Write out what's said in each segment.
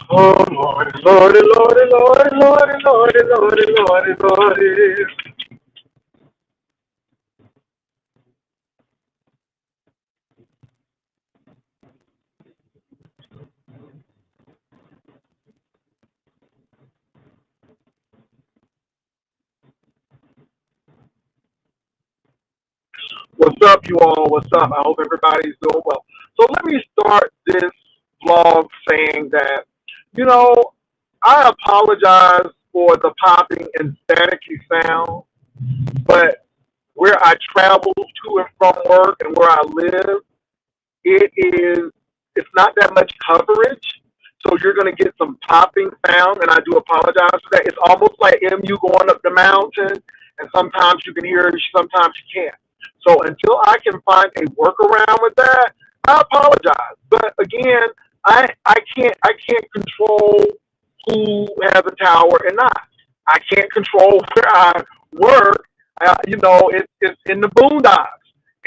Oh, Lordy, Lordy, Lordy, Lordy, Lordy, Lordy, Lordy, Lordy, Lordy. What's up, you all? What's up? I hope everybody's doing well. So let me start this vlog saying that, you know, I apologize for the popping and staticky sound, but where I travel to and from work and where I live, it is it's not that much coverage. So you're gonna get some popping sound, and I do apologize for that. It's almost like MU going up the mountain, and sometimes you can hear it, sometimes you can't. So until I can find a workaround with that, I apologize. But again, I can't control who has a tower and not. I can't control where I work. It's in the boondocks,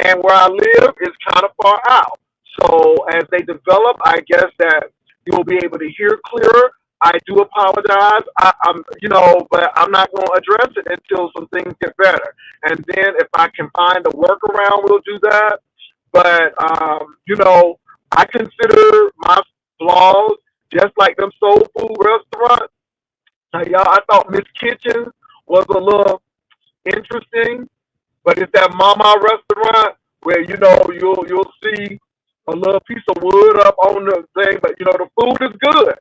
and where I live is kind of far out. So as they develop, I guess that you'll be able to hear clearer. I do apologize. But I'm not going to address it until some things get better. And then if I can find a workaround, we'll do that. But I consider my flaws just like them soul food restaurants. Now, y'all, I thought Miss Kitchen was a little interesting, but it's that Mama restaurant where you'll see a little piece of wood up on the thing, but the food is good.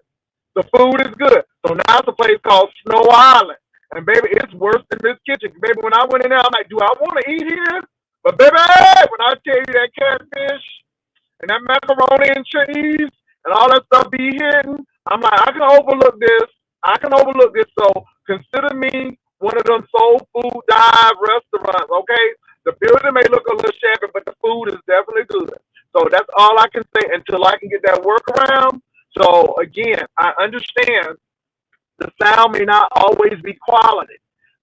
The food is good. So now it's a place called Snow Island, and baby, it's worse than Miss Kitchen. Baby, when I went in there, I'm like, do I want to eat here? But baby, when I tell you that catfish and that macaroni and cheese and all that stuff be hidden, I'm like, I can overlook this. I can overlook this. So consider me one of them soul food dive restaurants, okay? The building may look a little shabby, but the food is definitely good. So that's all I can say until I can get that workaround. So again, I understand the sound may not always be quality,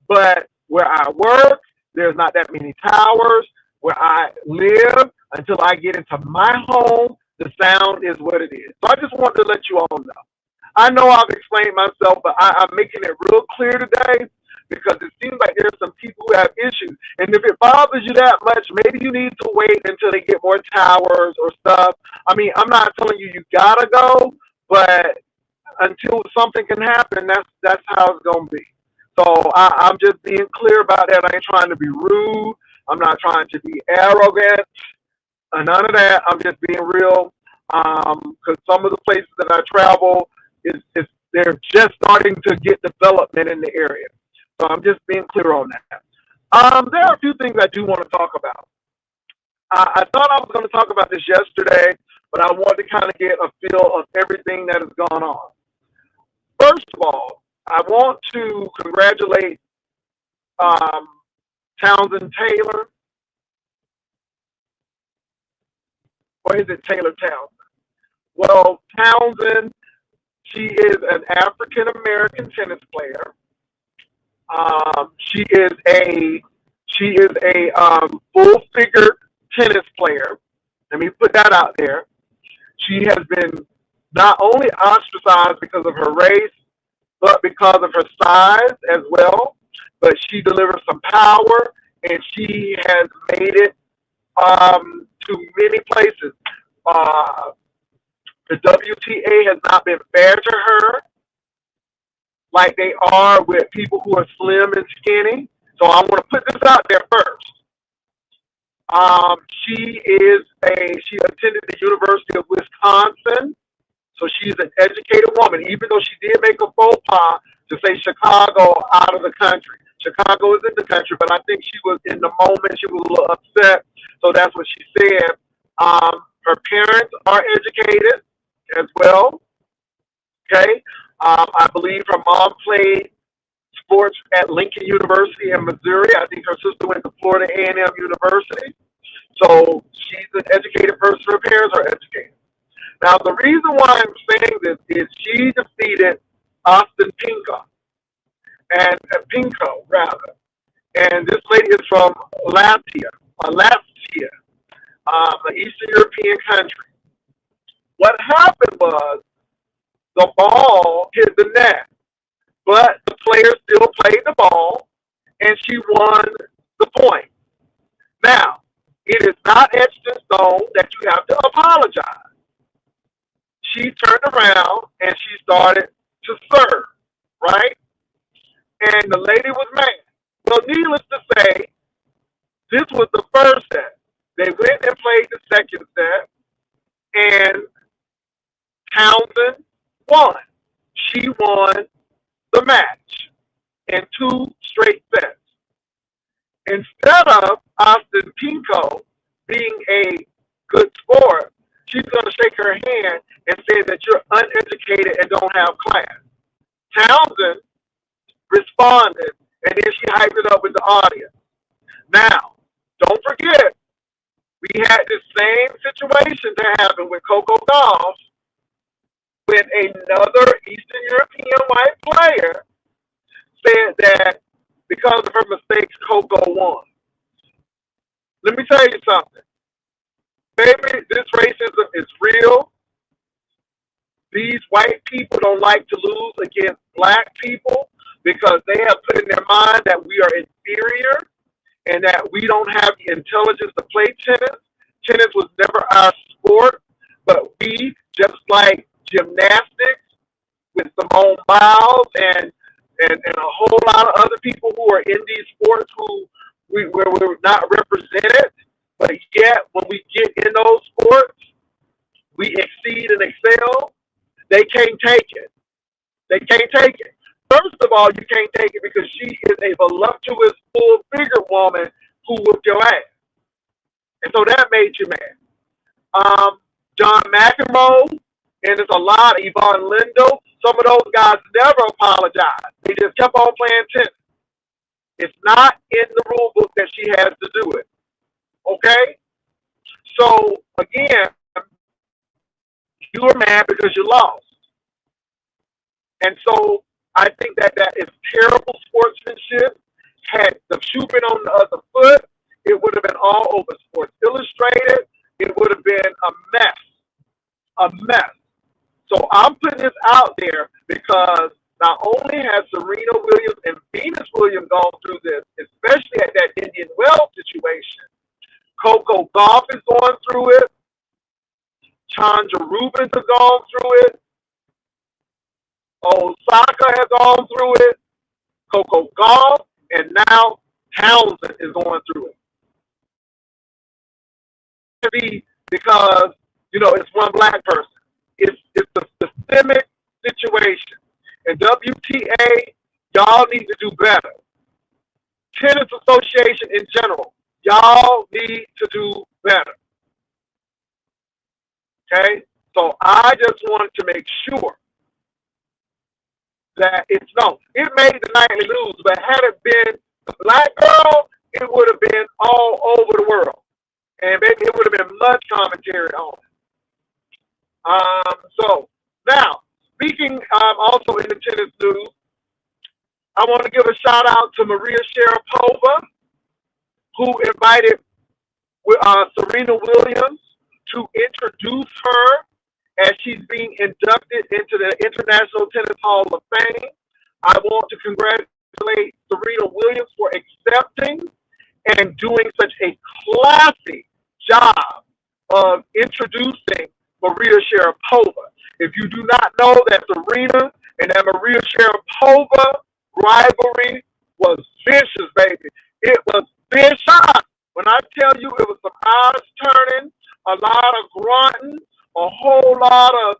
but where I work, there's not that many towers. Where I live, until I get into my home, the sound is what it is. So I just want to let you all know. I know I've explained myself, but I'm making it real clear today because it seems like there's some people who have issues. And if it bothers you that much, maybe you need to wait until they get more towers or stuff. I mean, I'm not telling you gotta go, but until something can happen, that's how it's gonna be. So I'm just being clear about that. I ain't trying to be rude. I'm not trying to be arrogant. None of that. I'm just being real. Because some of the places that I travel is they're just starting to get development in the area. So I'm just being clear on that. There are a few things I do want to talk about. I thought I was going to talk about this yesterday, but I wanted to kind of get a feel of everything that has gone on. First of all, I want to congratulate um, Townsend Taylor, or is it Taylor Townsend? Well, Townsend, she is an African American tennis player. She is a full figure tennis player. Let me put that out there. She has been not only ostracized because of her race, but because of her size as well. But she delivers some power, and she has made it to many places. Uh, the WTA has not been fair to her like they are with people who are slim and skinny. So I want to put this out there first. She attended the University of Wisconsin, so she's an educated woman. Even though she did make a faux pas to say Chicago out of the country, Chicago is in the country, but I think she was in the moment. She was a little upset, so that's what she said. Her parents are educated as well. Okay, I believe her mom played sports at Lincoln University in Missouri. I think her sister went to Florida A&M University. So she's an educated person. Her parents are educated. Now, the reason why I'm saying this is she defeated Austin Pinko, and Pinko rather. And this lady is from Latvia, an Eastern European country. What happened was the ball hit the net, but the player still played the ball, and she won the point. Now, it is not etched in stone that you have to apologize. She turned around and she started to serve, right? And the lady was mad. Well, needless to say, this was the first set. They went and played the second set, and Townsend won. She won the match in 2 straight sets. Instead of Austin Pinko being a good sport, she's going to shake her hand and say that you're uneducated and don't have class. Townsend responded, and then she hyped it up with the audience. Now, don't forget, we had this same situation that happened with Coco Gauff when another Eastern European white player said that because of her mistakes, Coco won. Let me tell you something. Baby, this racism is real. These white people don't like to lose against black people because they have put in their mind that we are inferior and that we don't have the intelligence to play tennis. Tennis was never our sport, but we, just like gymnastics with Simone Biles and a whole lot of other people who are in these sports where we're not represented, but yet when we get in those sports, we exceed and excel. They can't take it. They can't take it. First of all, you can't take it because she is a voluptuous, full-figured woman who whooped your ass. And so that made you mad. John McEnroe, and there's a lot, Yvonne Lindo, some of those guys never apologized. They just kept on playing tennis. It's not in the rule book that she has to do it. Okay? So, again, you were mad because you lost. And so I think that is terrible sportsmanship. Had the shoe been on the other foot, it would have been all over Sports Illustrated. It would have been a mess. A mess. So I'm putting this out there because not only has Serena Williams and Venus Williams gone through this, especially at that Indian Wells situation, Coco Gauff is going through it. Chandra Rubins has gone through it. Osaka has gone through it. Coco Gauff, and now Townsend is going through it. Because, it's one black person. It's a systemic situation. And WTA, y'all need to do better. Tennis Association in general, y'all need to do better. Okay? So I just wanted to make sure that it made the nightly news, but had it been a black girl, it would have been all over the world. And maybe it would have been much commentary on it. So now, speaking also in the tennis news, I want to give a shout out to Maria Sharapova, who invited Serena Williams to introduce her as she's being inducted into the International Tennis Hall of Fame. I want to congratulate Serena Williams for accepting and doing such a classy job of introducing Maria Sharapova. If you do not know that Serena and that Maria Sharapova rivalry was vicious, baby. It was vicious. When I tell you it was some eyes turning, a lot of grunting, a whole lot of,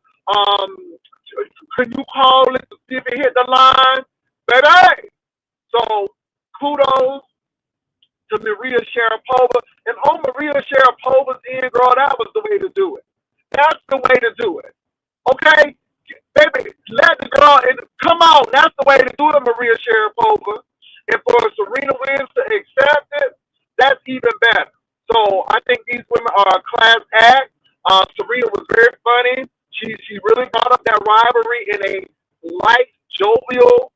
can you call it to see if it hit the line? Baby. So kudos to Maria Sharapova. And on Maria Sharapova's end, girl, that was the way to do it. That's the way to do it. Okay? Baby, let the girl, and come on, that's the way to do it, Maria Sharapova. And for Serena Williams to accept it, that's even better. So I think these women are a class act. Serena was very funny. She really brought up that rivalry in a light, jovial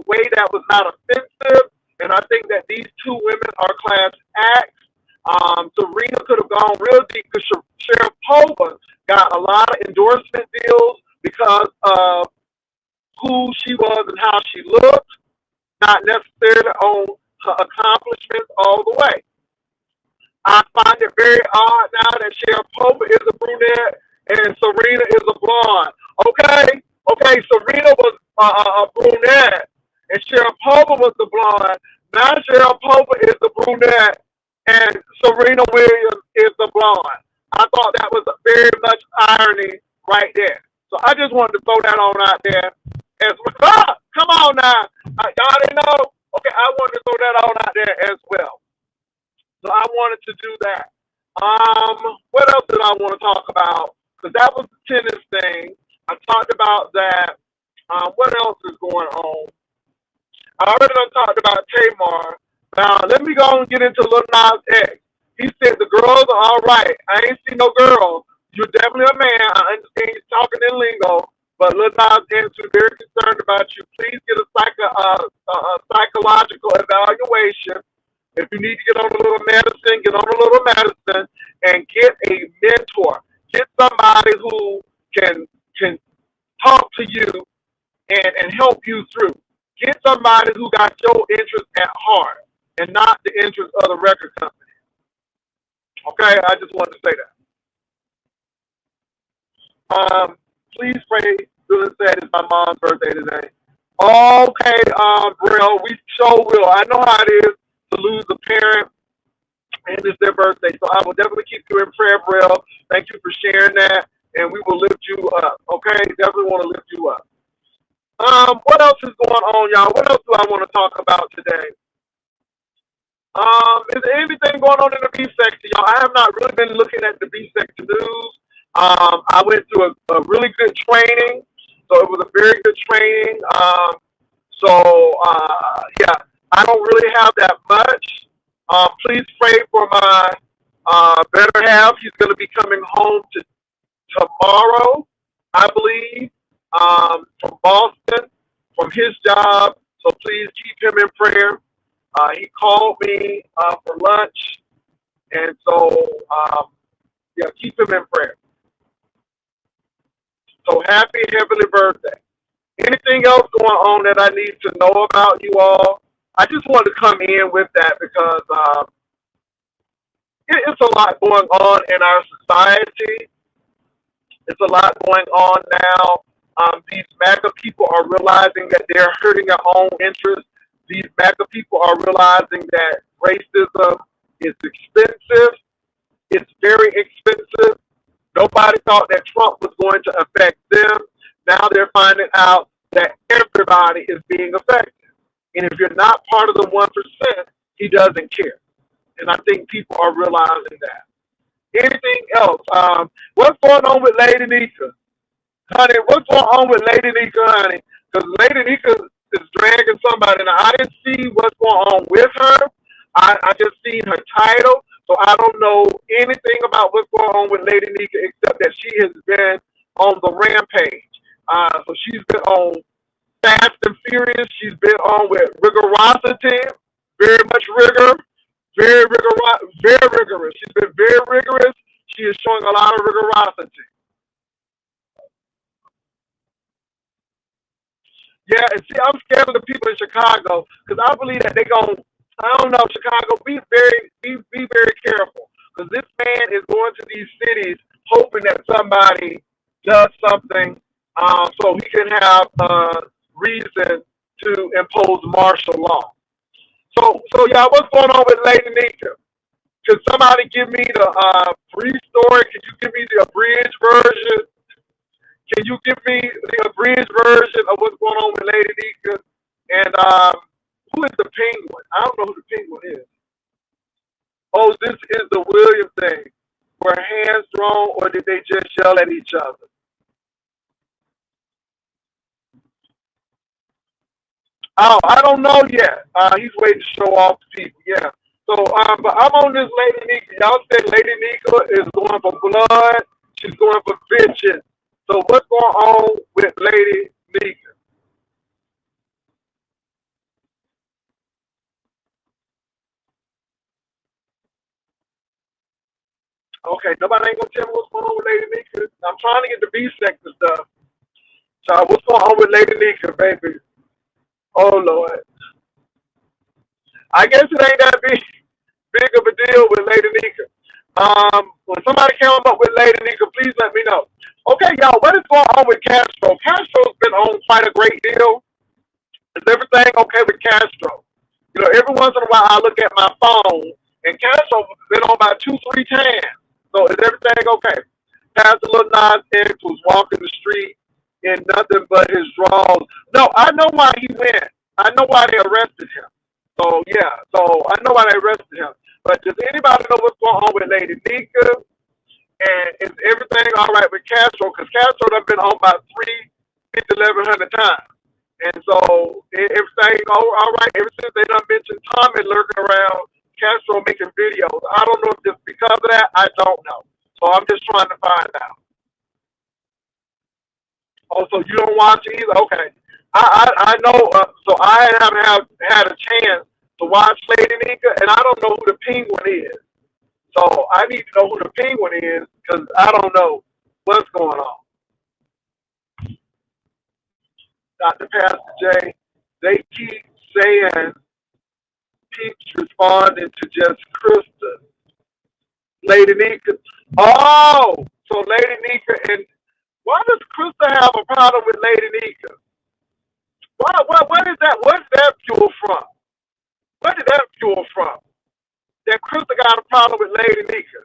way that was not offensive. And I think that these two women are class acts. Serena could have gone real deep because Sharapova got a lot of endorsement deals because of who she was and how she looked, not necessarily on her accomplishments all the way. I find it very odd now that Sharapova is a brunette and Serena is a blonde. Okay, okay, Serena was a brunette and Sharapova was the blonde. Now Sharapova is the brunette and Serena Williams is the blonde. I thought that was very much irony right there. So I just wanted to throw that on out there. As well. Come on now, y'all didn't know. Okay, I wanted to throw that on out there as well. So I wanted to do that. What else did I want to talk about? Because that was the tennis thing. I talked about that. What else is going on? I already done talked about Tamar. Now let me go and get into Lil Nas X. He said the girls are all right. I ain't seen no girls. You're definitely a man. I understand you're talking in lingo, but Lil Nas X is very concerned about you. Please get a psychological evaluation. If you need to get on a little medicine, get on a little medicine and get a mentor. Get somebody who can talk to you and help you through. Get somebody who got your interest at heart and not the interest of the record company. Okay, I just wanted to say that. Please pray. Bill said it's my mom's birthday today. Okay, Brill, we sure will. I know how it is to lose a parent and it's their birthday. So I will definitely keep you in prayer, Brill. Thank you for sharing that, and we will lift you up. Okay, definitely want to lift you up. What else is going on, y'all? What else do I want to talk about today? Is there anything going on in the B section, y'all? I have not really been looking at the B section news. I went through a really good training, so it was a very good training. Yeah, I don't really have that much. Please pray for my better half. He's going to be coming home tomorrow, I believe, from Boston, from his job. So please keep him in prayer. He called me for lunch, and so yeah, keep him in prayer. So happy heavenly birthday. Anything else going on that I need to know about you all? I just wanted to come in with that because it's a lot going on in our society. It's a lot going on now. These MAGA people are realizing that they're hurting their own interests. These MAGA people are realizing that racism is expensive. It's very expensive. Nobody thought that Trump was going to affect them. Now they're finding out that everybody is being affected. And if you're not part of the 1%, he doesn't care. And I think people are realizing that. Anything else? What's going on with Lady Nika? Honey, what's going on with Lady Nika, honey? Because Lady Nika is dragging somebody. Now, I didn't see what's going on with her. I just seen her title. So I don't know anything about what's going on with Lady Nika except that she has been on the rampage. So she's been on Fast and Furious. She's been on with rigorosity, very much rigor, very rigorous. She's been very rigorous. She is showing a lot of rigorosity. Yeah, and see, I'm scared of the people in Chicago because I believe that they're going. I don't know, Chicago. Be very careful because this man is going to these cities hoping that somebody does something, so he can have reason to impose martial law. So y'all, what's going on with Lady Nika? Can somebody give me the brief story? Can you give me the abridged version? Can you give me the abridged version of what's going on with Lady Nika? And who is the penguin? I don't know who the penguin is. Oh, this is the William thing. Were hands thrown or did they just yell at each other? Oh, I don't know yet. He's waiting to show off to people. Yeah. So, but I'm on this Lady Nika. Y'all said Lady Nika is going for blood. She's going for vengeance. So what's going on with Lady Nika? Okay, nobody ain't gonna tell me what's going on with Lady Nika. I'm trying to get the B sector stuff. So what's going on with Lady Nika, baby? Oh Lord. I guess it ain't that big of a deal with Lady Nika. When somebody came up with Lady Nika, please let me know. Okay, y'all, what is going on with Castro? Castro's been on quite a great deal. Is everything okay with Castro? You know, every once in a while I look at my phone and Castro's been on about 2, 3 times. So is everything okay? Pastor Lil Nas X was walking the street in nothing but his drawers. No, I know why he went. I know why they arrested him. So yeah, so I know why they arrested him. But does anybody know what's going on with Lady Nika? And is everything all right with Castro? Because Castro done been on about 3, 50, 1100 times. And so everything all right ever since they done mentioned Tommy lurking around Castro making videos. I don't know if it's because of that. I don't know. So I'm just trying to find out. Oh, so you don't watch it either? Okay. I know. So I haven't had a chance to watch Lady Nika, and I don't know who the Penguin is. So I need to know who the Penguin is because I don't know what's going on. Dr. Pastor J, they keep saying keeps responding to just Krista. Lady Nika. Oh, so Lady Nika, and why does Krista have a problem with Lady Nika? What is that? Where's that fuel from? Where did that fuel from? That Krista got a problem with Lady Nika.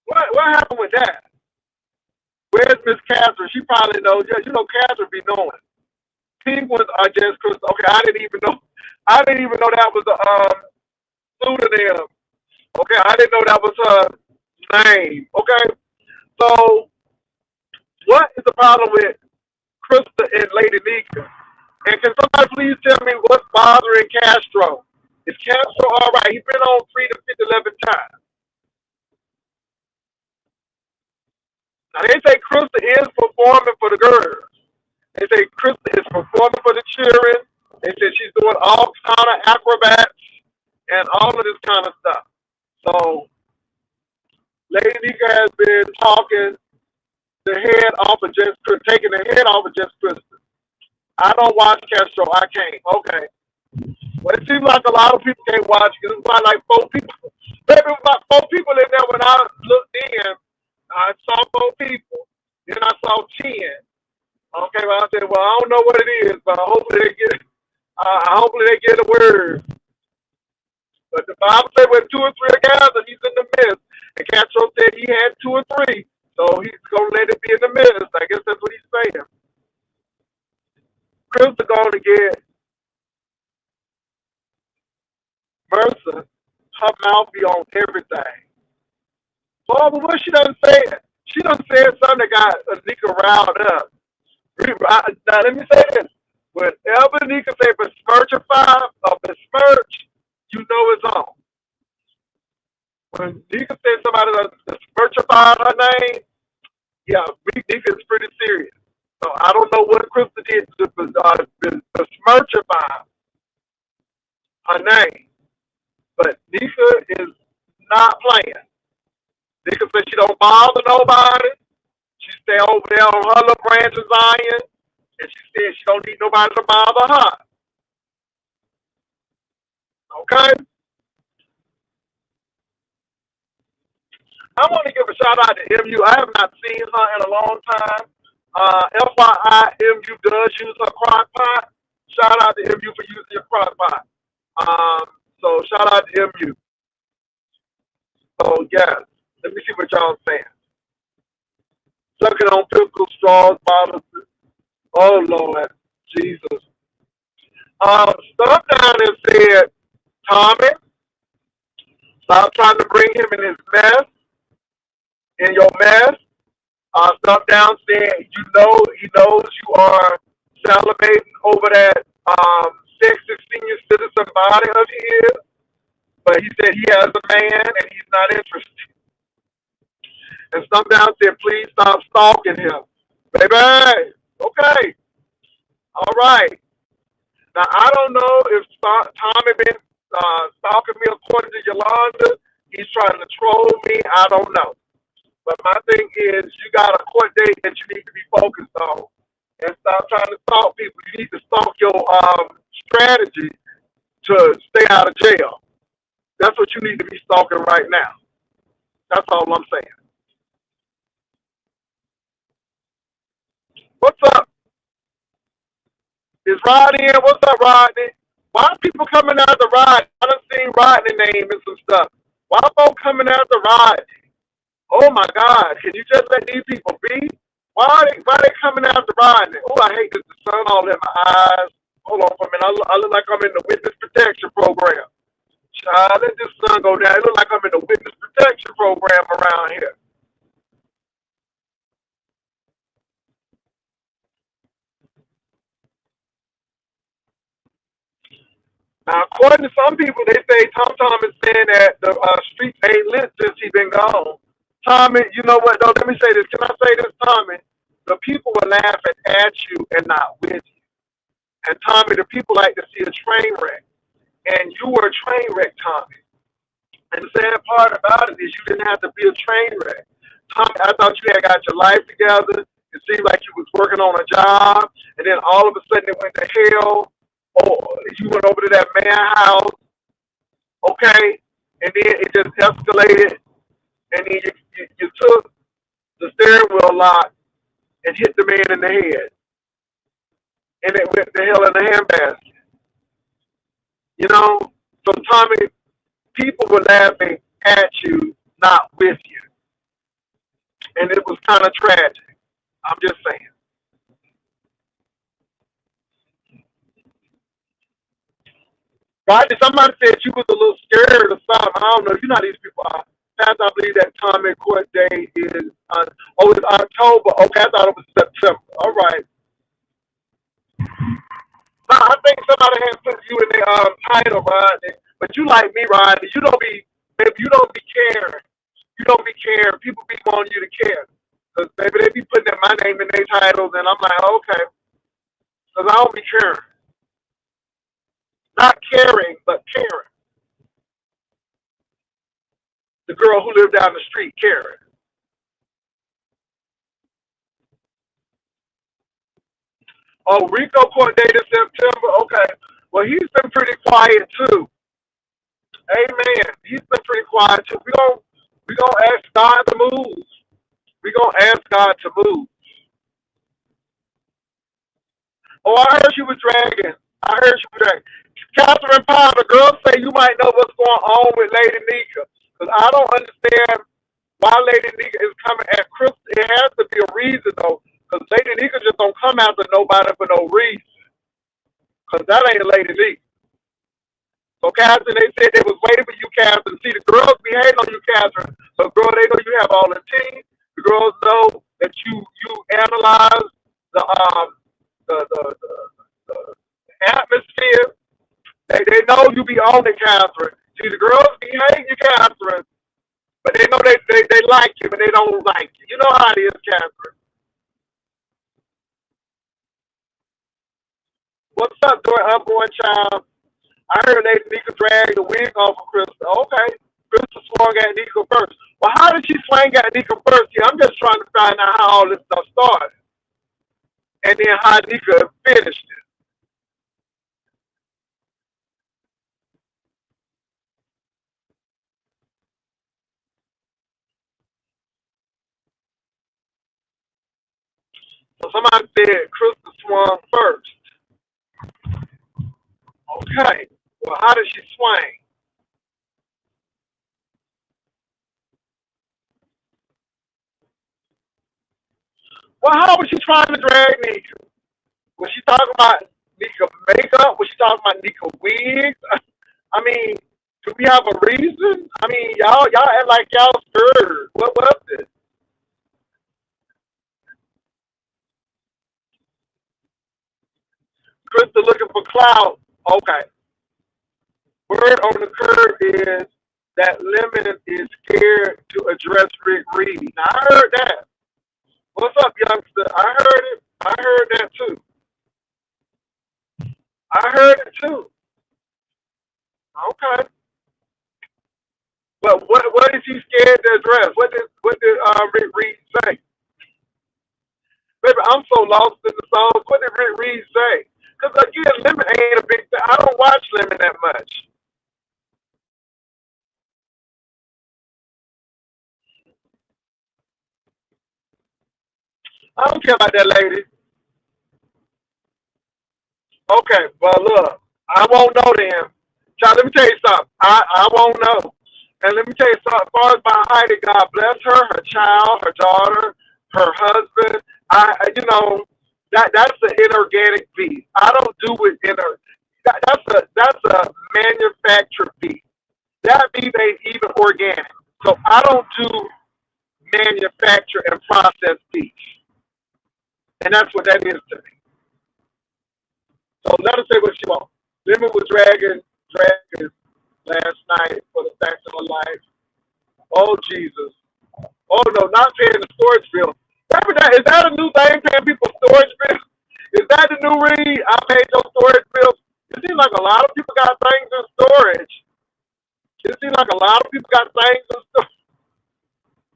What happened with that? Where's Miss Catherine? She probably knows. Yeah, you know Catherine be knowing. Penguins are just Krista. Okay, I didn't even know. I didn't even know that was a pseudonym. Okay, I didn't know that was her name. Okay, so what is the problem with Krista and Lady Nika? And can somebody please tell me what's bothering Castro? Is Castro all right? He's been on 3 to 11 times. Now they say Krista is performing for the girls. They say Krista is performing for the children. They say she's doing all kind of acrobats and all of this kind of stuff. So Lady Nika has been talking the head off of just taking the head off of just Krista. I don't watch Castro. I can't. Okay. Well, it seems like a lot of people can't watch it. It's about like 4 people. Maybe it was about 4 people in there when I looked in. I saw 4 people. Then I saw 10. Okay, well I said, well, I don't know what it is, but hopefully they get a word. But the Bible said when 2 or 3 are gathered, he's in the midst. And Castro said he had 2 or 3, so he's gonna let it be in the midst. I guess that's what he's saying. Chris is gonna get Mercer. Her mouth be on everything. Oh, but what she done said? She done said something that got Nika riled up. Now let me say this: whenever Nika say besmirchify or besmirch, you know it's on. When Nika said somebody besmirchify her name, yeah, Nika is pretty serious. So I don't know what Krista did to besmirchify her name, but Nika is not playing. Nika said she don't bother nobody. She stay over there on her little branch of Zion, and she said she don't need nobody to bother her. Okay? I want to give a shout out to MU. I have not seen her in a long time. FYI, MU does use her crock pot. Shout out to MU for using your crock pot. So shout out to MU. So yeah, let me see what y'all saying. Sucking on pickle straws, bottles. Oh Lord, Jesus. Stuff down there said, Tommy, stop trying to bring him in his mess, in your mess. Stuff down said, you know, he knows you are salivating over that sexy senior citizen body of his, but he said he has a man and he's not interested. And some down said, please stop stalking him. Baby, okay, all right. Now, I don't know if Tommy been stalking me according to Yolanda. He's trying to troll me. I don't know. But my thing is, you got a court date that you need to be focused on, and stop trying to stalk people. You need to stalk your strategy to stay out of jail. That's what you need to be stalking right now. That's all I'm saying. What's up? Is Rodney in? What's up, Rodney? Why are people coming out the Rodney? I done seen Rodney name and some stuff. Why are folks coming out the Rodney? Oh my God! Can you just let these people be? Why they coming out the Rodney? Oh, I hate this. The sun all in my eyes. Hold on for a minute. I look like I'm in the witness protection program. Child, let this sun go down. It look like I'm in the witness protection program around here. Now, according to some people, they say Tom is saying that the streets ain't lit since he been gone. Tommy, you know what, though? Let me say this. Can I say this, Tommy? The people were laughing at you and not with you. And Tommy, the people like to see a train wreck. And you were a train wreck, Tommy. And the sad part about it is you didn't have to be a train wreck. Tommy, I thought you had got your life together. It seemed like you was working on a job. And then all of a sudden it went to hell. Oh, you went over to that man's house, okay? And then it just escalated. And then you took the steering wheel lock and hit the man in the head. And it went to hell in a handbasket. You know? So, Tommy, people were laughing at you, not with you. And it was kind of tragic. I'm just saying. Right? Somebody said you was a little scared or something. I don't know. You know how these people are. Pastor, I believe that time in court day is, it's October. Okay, I thought it was September. All right. No, I think somebody has put you in the title, Rodney. But you like me, Rodney. You don't be, if you don't be caring. You don't be caring. People be wanting you to care. Because maybe they be putting my name in their titles, and I'm like, okay. Because I don't be caring. Not caring, but caring. The girl who lived down the street, Karen. Oh, Rico court date in September. Okay. Well, he's been pretty quiet too. Amen. He's been pretty quiet too. We gonna ask God to move. We gonna ask God to move. Oh, I heard you was dragging. I heard you was dragging. Catherine Power, the girls say you might know what's going on with Lady Nika. Because I don't understand why Lady Nika is coming at Chris. It has to be a reason though. Because Lady Nika just don't come after nobody for no reason. Because that ain't Lady Nika. So, Catherine, they said they was waiting for you, Catherine. See, the girls be hating on you, Catherine. So, girl, they know you have all the team. The girls know that you analyze the the atmosphere. They know you be on it, Catherine. See, the girls be hating you, Catherine, but they know they like you, but they don't like you. You know how it is, Catherine. What's up, unborn child? I heard Lady Nika drag the wig off of Crystal. Okay. Crystal swung at Nika first. Well, how did she swing at Nika first? Yeah, I'm just trying to find out how all this stuff started. And then how Nika finished it. So somebody said Crystal swung first. Okay. Well, how did she swing? Well, how was she trying to drag Nika? Was she talking about Nika makeup? Was she talking about Nika wigs? I mean, do we have a reason? I mean, y'all act like y'all scared. What was it? Crystal looking for clout. Okay. Word on the curb is that Lemon is scared to address Rick Reed. Now I heard that. What's up, youngster? I heard it. I heard that too. I heard it too. Okay. But what is he scared to address? What did Rick Reed say? Baby, I'm so lost in the songs. What did Rick Reed say? Because again, Lemon ain't a big thing. I don't watch Lemon that much. I don't care about that lady. Okay, well look, I won't know then. Child, let me tell you something. I won't know. And let me tell you something. As far as my Heidi, God bless her, her child, her daughter, her husband. That's an inorganic beef. I don't do it in a. That's a manufactured beef. That beef ain't even organic. So I don't do manufacture and process beef, and that's what that is to me. So let her say what she wants. Lemon was dragging last night for the fact of her life. Oh Jesus. Oh no, not paying the storage bill. Is that a new thing, paying people storage bill? Is that the new read? I paid your storage bill. It seems like a lot of people got things in storage. It seems like a lot of people got things in storage.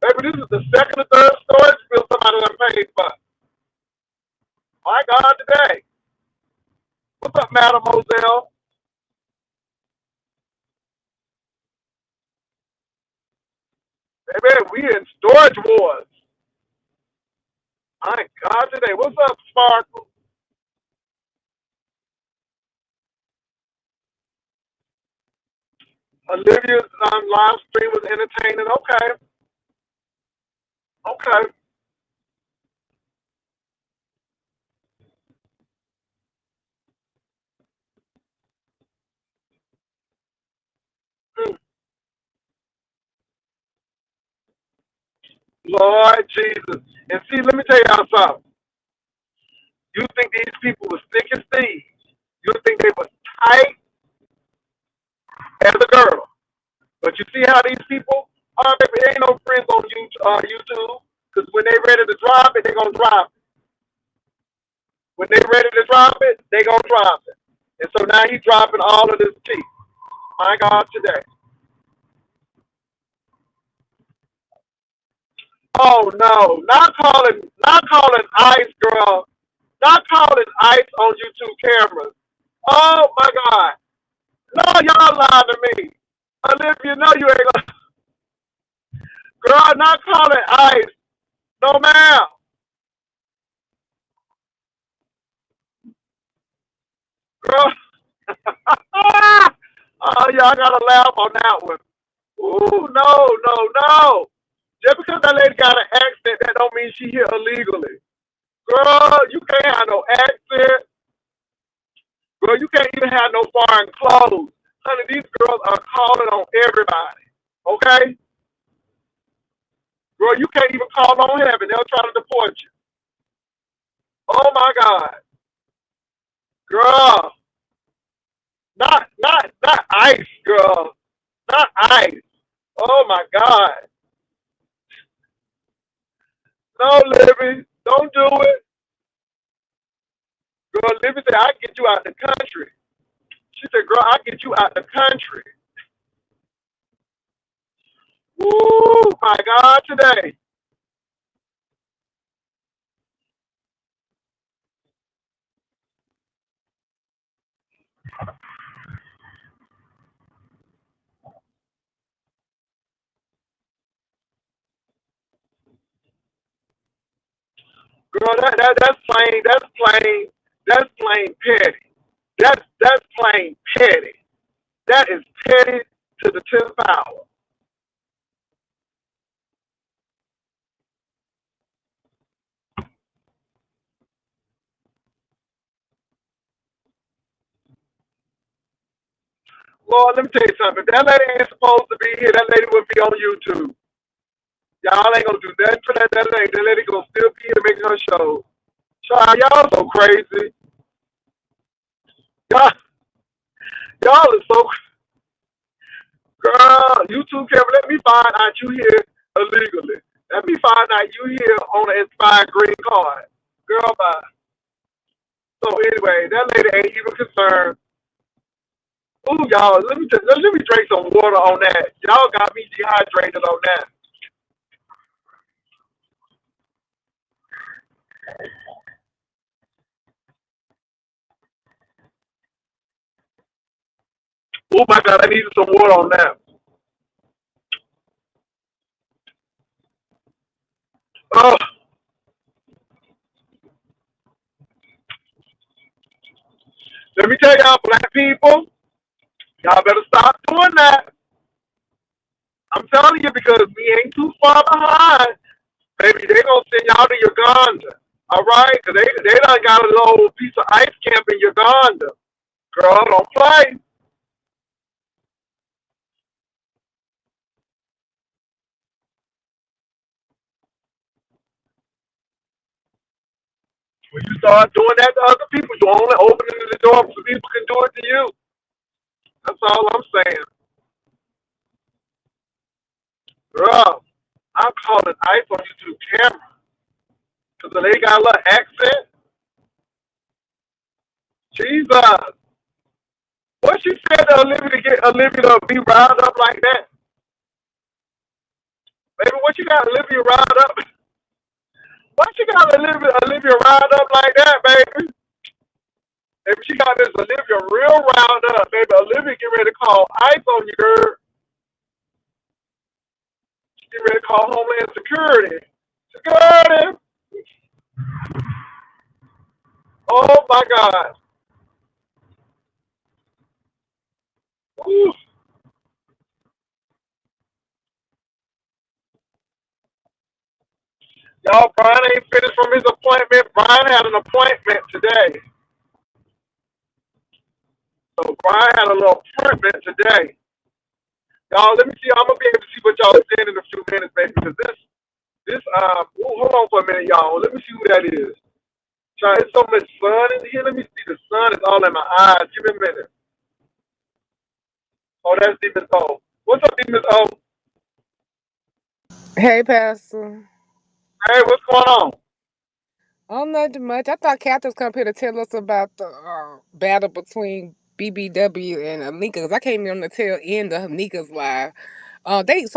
Baby, this is the second or third storage bill somebody done paid for. My God, today. What's up, Madam Moselle? Baby, we in storage wars. My God, today. What's up, Sparkle? Olivia's live stream was entertaining. Okay, okay. Mm. Lord Jesus. And see, let me tell y'all something. You think these people were thick as thieves. You think they were tight as a girl. But you see how these people are, baby, there ain't no friends on YouTube. Because when they ready to drop it, they going to drop it. When they ready to drop it, they going to drop it. And so now he's dropping all of this tea. My God, today. Oh no, not calling ICE, girl, not calling ICE on YouTube cameras. Oh my God, no, y'all lying to me. Olivia, no, you ain't gonna, girl, not calling ICE. No, ma'am, girl. Oh, y'all gotta laugh on that one. Ooh, no. Just because that lady got an accent, that don't mean she here illegally. Girl, you can't have no accent. Girl, you can't even have no foreign clothes. Honey, these girls are calling on everybody. Okay? Girl, you can't even call on heaven. They'll try to deport you. Oh my God. Girl. Not ice, girl. Not ice. Oh my God. No, Libby. Don't do it. Girl, Libby said, I get you out the country. She said, girl, I get you out the country. Woo, my God, today. Girl, that's plain petty. That's plain petty. That is petty to the 10th power. Lord, let me tell you something. If that lady ain't supposed to be here, that lady would be on YouTube. Y'all ain't gonna do nothing for that lady. That lady gonna still be here making her show. Child, y'all so crazy. Y'all, y'all are so girl. YouTube camera. Let me find out you here illegally. Let me find out you here on an expired green card. Girl, bye. So anyway, that lady ain't even concerned. Ooh, y'all, let me drink some water on that. Y'all got me dehydrated on that. Oh my God, I needed some water on that. Oh, let me tell y'all, black people, y'all better stop doing that. I'm telling you because we ain't too far behind. Baby, they gonna send y'all to Uganda. All right, cause they done got a little piece of ice camp in Uganda. Girl, don't play. When you start doing that to other people, you only opening the door so people can do it to you. That's all I'm saying. Girl, I'm calling ice on YouTube camera. Cause the lady got a little accent. Jesus. What she said to Olivia to get Olivia to be riled up like that? Baby, what you got Olivia riled up? What you got Olivia riled up like that, baby? Baby, she got this Olivia real riled up, baby. Olivia get ready to call ICE on you, girl. She get ready to call Homeland Security. Security! Oh my God. Ooh. Y'all, Brian ain't finished from his appointment. Brian had an appointment today. So Brian had a little appointment today. Y'all, let me see. I'm gonna be able to see what y'all are saying in a few minutes, baby. Because hold on for a minute, y'all. Let me see who that is. There's so much sun in here. Let me see. The sun is all in my eyes. Give me a minute. Oh, that's Demons O. What's up, Demons O? Hey, Pastor. Hey, what's going on? Oh, not much. I thought Captain's come here to tell us about the battle between BBW and Anika, because I came in on the tail end of Anika's live.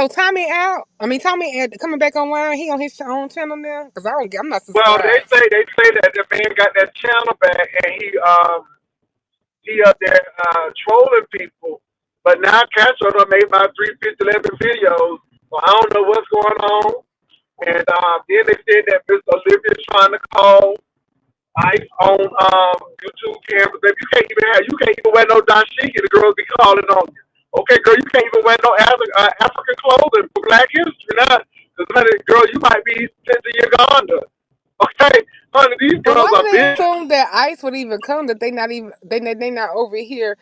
Tommy out. I mean, Tommy coming back online. He on his own channel now, because I'm not Well, they subscribed. say they say that the man got that channel back and he up there trolling people. But now Castro done made my 350 videos, so I don't know what's going on. And then they said that Miss Olivia's trying to call ICE on YouTube cameras. Baby, you can't even wear no dashiki. The girls be calling on you. Okay, girl, you can't even wear no African clothing for Black History now. Because, honey, girl, you might be sent to Uganda. Okay, honey, these But girls why do are they big. assume that ICE would even come? That they not over here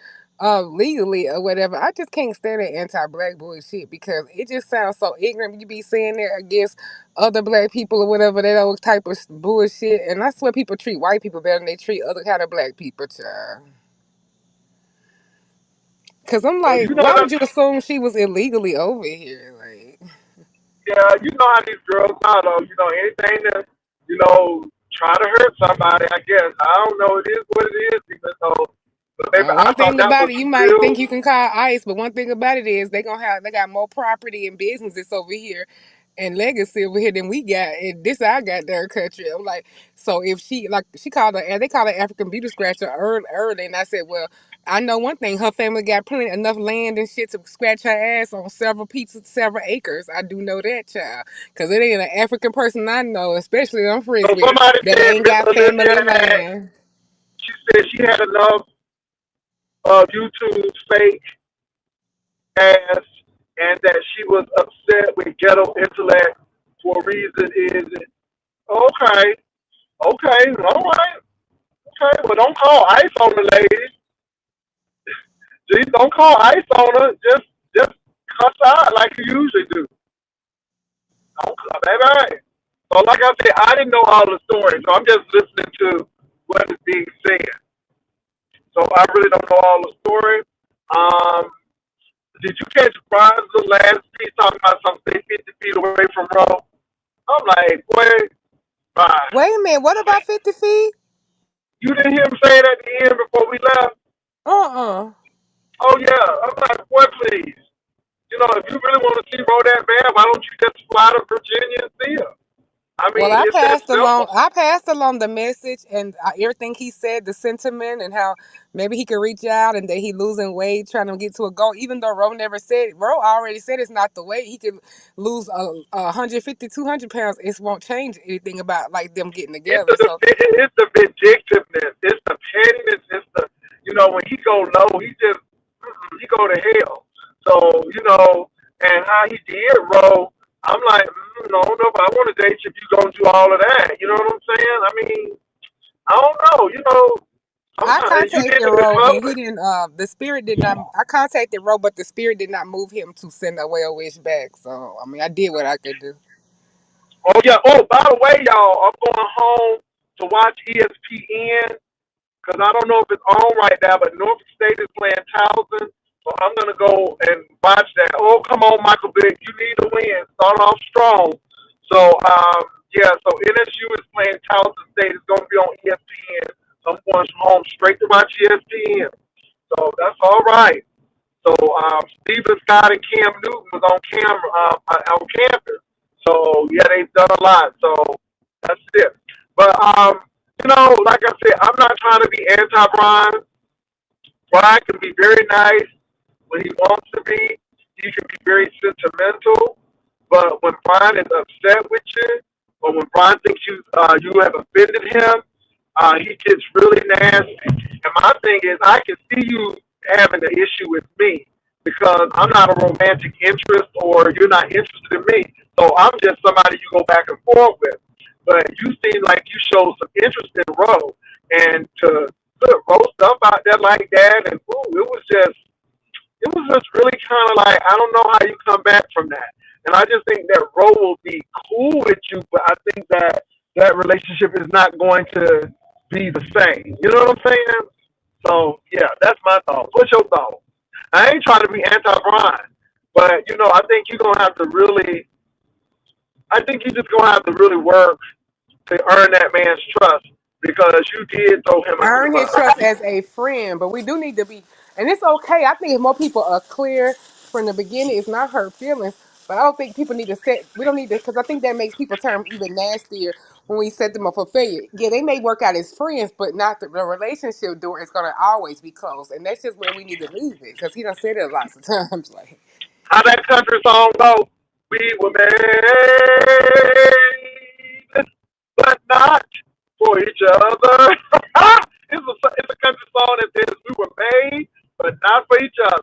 legally or whatever. I just can't stand that anti-black bullshit because it just sounds so ignorant. You be saying that against other black people or whatever, that old type of bullshit. And I swear people treat white people better than they treat other kind of black people, child. Cause I'm Well, like, you know why that. would you assume she was illegally over here? Like, Yeah, you know how these girls are, though. You know, anything that, try to hurt somebody, I guess. I don't know. It is what it is, even though. But, baby, I one thought thing that about was it, you might real. think you can call ICE, but one thing about it is they got more property and businesses over here and legacy over here than we got in this our goddamn country. I'm like, so if she called her, they call her African beauty scratcher early, and I said, well, I know one thing, her family got plenty enough land and shit to scratch her ass on several pieces, several acres. I do know that, child, because it ain't an African person I know, especially that I'm friends So with, somebody that said ain't Miss got Olivia family had, land. she said she had enough of YouTube's fake ass and that she was upset with ghetto intellect for a reason is, okay, okay, all right, okay. Well, don't call ICE on the lady. Please don't call ICE on her. Just cuss out like you usually do. Don't call, baby. So, like I said, I didn't know all the stories, so I'm just listening to what is being said. So I really don't know all the story. Um, did you catch Brian's little last piece talking about something 50 feet away from Rome? I'm like, wait, Brian. Wait a minute, what about 50 feet? You didn't hear him say it at the end before we left? Uh-uh. Oh yeah, I'm like, boy, please. You know, if you really want to see Ro that bad, why don't you just fly to Virginia and see her? I Well, mean, it's that simple. I passed along the message and everything he said, the sentiment, and how maybe he could reach out and that he losing weight, trying to get to a goal. Even though Ro already said it's not the weight. He could lose 150, 200 pounds. It won't change anything about like them getting together. So It's the vindictiveness. It's the pettiness. It's the, you know, when he go low, he just, he go to hell. So, you know, and how he did roll, I'm like, no, I don't know if I want to date you if you gonna do all of that. You know what I'm saying? I mean, I don't know. You know, I sometimes you contacted did it in Ro and he public. didn't. The spirit did not. I contacted Ro, but the spirit did not move him to send a well wish back. So I mean, I did what I could do. Oh yeah. Oh, by the way, y'all, I'm going home to watch ESPN because I don't know if it's on right now, but Norfolk State is playing Towson. So I'm gonna go and watch that. Oh, come on, Michael Vick, you need to win. Start off strong. So yeah, so NSU is playing Towson State. It's gonna be on ESPN. So I'm going home straight to watch ESPN. So that's all right. So Stephen Scott and Cam Newton was on camera on campus. So yeah, they've done a lot. So that's it. But you know, like I said, I'm not trying to be anti Brian. Brian can be very nice when he wants to be. He can be very sentimental. But when Brian is upset with you, or when Brian thinks you have offended him, he gets really nasty. And my thing is, I can see you having an issue with me because I'm not a romantic interest, or you're not interested in me. So I'm just somebody you go back and forth with. But you seem like you showed some interest in Ro, and to put Ro stuff out there like that, and ooh, it was just really kind of like, I don't know how you come back from that. And I just think that Ro will be cool with you, but I think that that relationship is not going to be the same. You know what I'm saying? So yeah, that's my thoughts. What's your thoughts? I ain't trying to be anti-Brian, but you know, I think you're gonna have to really. I think you're just gonna have to really work to earn that man's trust because you did throw him under the Earn his trust bus. as a friend, but we do need to be, and it's okay. I think if more people are clear from the beginning, it's not hurt feelings. But I don't think people need to set. We don't need to, because I think that makes people turn even nastier when we set them up for failure. Yeah, they may work out as friends, but not the relationship door is gonna always be closed, and that's just where we need to leave it. Because he done said it lots of times. Like How that country song go? We were made, but not for each other. It's a country song that says we were made, but not for each other.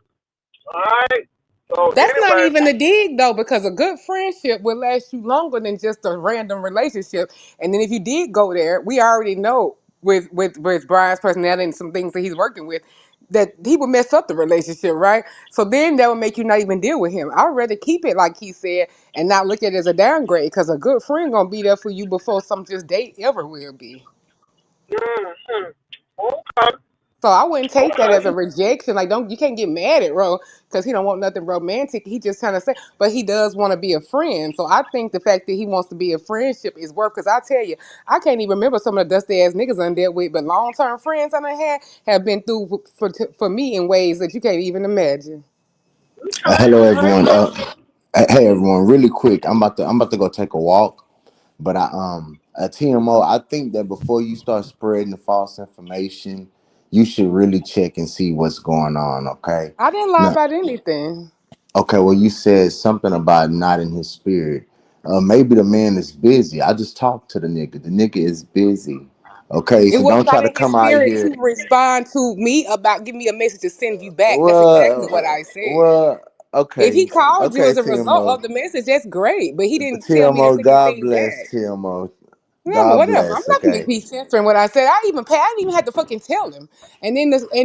All right. So that's not anyway, even a dig though, because a good friendship will last you longer than just a random relationship. And then if you did go there, we already know with Brian's personality and some things that he's working with, that he would mess up the relationship, right? So then that would make you not even deal with him. I'd rather keep it like he said and not look at it as a downgrade, because a good friend gonna be there for you before some just date ever will be. mm-hmm. Okay, So I wouldn't take that as a okay. rejection. Like, don't, you can't get mad at Ro because he don't want nothing romantic. He just trying to say, but he does want to be a friend. So I think the fact that he wants to be a friendship is worth. Because I tell you, I can't even remember some of the dusty ass niggas I dealt with, but long term friends I done had have been through for me in ways that you can't even imagine. Okay. Hello, I everyone. ain't mad. Hey, everyone. Really quick, I'm about to go take a walk. But at TMO, I think that before you start spreading the false information, you should really check and see what's going on. Okay. I didn't lie Now, about anything. okay. Well, you said something about not in his spirit. Maybe the man is busy. I just talked to the nigga. The nigga is busy. Okay. It So was don't try not to in his come out spirit here. to respond to me about give me a message to send you back. That's exactly what Well, I said. well. If he Okay. called you Okay, as a result TMO. of the message, that's great. But he didn't tell me to TMO. send God anything bless back. TMO. Yeah, but God whatever. I'm bless. not gonna Okay. be censoring what I said. I didn't even have to fucking tell him. And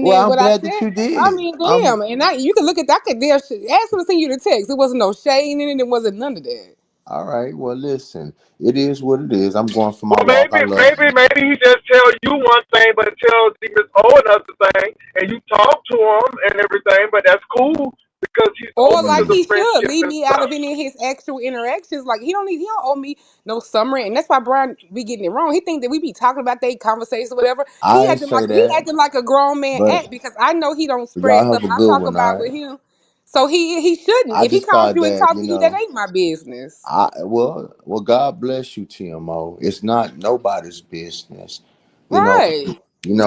Well, then I'm what I glad that said. you I did. mean, damn. And you can look at that. I could damn shit. Ask him to send you the text. There wasn't no shade in it. It wasn't none of that. All right. Well, listen. It is what it is. I'm going for my Well, walk. I love you. maybe he just tell you one thing, but tell Miss O another thing, and you talk to him and everything. But that's cool because he's Or open to like the he Mm. should friendship leave and me out stuff. of any of his actual interactions. Like he don't owe me no summer, and that's why Brian be getting it wrong. He think that we be talking about their conversations or whatever. I ain't say He that, acting like a grown man but act because I know he don't spread y'all stuff have a I good talk one, about all with right? him. So he shouldn't. I If he just calls thought you and that, talks to you, that ain't my business. well, God bless you, TMO. It's not nobody's business, you know. Right.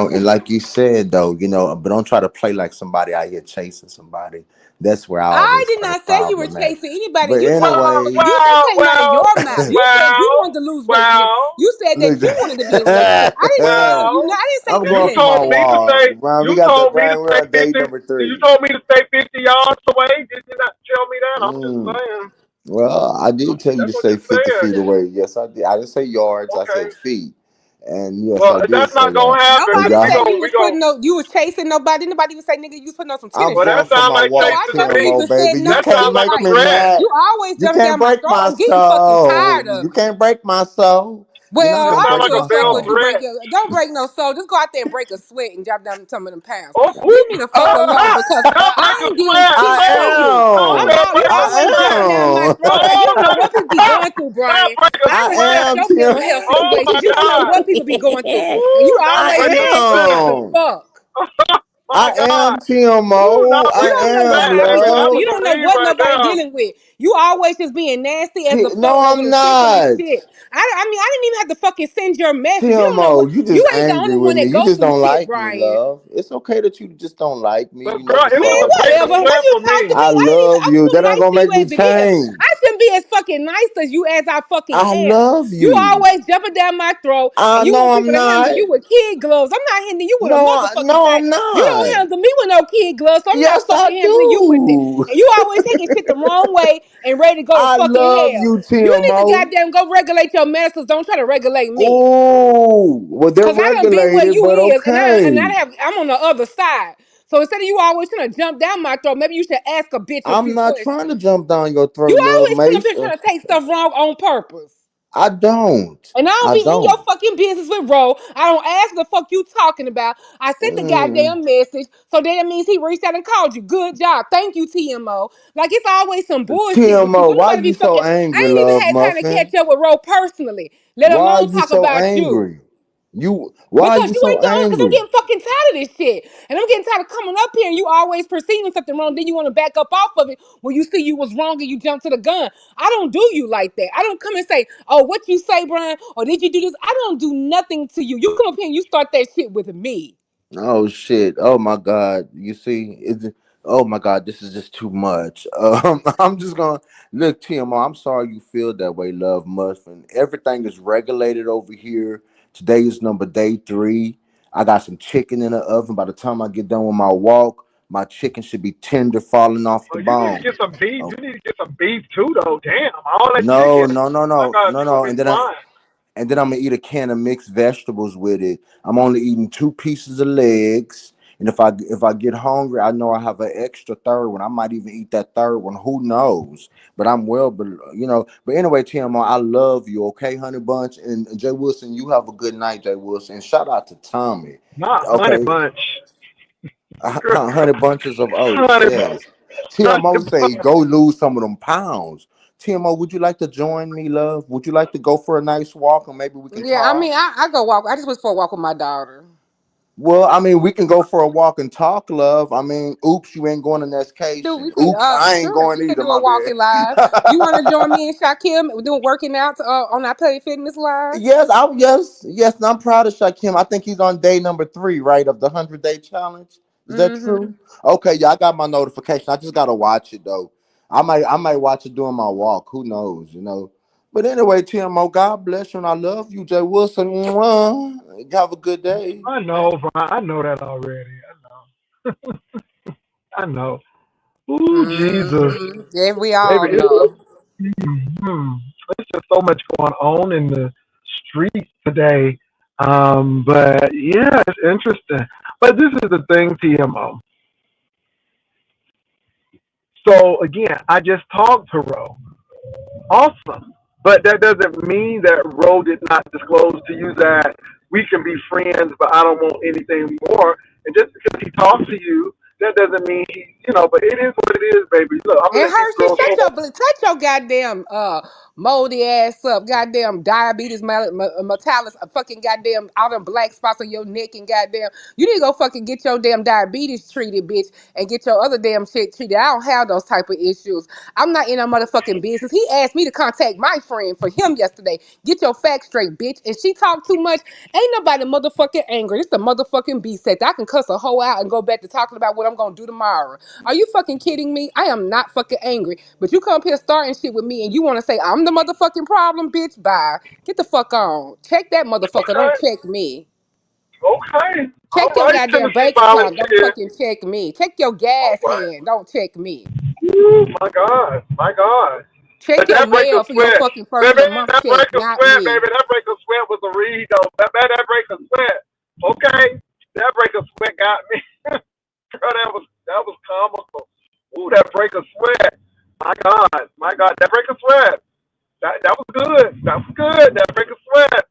And like you said though, but don't try to play like somebody out here chasing somebody. That's where I I always did have a not say you were problem at. chasing anybody. But You told me Well, anyway, well, that came out of well, your mouth. You said you well, wanted to lose weight, and well, you said that look, you wanted to be in great shape. I didn't tell you well. that. I didn't say I'm none And of you going that for my told shit. me to walk, say, Brian. you told me to Brian, we're stay on day 50. number You 3. told me to stay 50 yards away. Did you not tell me that? I'm just Mm. saying. Well, I did tell you That's to what stay you 50 said. feet away. Yes, I did. I didn't say yards. I Okay. said feet. And yes, Well, I did that's say not that. gonna happen But Nobody because y'all, said you was we gonna. putting no, you was chasing nobody. Nobody even say, nigga, you was putting on some I'm tennis Well, shoes. that going for sounds my like So walk, I chasing to told you me. TMO, to say baby. You That nothing. can't sounds like make a Like, me threat. mad. you always You jump can't down my break throat. my I'm getting fucking tired soul. of You it. can't break my soul. You're not Well, That gonna I sounds don't break like give a a my fuck veiled what you soul. break threat. your. Don't break no soul. Just go out there and break a sweat and drop down some of them pounds. Oh, Leave whoop. me the fuck alone because Don't break I a ain't getting sweat. shit from you. Oh, I'm don't I break a always sweat. jumping down my am. throat. Like you Oh, don't know what people be going through, don't Brian. break a I I sweat. respect am your Tim. mental health Oh my situations. You don't know God. what people be going through, and Woo, you don't I always break a nasty as sweat. the am. fuck. My I God. am Woo, TMO. don't You I break a don't know am what sweat. nobody going That's through. love. You what you don't know need what right nobody there. dealing with. You always just being nasty as the fuck No, over I'm the simplest not. shit. I mean, I didn't even have to fucking send your message. You don't know what. TMO, you You just ain't the angry only with one me. that You go just through don't shit, like me, Brian. love. It's okay that you just don't like me. But You know, girl, it's it's Man, gonna all break a whatever. good. When sweat you for talk to me. me, I love I'm you. too That ain't nice gonna to you make me as it is. change. I shouldn't be as fucking nice as you as I fucking I am. love You you. always jumping down my throat, and I you know want I'm people to handle not. you with kid gloves. I'm not handling you with a No, motherfucking no, thing. I'm You don't not. handle me with no kid gloves, so I'm not Yes, I fucking handling you with it. do. And you always taking shit the wrong way and ready to go to I fucking love hell. you, You need to TMO. goddamn go regulate your manners. Don't try to regulate me. Oh, well, they're Cause I done been where regulated, you but is, and okay. I'm on the other side. So instead of you always trying to jump down my throat, maybe you should ask a bitch a I'm few not trying to questions. jump down your You throat, love always sitting up Mace. here trying to take stuff wrong on purpose. I don't. And I don't I be in your don't. fucking business with Ro. I don't ask the fuck you talking about. I sent the Mm. goddamn message. So then that means he reached out and called you. Good job. Thank you, TMO. Like it's always some bullshit with you. TMO, Don't why nobody be you so fucking. I angry, ain't even love had time to Muffin? catch up with Ro personally, let Why are alone you talk so about you. angry? Why are Because you you so ain't the only, because I'm angry? getting fucking tired of this shit. And I'm getting tired of coming up here and you always perceiving something wrong. Then you want to back up off of it when you see you was wrong and you jump to the gun. I don't do you like that. I don't come and say, oh, what you say, Brian? Or did you do this? I don't do nothing to you. You come up here and you start that shit with me. Oh shit! Oh my god! You see, oh my god, this is just too much. I'm just gonna look, TMO. I'm sorry you feel that way, love Muffin. Everything is regulated over here. Today is day 3. I got some chicken in the oven. By the time I get done with my walk, my chicken should be tender, falling off the Well, you need to bone. get some beef. Oh, You need to get some beef too, though. Damn, all that no, chicken. no, no, My no, God, no, you gonna no. be flying. And then I'm gonna eat a can of mixed vegetables with it. I'm only eating 2 pieces of legs, and if I get hungry, I know I have an extra third one. I might even eat that third one. Who knows? But I'm well, but But anyway, TMO, I love you. Okay, Honey Bunch and Jay Wilson. You have a good night, Jay Wilson. And shout out to Tommy. Not honey Okay, bunch. Honey Bunches of Oats. Honey bunch. Yes. Honey TMO say bunch. go lose some of them pounds. TMO, would you like to join me, love? Would you like to go for a nice walk and maybe we can Yeah, I talk? mean, I go walk. I just went for a walk with my daughter. Well, I mean, we can go for a walk and talk, love. I mean, oops, you ain't going in that Dude, cation. we can, Oops, I ain't sure, going we can either, do a my walking live. You want to bad. join me and Shakim? We're doing working out on our Play Fitness live. Yes, and I'm proud of Shakim. I think he's on day number 3, right, of the 100-day challenge. Is that Mm-hmm. true? Okay, yeah, I got my notification. I just gotta watch it though. I might watch it during my walk. Who knows? But anyway, TMO, God bless you and I love you, Jay Wilson. Mwah. Have a good day. I know, Brian. I know that already. I know. I know. Ooh, Jesus, Mm-hmm. Yeah, we all baby, it's know. hmm, it's just so much going on in the streets today. But yeah, it's interesting. But this is the thing, TMO. So again, I just talked to Ro. Awesome. But that doesn't mean that Ro did not disclose to you that we can be friends, but I don't want anything more. And just because he talks to you, that doesn't mean But it is what it is, baby. Look, I'm gonna And let these Hershey, girls go. shut your goddamn moldy ass up, goddamn diabetes mellitus, fucking goddamn all them black spots on your neck and goddamn. You need to go fucking get your damn diabetes treated, bitch, and get your other damn shit treated. I don't have those type of issues. I'm not in a motherfucking business. He asked me to contact my friend for him yesterday. Get your facts straight, bitch. And she talked too much. Ain't nobody motherfucking angry. It's the motherfucking B set. I can cuss a hoe out and go back to talking about what I'm gonna do tomorrow. Are you fucking kidding me? I am not fucking angry. But you come up here starting shit with me and you want to say I'm the motherfucking problem, bitch? Bye. Get the fuck on. Check that motherfucker. Don't Okay, check me. okay, all Check your right, goddamn Tennessee bank account. Don't volunteer. fucking check me. Check your All gas right. hand. Don't check me. Ooh, my God, my God. Check your That break of mail for your sweat, fucking first of baby. the month That check, break of not sweat, me. baby. That break of sweat was a read though. That break of sweat. Okay, that break of sweat got me. Girl, that was comical. Ooh, that break of sweat. My God, that break of sweat. That was good. That was good. That break of sweat.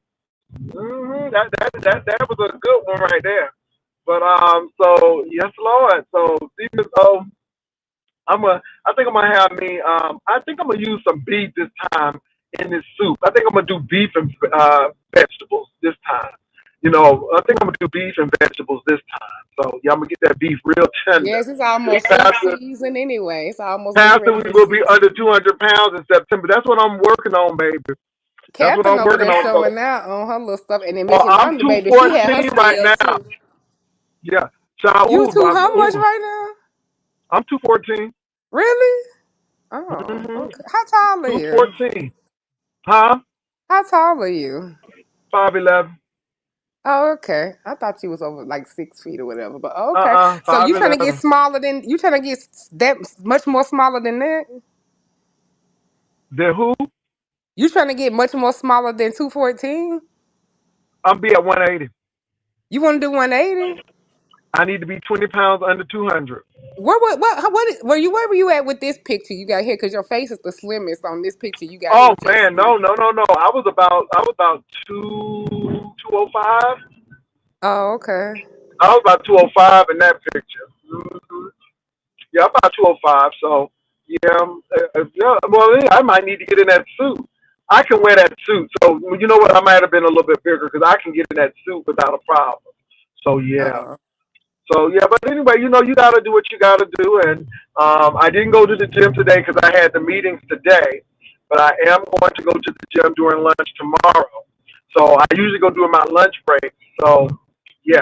That was a good one right there. But so yes, Lord. So even though I think I'm gonna have me. I think I'm gonna use some beef this time in this soup. I think I'm gonna do beef and vegetables this time. I think I'm gonna do beef and vegetables this time. So yeah, I'm gonna get that beef real tender. Yes, it's almost soup Pastor, season anyway. It's almost getting Pastor, ready we for will be season. under 200 pounds in September. That's what I'm working on, baby. That's what Catherine I'm over working there on. So showing out on her little stuff. And then Miss I'm Yolanda, baby, she had her 214 right scale now. too. Yeah, You Shaul, too, my how much ooh, right now? I'm 214. Really? Oh, Mm-hmm. okay. How tall are you? 214. Huh? How tall are you? 5'11". Oh, okay. I thought you was over like 6 feet or whatever, but okay. So you trying to get 5'11". smaller than you trying to get that much more smaller than that? Then who? You trying to get much more smaller than 214? I'm be at 180. You want to do 180? I need to be 20 pounds under 200. Where were you at with this picture you got here? Because your face is the slimmest on this picture you got here Oh with your man, skin. no, no, no, no. I was about 205. Oh, okay. I was about 205 in that picture. hmm Yeah, about 205. So yeah, yeah. Well, yeah, I might need to get in that suit. I can wear that suit. So you know what? I might have been a little bit bigger because I can get in that suit without a problem. So yeah. Oh. So yeah, but anyway, you got to do what you got to do, and I didn't go to the gym today because I had the meetings today, but I am going to go to the gym during lunch tomorrow. So I usually go during my lunch break. So yeah,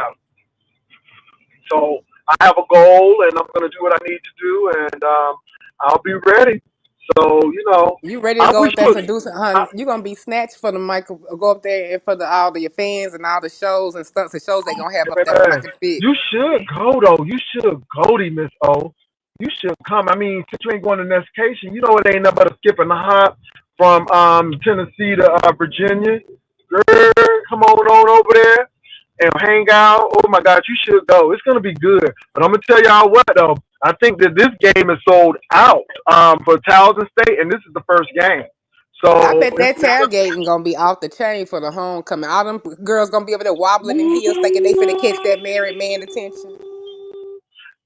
so I have a goal, and I'm going to do what I need to do, and I'll be ready. So You ready to I go wish up there look, and do some, I, hun? You gonna be snatched for the mic, go up there and for all of your fans and all the shows and stunts and shows they gonna have up there for baby, like a fit. you should go though. You should go to Miss O. You should come. I mean, since you ain't going to Nescation, it ain't nothing but a skip and a hop from Tennessee to Virginia. Girl, come on over there and hang out. Oh my God, you should go. It's gonna be good. But I'm gonna tell y'all what though. I think that this game is sold out for Towson State, and this is the first game. I So bet that tailgating gonna be off the chain for the homecoming. All them girls gonna be over there wobbling in heels, thinking they finna catch that married man attention.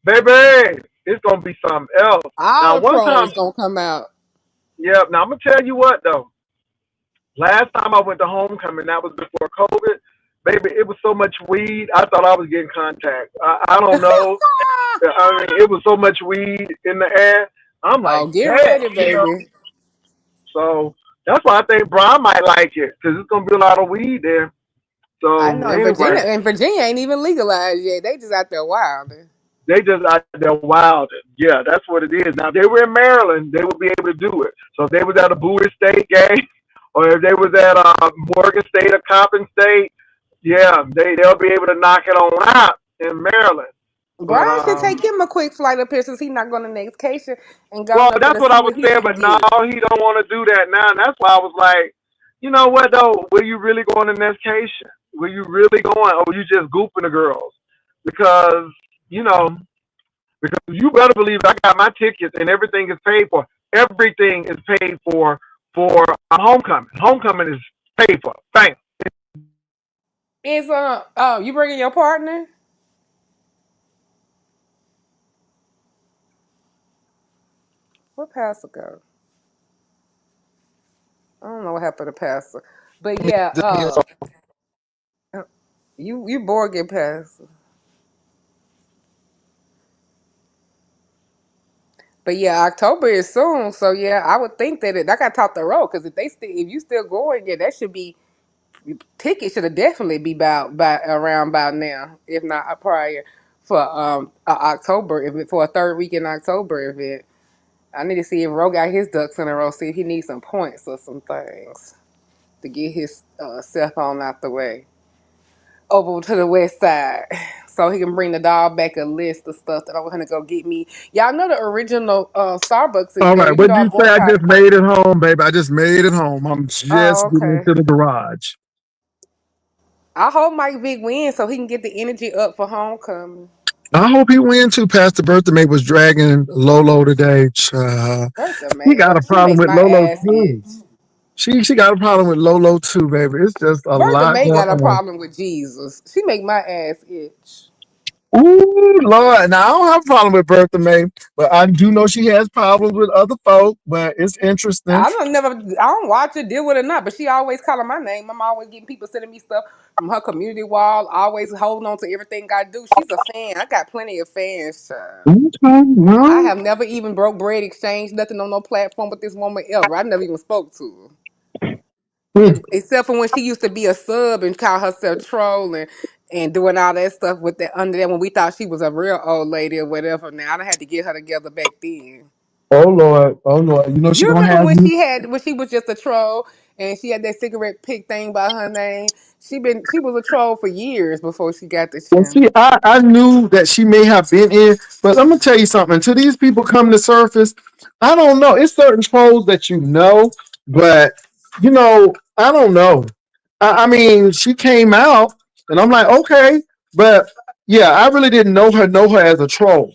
baby, it's gonna be something else. All Now, the one time, pros gonna come out. yeah. Now I'm gonna tell you what though. Last time I went to homecoming, that was before COVID. Baby, it was so much weed. I thought I was getting contact. I don't know. I mean, it was so much weed in the air. I'm Oh, like, get ready, dang. baby. So that's why I think Brian might like it because it's gonna be a lot of weed there. I So know in Virginia, anyway, ain't even legalized yet. They just out there wilding. they just out there wild. Yeah, that's what it is. Now if they were in Maryland, they would be able to do it. So if they was at a Bowie State game, or if they was at Morgan State or Coppin State, yeah, they'll be able to knock it on out in Maryland. But Brian should take him a quick flight up here since he's not going to vacation and go well, on up there that's to what see I what was he saying. can But no, get. he don't want to do that now. And that's why I was like, you know what though? Were you really going to Nescation? Were you really going, or were you just goofing the girls? Because you know, because you better believe I got my tickets and everything is paid for. Everything is paid for homecoming. Homecoming is paid for. Bam. Is oh, you bringing your partner? Where Pastor go? I don't know what happened to Pastor. But yeah, you bored get Pastor. But yeah, October is soon, so yeah, I would think that I got to talk the road because if you still going, yeah, that should be tickets should have definitely be by around about now, if not prior for October for a third week in October event. I need to see if Ro got his ducks in a row, see if he needs some points or some things to get his cell phone out the way over to the west side. So he can bring the dog back a list of stuff that I want him to go get me. Y'all know the original Starbucks is All there. right, You know what'd I you say? I boycott. just made it home, baby. I just made it home. I'm Oh, just getting okay. into the garage. I hope Mike Vick wins so he can get the energy up for homecoming. I hope he wins too. Pastor Bertha May was dragging Lolo today. Bertha He May, got oh, a she problem makes with my Lolo ass itch. too. She got a problem with Lolo too, baby. It's just a Bertha lot May going got a on. problem with Jesus. She make my ass itch. Ooh, Lord. Now I don't have a problem with Bertha May, but I do know she has problems with other folk. But it's interesting. I don't watch it, deal with it or not, but she always calling my name. I'm always getting people sending me stuff from her community wall, always holding on to everything I do. She's a fan. I got plenty of fans, child. Okay, I well, have never even broke bread, exchanged nothing on no platform with this woman ever. I never even spoke to her. hmm. Except for when she used to be a sub and call herself trolling and doing all that stuff with that under there when we thought she was a real old lady or whatever. Now I done had to get her together back then. Oh Lord, oh Lord. You know she You gonna remember have when you. she was just a troll and she had that cigarette pick thing by her name? She was a troll for years before she got the Well, channel. see, I knew that she may have been in, but I'm gonna tell you something. Until these people come to surface, I don't know. It's certain trolls that you know, but I don't know. I mean, she came out, and I'm like, okay, but yeah, I really didn't know her as a troll.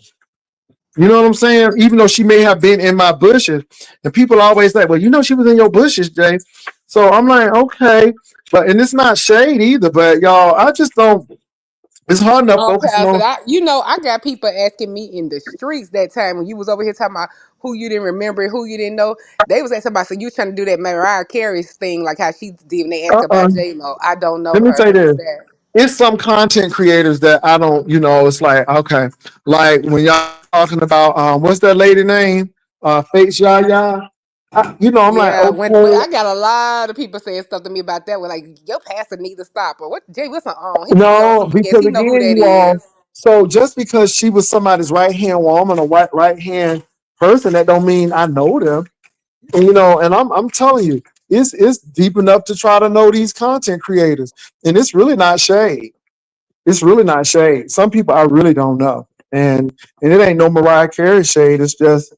You know what I'm saying? Even though she may have been in my bushes, and people always like, well, she was in your bushes, Jay. So I'm like, okay, and it's not shade either, but y'all, I just don't. It's hard enough Oh, focusing Pastor, on. I got people asking me in the streets that time when you was over here talking about who you didn't remember, who you didn't know. They was asking about, so you trying to do that Mariah Carey thing like how she did when they asked Uh-uh. about J Lo. I don't know Let me her. say Who is this. that? It's some content creators that I don't, it's like, okay. Like when y'all talking about what's that lady name? Face Yaya. I'm like, Yeah, when okay. I got a lot of people saying stuff to me about that. We're like, your pastor need to stop. Or what? Jay Wilson on? He be on No, CBS. because He know who again, that you all, is. so just because she was somebody's right hand woman or right hand person, that don't mean I know them. And, and I'm telling you, it's deep enough to try to know these content creators. And it's really not shade. It's really not shade. Some people I really don't know, and it ain't no Mariah Carey shade. It's just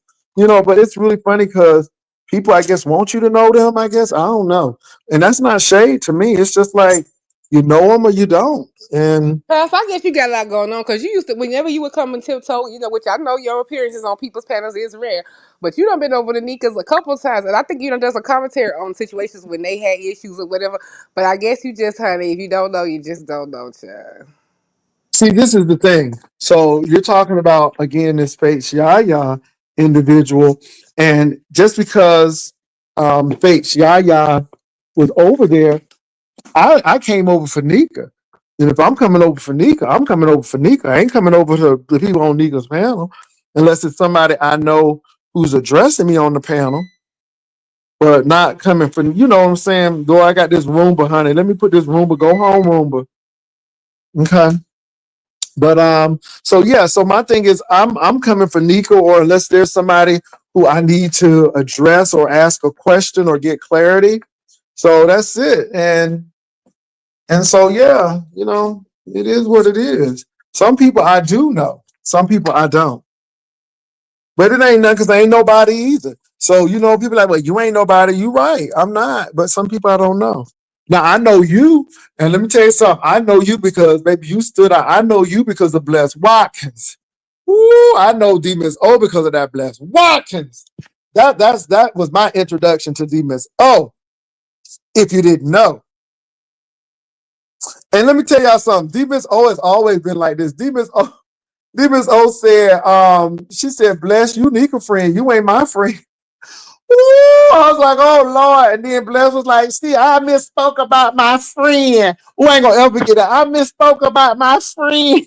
but it's really funny because people I guess want you to know them. I guess I don't know, and that's not shade to me. It's just like you know them or you don't, and Pastor, I guess you got a lot going on because you used to, whenever you would come and tiptoe, which I know your appearances on people's panels is rare, but you done been over the Nikas a couple of times, and I think you done does a commentary on situations when they had issues or whatever. But I guess you just, honey, if you don't know, you just don't know, child. see this is the thing. So you're talking about again this Fates Yaya individual, and just because Fates Yaya was over there, I came over for Nika. And if I'm coming over for Nika, I'm coming over for Nika. I ain't coming over to the people on Nika's panel unless it's somebody I know who's addressing me on the panel, but not coming for, you know what I'm saying? Though I got this Roomba, honey. Let me put this Roomba, go home Roomba. Okay. But so yeah, so my thing is I'm coming for Nika, or unless there's somebody who I need to address or ask a question or get clarity. So that's it. And so, yeah, it is what it is. Some people I do know, some people I don't. But it ain't nothing because I ain't nobody either. So, people like, well, you ain't nobody. You right. I'm not. But some people I don't know. Now, I know you. And let me tell you something. I know you because, baby, you stood out. I know you because of Bless Watkins. Woo, I know D Miss O because of that Bless Watkins. That was my introduction to D Miss O, if you didn't know. And let me tell y'all something. D Miss O has always been like this. D Miss O, Miss O said, she said, bless you, Nika friend. You ain't my friend. Ooh, I was like, oh Lord. And then Bless was like, see, I misspoke about my friend. Who ain't gonna ever get that? I misspoke about my friend.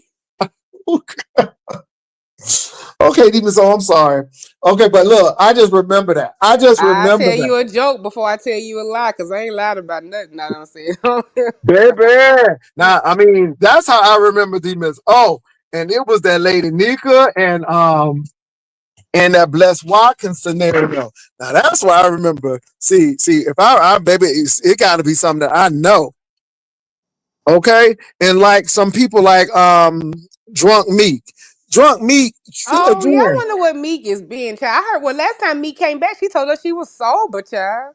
Okay, Demon Soul, I'm sorry. Okay, but look, I just remember that. I just I remember tell that. you a joke before I tell you a lie, cause I ain't lied about nothing. I don't say. Baby. Now, I mean, that's how I remember Demons. Oh, and it was that lady Nika and that Bless Watkins scenario. Now that's why I remember. See, if I baby, it gotta be something that I know. Okay. And like some people like Drunk Meek. Drunk Meek, Oh yeah, I again. wonder what Meek is being. Child. I heard. Well, last time Meek came back, she told us she was sober, child.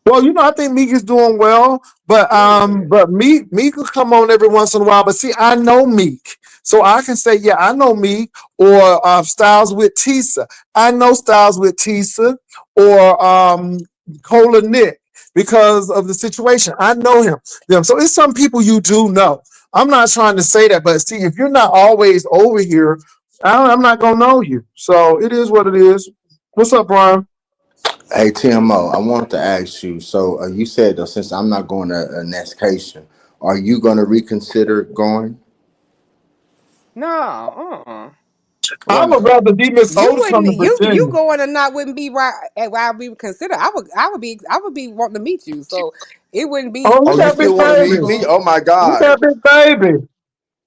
Well, I think Meek is doing well, Good. but Meek will come on every once in a while. But see, I know Meek, so I can say, yeah, I know Meek or Styles with Tisa. I know Styles with Tisa or Cola Nick because of the situation. I know them. So it's some people you do know. I'm not trying to say that, but see, if you're not always over here, I'm not gonna know you. So it is what it is. What's up, Brian? Hey TMO, I wanted to ask you. So you said since I'm not going to a Nescation, are you going to reconsider going? No, I Well, would rather D Miss you O to come wouldn't. to You Virginia. going or not wouldn't be right. Why we would consider. I would be wanting to meet you. So it wouldn't be. Oh, look oh, you at Big still want to meet Baby. me? Oh my Look God, at Big Baby.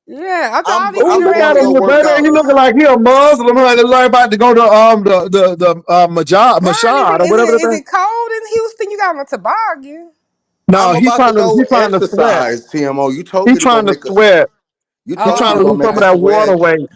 Yeah, after all I'm these Oh, look I'm at going to interactions. go him, the work baby. out. He looking like he a Muslim. Like they're like about to go to the Brian, is Mashad it or is whatever it the is thing. it cold in Houston? You got on a toboggan. No, I'm about to he go trying to sweat. exercise, TMO. You told He me to go trying to make a. sweat. You He told me trying to to go lose make some a of that water sweat. weight.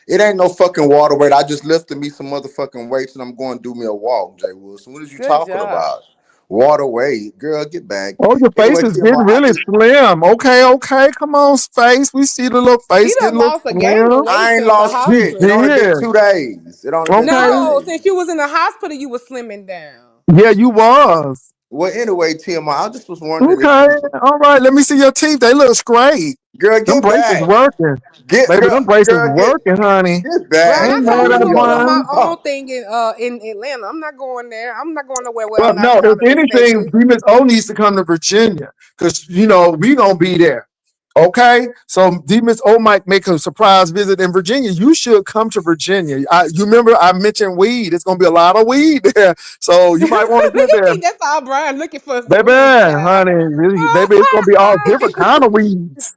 It ain't no fucking water weight. I just lifted me some motherfucking weights and I'm going to do me a walk, Jay Wilson. What is you Good talking job. about? Water weight, girl, get back. Oh, your face Anyway, is TMO, getting I really just slim. Okay. Come on, face. We see the little He face getting done a little lost a game of slim. weight I ain't since the lost He shit. It hospital. only been did. 2 days. It only been two Okay. No, days. since you was in the hospital, you was slimming down. Yeah, you was. Well, anyway, TMO, I just was wondering if Okay. you, All right. Let me see your teeth. They look straight. girl, Them get braces back. working. Get Baby, them braces girl, working, honey. get I Brian, back, I ain't told mad you at we please, gonna do Brian. my own y'all. thing in Atlanta. I'm not going there. I'm not going nowhere where I'm But not no, if counted as anything, safety. Miss O needs to come to Virginia because we gonna be there. Okay, so Miss O might make a surprise visit in Virginia. You should come to Virginia. You remember I mentioned weed. It's gonna be a lot of weed there, so you might want to get You there, think that's all Brian looking for some baby, weed, child? honey. Really, baby, it's gonna be all different kind of weeds.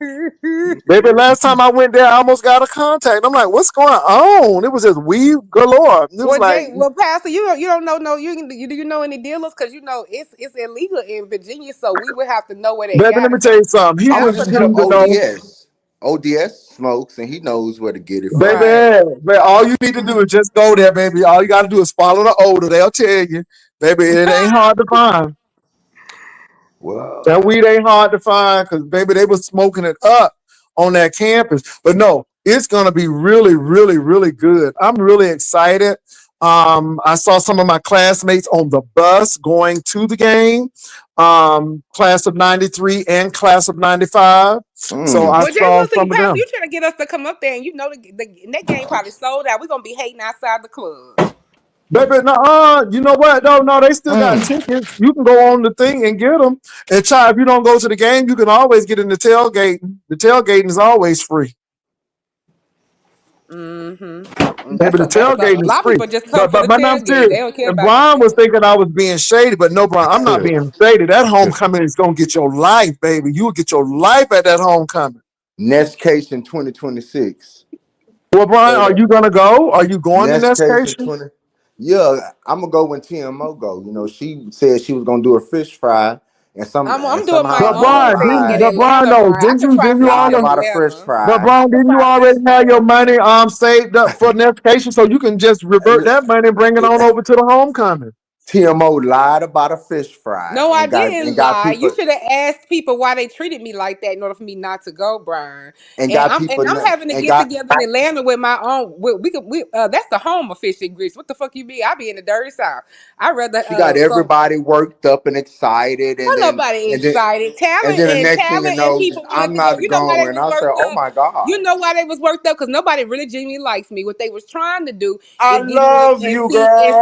Baby, last time I went there, I almost got a contact. I'm like, what's going on? It was just weed galore. It was Well, like, Pastor, you don't know no do you know any dealers? Because it's illegal in Virginia, so we would have to know where they baby, got let it. me tell So you something. He I'm gonna wouldn't Pastor just hit up need know. to know. ODS. ODS smokes and he knows where to get it from. Right. Baby, all you need to do is just go there, baby. All you got to do is follow the odor. They'll tell you, baby, it ain't hard to find. Well, That weed ain't hard to find because, baby, they was smoking it up on that campus. But no, it's going to be really, really, really good. I'm really excited. I saw some of my classmates on the bus going to the game, class of 93 and class of 95. So I mm. Well, Jay saw Wilson, some of Pastor, them. you trying to get us to come up there, and that game probably sold out. We're gonna be hating outside the club. Baby, no, you know what? No, they still got Mm. tickets. You can go on the thing and get them. And child, if you don't go to the game, you can always get in the tailgating. The tailgating is always free. Mm-hmm. Baby, the A tailgating is lot of free. people just come But for but the but I'm tailgate. serious. They don't care And about the Brian was game. thinking I was being shady, but no, Brian, I'm not being shady. That homecoming is gonna get your life, baby. You will get your life at that homecoming. Next case in 2026. Well, Brian, Say are that. you gonna go? Are you going to Next case in Nestation? 20. Yeah, I'm gonna go when TMO go. You know, she said she was gonna do a fish fry, and I'm doing my somehow But I'm gonna own Brian, thing lie in but Brian, Atlanta, no, Brian. I didn't could you try didn't you fish lie in already? about a fresh Atlanta. But fry. Brian, I could didn't you fry already fish in have your Atlanta. money saved up for next patient so you can just revert that money and bring it on over to the homecoming? TMO lied about a fish fry No, I and didn't got lie. You people should have asked people why they treated me like that in order for me not to go, Brian. and And got I'm people and I'm having to and get got together in Atlanta with my own. We that's the home of fish and grits. What the fuck you be? I be in the dirty south. I rather she got so everybody worked up and excited, well, nobody and then excited. and then the next thing you Talent and know, people wanted I'm to go. not You know why they going. was I said, worked "Oh up? my god, You know why they was worked up? Because nobody really genuinely likes me. What they was trying to do I is get in love and you,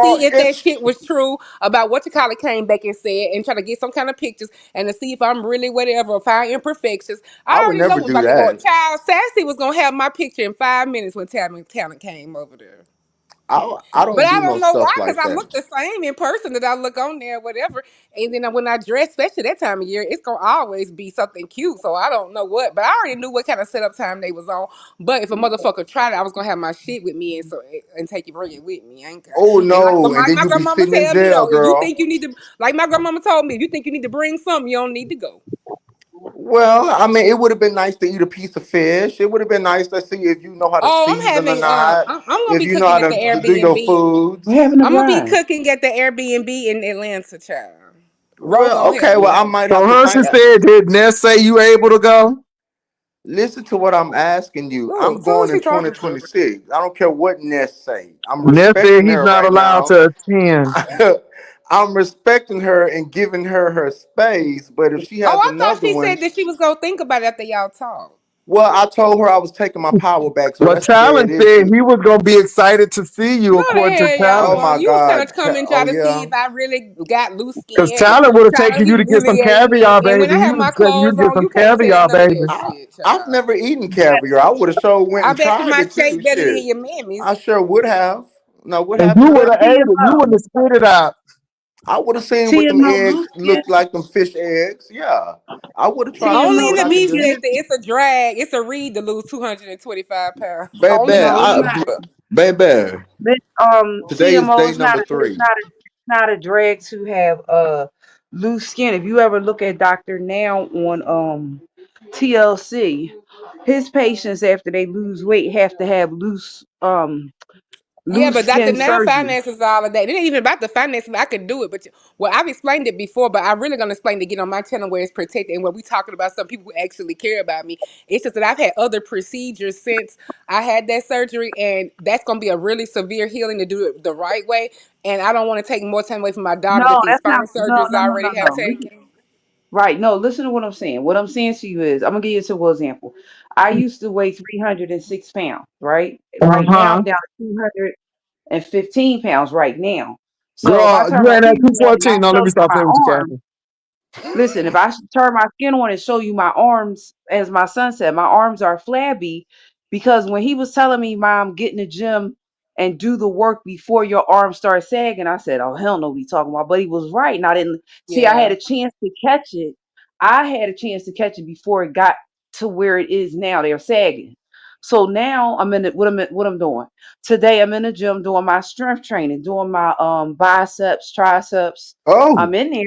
see girl." if that It's shit was true about what your colleague came back and said, and try to get some kind of pictures and to see if I'm really whatever, find imperfections. I I would already know never what's do about to go. that. Child Sassy was gonna have my picture in 5 minutes when Talent came over there. I But don't I do no don't know why, stuff because like I that. look the same in person that I look on there, whatever. And then when I dress, especially that time of year, it's gonna always be something cute. So I don't know what, but I already knew what kind of setup time they was on. But if a motherfucker tried it, I was gonna have my shit with me and take it, bring it with me. I ain't care. Oh And like no, and then my you be grandmama sitting in tell me jail, though, if you girl. think you need to, like my grandmama told me, if you think you need to bring something, you don't need to go. Well, I mean, it would have been nice to eat a piece of fish. It would have been nice to see if you know how to Oh, season or not, I'm gonna if be you know cooking how at the to do your Airbnb. What foods. happened to I'm gonna be Brian? cooking at the Airbnb in Atlanta, child. Ro Well, gonna help okay, well, me. I might So have to Hershey think. said, did Ness say you able to go? Listen to what I'm asking you. Who I'm going who's in she talking to? 2026. I don't care what Ness say. I'm Ness said respecting he's her not right allowed now. to attend. I'm respecting her and giving her space. But if she Oh, has I thought another she one, said that she was gonna think about it after y'all talk. well, I told her I was taking my power back, so Well, that's a dead Talon said issue. he was gonna be excited to see you, No, the according to hell y'all Oh Talon. my won't. You was trying God. to come and try Oh to see yeah. if I really got loose Because skin, Talon would have try to taken you to get some humiliate caviar, me. And when baby. I He have would my have said clothes you'd get on, some you can't tell caviar, none of that baby. shit, I've child. never eaten caviar. I would have sure went I and bet you tried my it too. steak better than Shit. your mammy's. I sure would have. Now what And you happened would now? have ate it. You TMO. wouldn't have spit it out. I would have seen what them TMO eggs loose skin. looked like, them fish eggs. Yeah. I would have tried to see Only TMO in what the I loose could beef do. skin sector, it's a drag. It's a read to lose 225 pounds. Baby, Only in the No, it's beef I not. sector. baby, But, today is TMO day is not number a it's 3. not a it's not a drag to have loose skin. If you ever look at Dr. Now on TLC, his patients after they lose weight have to have Yeah, loose but Dr. skin Now surgery. finances all of that. It ain't even about the finances. I could do it, but well, I've explained it before, but I'm really gonna explain it again on my channel where it's protected and where we talking about some people who actually care about me. It's just that I've had other procedures since I had that surgery, and that's gonna be a really severe healing to do it the right way. And I don't want to take more time away from my daughter No, that these that's not spine no surgeries no no already no have no. taken. Right. No, listen to what I'm saying. What I'm saying to you is, I'm gonna give you a simple example. I used to weigh 306 pounds, right? Right now Uh-huh. I'm down to 215 pounds right now. So if I Girl, turn you my ain't at camera on and I 214. No, let show me you stop my playing with you, arm, Kathy. listen, if I turn my skin on and show you my arms, as my son said, my arms are flabby because when he was telling me, Mom, get in the gym and do the work before your arms start sagging, I said, oh, hell no, what he talking about? But he was right. And I didn't see, I had Yeah. a chance to catch it. I had a chance to catch it before it got to where it is now. They're sagging. So now I'm in it. What I'm doing today? I'm in the gym doing my strength training, doing my biceps, triceps. Oh, I'm in there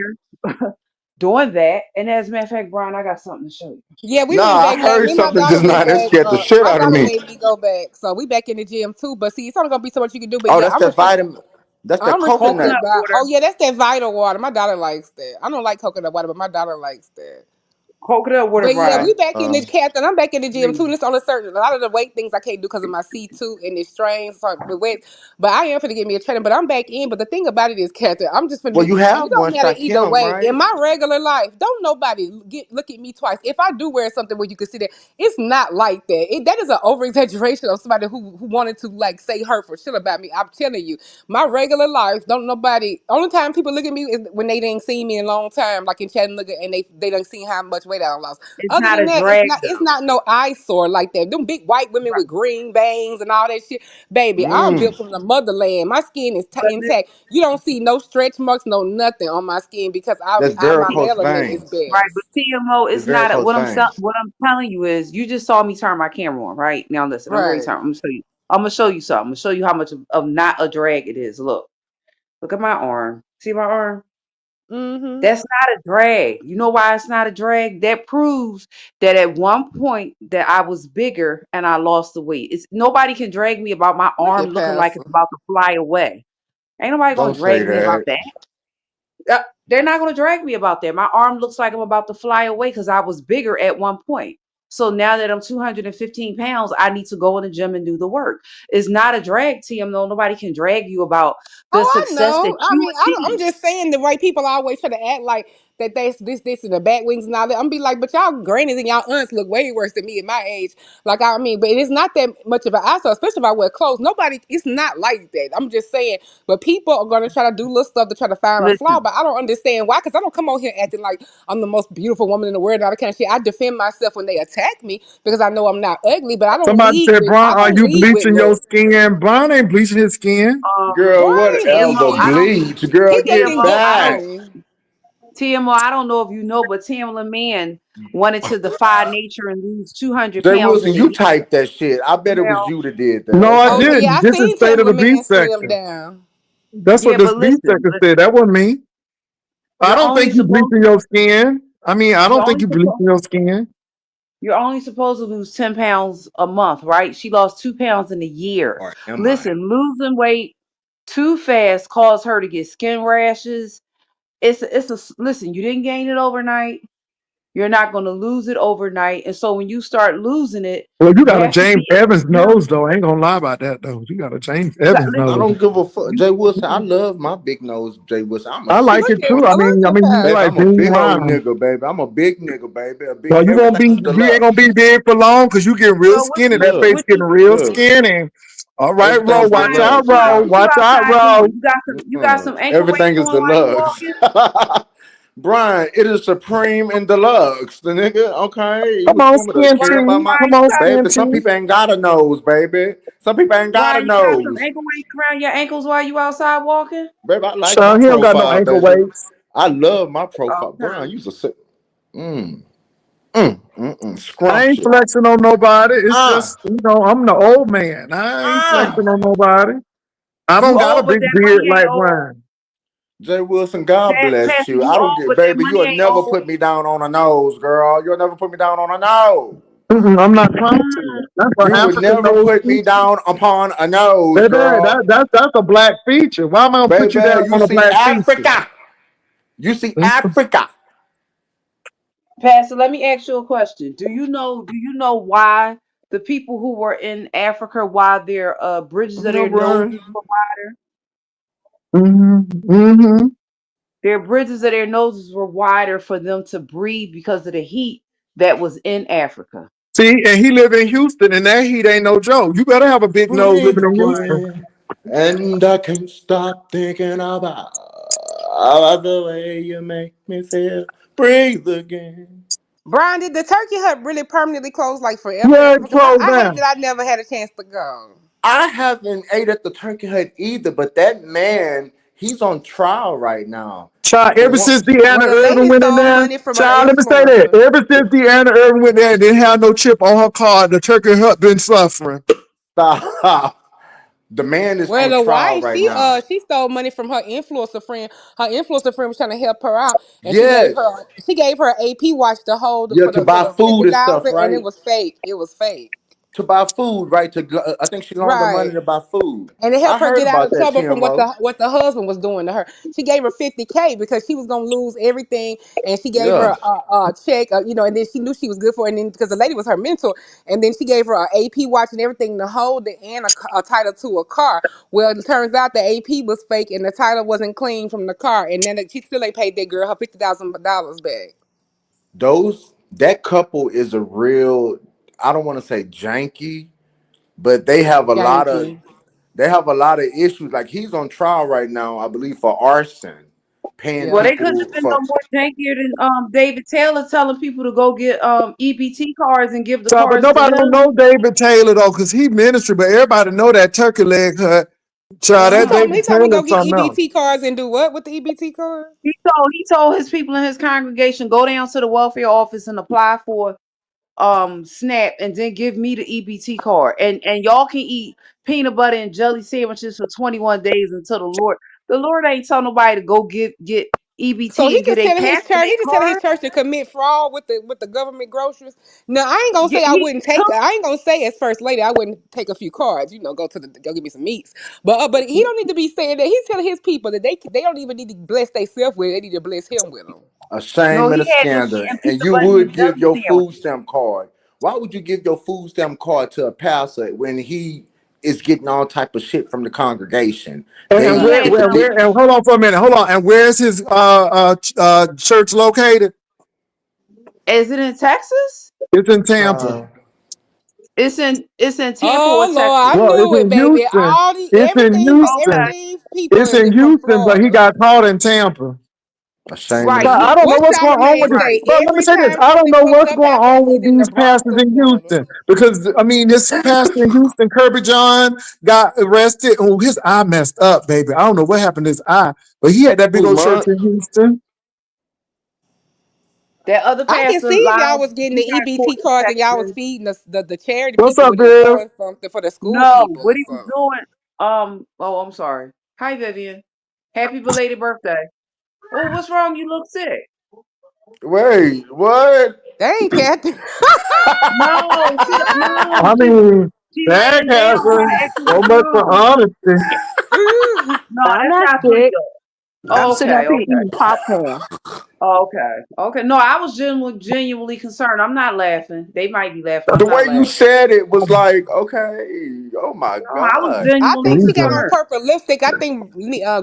doing that. And as a matter of fact, Brian, I got something to show you. Yeah, we nah, went I back. heard Me and my something daughter just now went that back. scared the shit My out of daughter me. made me go back, so we back in the gym too. But see, it's only gonna be so much you can do. But Oh, yeah, that's that vitamin. That's that I'm respecting coconut. Coconut God. water, Oh yeah, that's that vital water. My daughter likes that. I don't like coconut water, but my daughter likes that. coconut water, But yeah, Uh, Brian. we back in uh, this cat, and I'm back in the gym too. Please. And it's on a lot of the weight things I can't do because of my C2 and it strains with weight. But I am finna get me a trainer. But I'm back in. But the thing about it is, Catherine, I'm just finna well, be. you It have don't one, matter either Shakim, way. In right? my regular life, don't nobody look at me twice. If I do wear something where you can see that, it's not like that. That is an over exaggeration of somebody who wanted to like say hurtful shit about me. I'm telling you, my regular life, don't nobody. Only time people look at me is when they didn't see me in a long time, like in Chattanooga, and they done seen how much weight I lost. It's Other not than a that, drag it's though. not no eyesore like that. Them big white women with green veins and all that shit. Baby, I'm Mm, built from the motherland. My skin is But intact. You don't see no stretch marks, no nothing on my skin because that's my varicose melanin is veins. right, but best. TMO It's is not varicose veins. what I'm telling you is you just saw me turn my camera on, right? Now listen, I'm ready to Right. turn. I'm gonna show you. I'm gonna show you something. I'm gonna show you how much of not a drag it is. Look at my arm. See my arm? Mm-hmm. That's not a drag. You know why it's not a drag? That proves that at one point that I was bigger and I lost the weight. It's nobody can drag me about my Look arm at looking like Pastor. it's about to fly away. Ain't nobody gonna Don't say drag me about that. that. They're not gonna drag me about that. My arm looks like I'm about to fly away because I was bigger at one point. So now that I'm 215 pounds, I need to go in the gym and do the work. It's not a drag, TM. No, nobody can drag you about the Oh, I success that know. I you mean, I'm achieve. just saying the way people always try to act like that they this and the back wings and all that. I'm be like, but y'all grannies and y'all aunts look way worse than me at my age. Like I mean, but it's not that much of an asshole, especially if I wear clothes. Nobody, it's not like that. I'm just saying, but people are gonna try to do little stuff to try to find a flaw. Listen, But I don't understand why, because I don't come on here acting like I'm the most beautiful woman in the world and all that kind of shit. I defend myself when they attack me because I know I'm not ugly, but Somebody said, I Bron, are don't you lead with bleaching your looks. skin? Bron ain't bleaching his skin. Girl, Brian ain't whatever. TMO, I bleaching. don't Bleach. Girl, He just get in TMO, good I don't back. company. TMO, I don't know if you know, but Tamala Man wanted to defy nature and lose 200 Jay pounds Wilson, in a you year. typed that shit. I bet it was Well, you that did that, No, I Oh okay? yeah, didn't. I This is seen State of the Tamala Beast Man slim section. down. That's what yeah, this but beast listen, section said. That wasn't me. I you're don't only think you supposed bleaching your skin. I mean, I you're don't think only you bleaching supposed your skin. you're only supposed to lose 10 pounds a month, right? She lost 2 pounds in a year. Or am I? Listen, losing weight too fast caused her to get skin rashes. Listen, you didn't gain it overnight. You're not going to lose it overnight. And so when you start losing it, Well, you you got a have to be James in the Evans gym. nose, though. I ain't gonna lie about that, though. You got a James You got Evans I nose. listen. don't give a fuck. Jay Wilson, I You, love my big nose, Jay Wilson. I'm a I like six Look it at too. foot. look at You Baby, Pastor. like I'm a being big old round. nigga, baby. I'm a big nigga, baby. A big Well, everything you ain't gonna deluxe. be big for long because you get real well, skinny. That Look, face getting real look. skinny. All right, so Ro. Everything's Watch Brian, out, deluxe, what Ro. girl. you Watch out, outside Ro. doing? You got some ankle weights Everything is on while you deluxe. walking? Brian, it is supreme and deluxe. The nigga, okay. You Come would on, want me to skin care about team. my Brian, Come on, skin baby. Some team. people ain't got a nose, baby. Some people ain't got a You got some nose. ankle weights around your ankles while you outside walking? Baby, I like my Sean, he don't got no profile, ankle baby. weights. I love my profile. Brian, Okay. you's a sick. Mm, I ain't scrumptious. flexing on nobody. It's Ah, just, I'm the old man. I ain't flexing ah. on nobody. I don't You got a old, but big that money beard ain't like old. Brian. Jay Wilson, God bless Pastor, you. you I don't old, get, but that baby. money You'll ain't never old. put me down on a nose, girl. You'll never put me down on a nose. I'm not trying to. Mm. That's an You would African never nose put me feature. down upon a nose, Baby, girl. that's a black feature. Why am I gonna put you down Baby, you on a see black feature? Africa. You see Africa. Pastor, let me ask you a question. Do you know why the people who were in Africa, why their bridges of No, their noses Brian. were wider? Hmm. Hmm. Their bridges of their noses were wider for them to breathe because of the heat that was in Africa. See, and he live in Houston, and that heat ain't no joke. You better have a big nose Breathe living in Houston. away. And I can't stop thinking about the way you make me feel. Breathe again. Brian, did the Turkey Hut really permanently close like forever Yeah, ever? it's Because closed I hate down. that I never had a chance to go. I haven't ate at the Turkey Hut either, but that man, he's on trial right now. Child, For ever one, since Deanna Well, the Irvin lady went in stole there, money from an child, let me say that. influencer. Ever since Deanna Irvin went there and didn't have no chip on her card, the Turkey Hut been suffering. stop. The man is Well, on the trial wife, right now. she stole money from her influencer friend. Her influencer friend was trying to help her out, and Yes. she gave her an AP watch to hold Yeah, for to the for buy the food fifty and stuff, thousand, and it right? was fake. It was fake, To buy food, right? I think she loaned her money right? to buy food. And it I helped her heard get out about of that, trouble from TMO. what the husband was doing to her. She gave her 50K because she was gonna lose everything, and she gave her Yeah. a check, and then she knew she was good for it, and then because the lady was her mentor, and then she gave her an AP watch and everything to hold it and a title to a car. Well, it turns out the AP was fake and the title wasn't clean from the car, and then she still ain't paid that girl her $50,000 back. That couple is a real, I don't want to say janky, but Yankee. they have a lot of issues. Like he's on trial right now, I believe, for arson, paying Well, Yeah. they couldn't have people been no for more jankier than David Taylor telling people to go get EBT cards and give the So, but cards to nobody don't him. know David Taylor though, cause he ministry, but everybody know that Turkey Leg Hut. Child, that Mm-hmm. He David told me Taylor go is get something else. EBT cards and do what with the EBT cards? He told his people in his congregation, go down to the welfare office and apply for SNAP, and then give me the EBT card. And y'all can eat peanut butter and jelly sandwiches for 21 days until the Lord ain't tell nobody to go get So EBT he and get just a telling his pastor church, their he just telling his card. church to commit fraud with the government groceries. Now I ain't gonna Yeah, say I he wouldn't take. took. I ain't gonna say as first lady I wouldn't take a few cards. You know, go get me some meats. But he don't need to be saying that. He's telling his people that they don't even need to bless themselves with. They need to bless him with them. A No, shame and he a had them scandal. getting And peanut you butter and would give jelly your food sandwiches. stamp card. Why would you give your food stamp card to a pastor when he is getting all type of shit from the congregation? And He They, had them. and hold on for a minute. Hold on. And where's his church located? Is it in Texas? It's in Tampa. uh, It's in Tampa or Oh Lord, Texas. I Well, it's knew it, in baby. Houston. It's in Okay. Houston. Everything people It's in is from Houston, but he Florida. got caught in Tampa. a shame and Right. a So I He don't know What what's going on with Charlamagne this. right. say? But let me Every say this: time I don't something know fucked what's up going happens, on it's with in these pastors Nebraska or in Florida. Houston because I mean, this pastor in Houston, Kirby John, got arrested. Oh, his eye messed up, baby. I don't know what happened to his eye, but he had that big old church month. in Houston. That other I can pastor see if y'all lied. was getting the He got caught EBT in cards and y'all was Texas. feeding the charity What's people up, with it Bill? doing something for the school No, people what or he was something. doing. Oh, I'm sorry. Hi, Vivian. Happy belated birthday. Oh, what's wrong? You look sick. Wait, what? They ain't Kathy. No, no. I mean, She that laying down trying to happened. act So like much for mom. honesty. No, I'm that's not not sick. Drea. I'm sitting up Okay, here okay, eating popcorn. okay. No, I was genuinely concerned. I'm not laughing. They might be laughing. I'm The not way you laughing. said it was like, okay, oh my No, I was God. I genuinely think she got Jesus. on concerned. purple lipstick. I think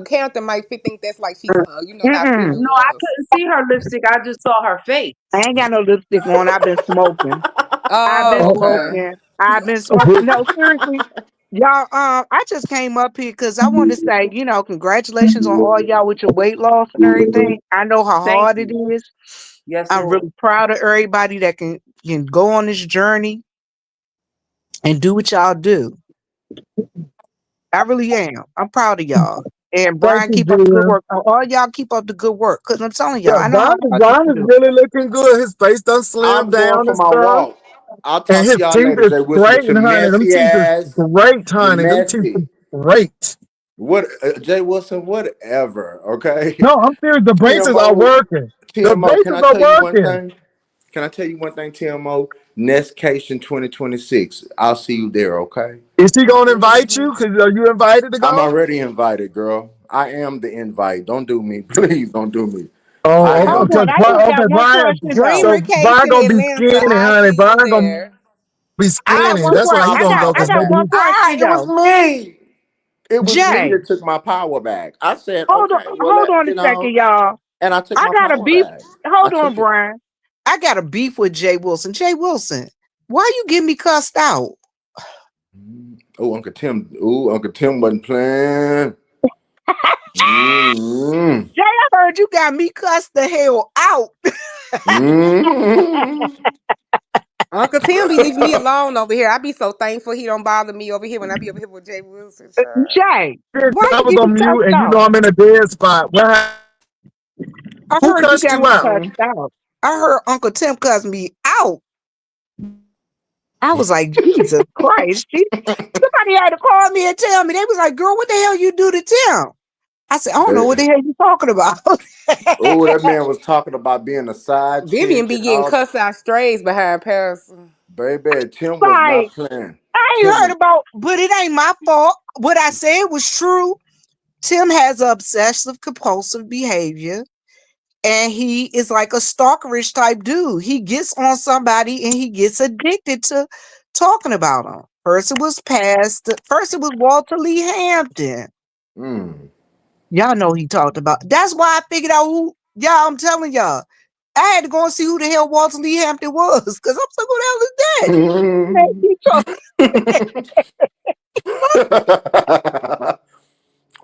Carrington might think that's like she's you know how Philly Mm-mm. No, I was. couldn't see her lipstick. I just saw her face. I ain't got no lipstick on. I've been smoking. I've been Oh, Oh, okay. smoking. I've been no, seriously. Y'all, I just came up here because I wanted to say, congratulations on all y'all with your weight loss and everything. I know how Thank hard it you. is. Yes, I'm Lord. really proud of everybody that can go on this journey and do what y'all do. I really am. I'm proud of y'all. And thank Brian, you, keep up the good Jen. work. All y'all keep up the good work. Cause I'm telling y'all, Yeah, I know how hard you Brian can is do. really looking good. His face done slimmed I'm going down for and my stuff. walk. I'll And talk to his y'all teeth later, is Jay Wilson, with straight, your honey. Them messy teeth is ass. great, honey. Them teeth is Messy. great. What, Jay Wilson, whatever, okay? No, I'm serious. The braces are TMO, working. The TMO, can braces I are tell you one working. thing? Can I tell you one thing, TMO? Nestcation 2026. I'll see you there, okay? Is she gonna invite you? Cause are you invited to I'm go? already invited, girl. I am the invite. Don't do me. Please don't do me. I Oh, am Hold okay. on, the I just got Okay, one Brian. question though. Dreamer So Cakes Brian in gonna be Atlanta. skinny, I'll honey. see you Brian gonna there. be I got skinny. one That's why question. he my I gonna got go. I power Cause got back. one baby, Ah, question it was though. me. It was me Jay, that took my power back. I said, hold on, okay, well, hold on a second, y'all. and I took I my got a power beef. back. I Hold on, took it. Brian. I got a beef with Jay Wilson. Jay Wilson, why you get me cussed out? Oh, Uncle Tim. Oh, Uncle Tim wasn't playing. Mm-hmm. Jay, I heard you got me cussed the hell out. Mm-hmm. Uncle Tim be leaving me alone over here. I be so thankful he don't bother me over here when I be over here with Jay Wilson. Child. Jay, why I you was get me on mute, cussed and you know out? I'm in a dead spot. I Who heard you cussed got you me out? cussed out. I heard Uncle Tim cuss me out. I was like, Jesus Christ. Somebody had to call me and tell me. They was like, girl, what the hell you do to Tim? I said, I don't know what the hell you talking about. Oh, that man was talking about being a side Vivian chick be and getting all. cussed out strays behind Pastor. Baby, Tim was Like, not playing. I ain't Tim heard was. about, but it ain't my fault. What I said was true. Tim has obsessive compulsive behavior and he is like a stalkerish type dude. He gets on somebody and he gets addicted to talking about them. First it was Walter Lee Hampton. Mm. Y'all know he talked about. That's why I figured out who y'all, I'm telling y'all. I had to go and see who the hell Walter Lee Hampton was. Cause I'm like, who the hell is that? Man, he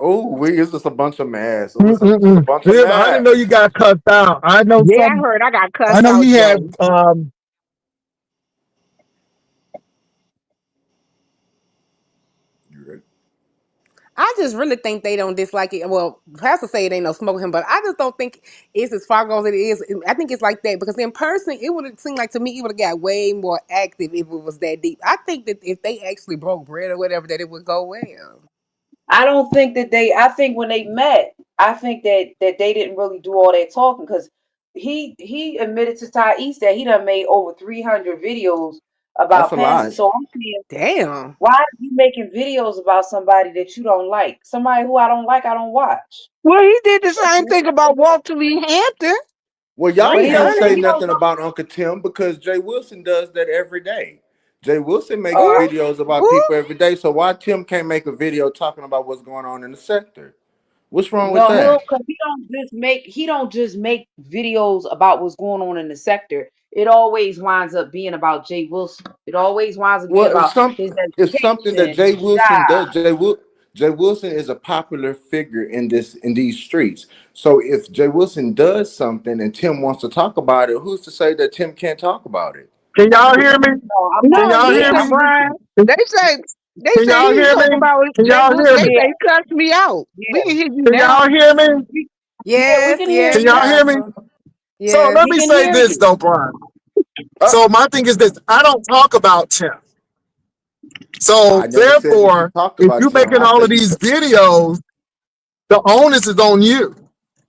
Oh, we is just a bunch of mess. Oh, it's just a Mm-mm-mm. bunch of Viv, I didn't mess. know you got cussed out. I know yeah, I some. heard I got I cussed know out, he Jay. had. You ready? I just really think they don't dislike it. Well, Pastor say it ain't no smoking, but I just don't think it's as far as it is. I think it's like that because in person, it would have seemed like to me it would have got way more active if it was that deep. I think that if they actually broke bread or whatever, that it would go well. I don't think that I think when they met, I think that they didn't really do all that talking because he admitted to Thais that he done made over 300 videos That's about a Pamela. lot. So I'm saying, Damn. why are you making videos about somebody that you don't like? Somebody who I don't like, I don't watch. Well, he did the same thing about Walter Lee Hampton. Well, y'all But he can't don't. say 300. He don't nothing go. about Uncle Tim because Jay Wilson does that every day. Jay Wilson makes Oh, Who? videos about Who? people every day. So why Tim can't make a video talking about what's going on in the sector? What's wrong with no, that? because he don't just make videos about what's going on in the sector. It always winds up being about Jay Wilson. It always winds up being Well, about his it's something that education, Jay his Wilson job. does. Jay Wilson is a popular figure in these streets. So if Jay Wilson does something and Tim wants to talk about it, who's to say that Tim can't talk about it? Can y'all hear me? No, I'm No, not Can y'all saying hear yeah, I'm me? Brian. listening. They Can say y'all he hear talk me? about Can Jay y'all Wilson. hear They me? say he cussed me out. We Yeah, can hear you Can now. y'all hear me? we Yes, can hear yes, Can you. y'all hear me? Pastor. So Yes. let We me can say hear this you. though, Brian. Uh, So my thing is this: I don't talk about Tim. So I never said that you therefore, talked if about you're Tim. making I all say of you. these videos, the onus is on you.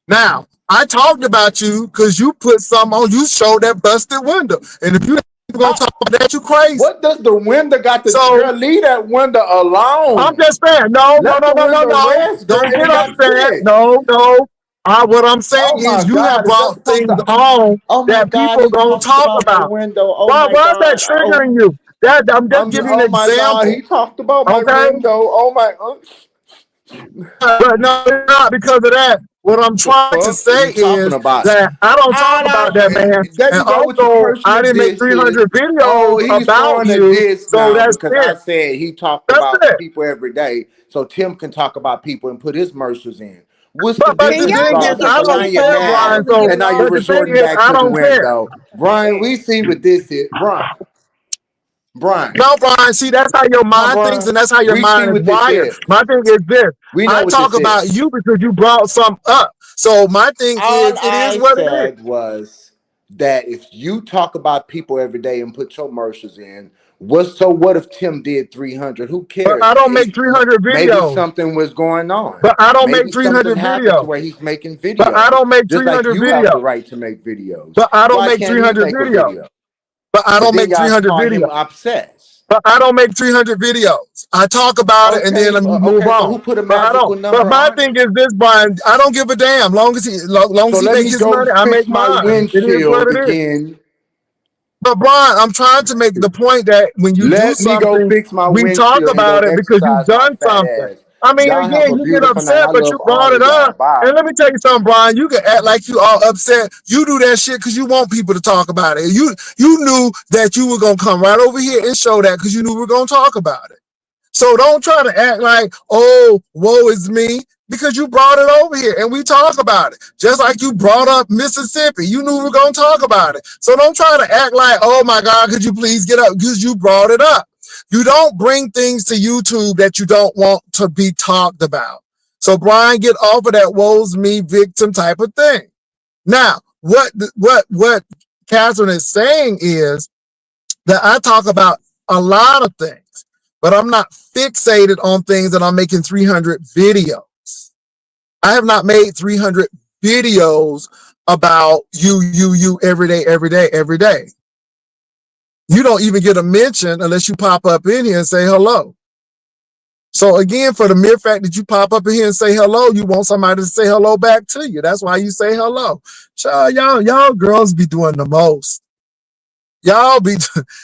Now, I talked about you because you put some on. You showed that busted window, and if you ain't gonna How, talk about that, you crazy. what does the window got to? So Girl, leave that window I'm alone. just saying, no, no, Let no, the no, no, window no. rest, girl. Don't It get ain't got upset. shit. No, no. What I'm saying Oh my is you have God, is that brought supposed things to? on Oh my that God, people he gonna talked talk about my about. window. Oh my Why is that God. Oh, triggering you? That I'm just giving you an oh my God, he example. talked about my Okay? window. Oh my, But no, it's not because of that. What I'm the trying to fuck are say you talking is about? that I don't talk I about that man. don't. There And you go with your also, I personal didn't make disses. 300 videos Oh, he's about throwing a you. diss So now that's because I it. said he talked That's about it. people every day, so Tim can talk about people and put his merchants in. What's the But Can the difference, y'all thing is, just Blogger? get I So now don't along? you're care, Can y'all Brian. mad, really So, get and now you're along? but the thing resorting is, back I to the don't care. window. Brian, Hey, we see what this is. Brian, No, Brian, see, that's how your huh, mind thinks Brian? and that's how your We see mind is what this wired. is. My thing is this. We know I what talk this about is. you because you brought some up. So my thing All is, it is I what it is. said was that if you talk about people every day and put your commercials in, what if Tim did 300? Who But cares? I don't make 300 Maybe videos. something was going on. But I don't make Maybe something 300 happened to videos. where he's making But I videos. don't make Just like 300 you have the videos. right to make videos. But I don't Why make can't he 300 make a videos. video? But I But don't then make y'all 300 call him videos. obsessed. But I don't make 300 videos. I talk about it and then I move Okay, so on. who put a But I don't. magical But number my on thing it? is this, Brian. I don't give a damn. Long So as he let make me his go money, I make fix my mine. It is what windshield it is. again. But Brian, I'm trying to make the point that when you do Let me go something, fix my we talk windshield and go about it because you've exercise my done fat something. ass. I mean, Y'all have again, a you get beautiful night. upset, I but love you brought all it of y'all. up. Bye. And let me tell you something, Brian. You can act like you all upset. You do that shit because you want people to talk about it. You knew that you were gonna come right over here and show that because you knew we were gonna talk about it. So don't try to act like, oh, woe is me, because you brought it over here and we talk about it. Just like you brought up Mississippi. You knew we were going to talk about it. So don't try to act like, oh my God, could you please get up? Because you brought it up. You don't bring things to YouTube that you don't want to be talked about. So Brian, get off of that woe's me victim type of thing. Now, what Catherine is saying is that I talk about a lot of things, but I'm not fixated on things that I'm making 300 videos. I have not made 300 videos about you every day, every day, every day. You don't even get a mention unless you pop up in here and say hello. So again, for the mere fact that you pop up in here and say hello, you want somebody to say hello back to you. That's why you say hello. Child, y'all girls be doing the most. Y'all be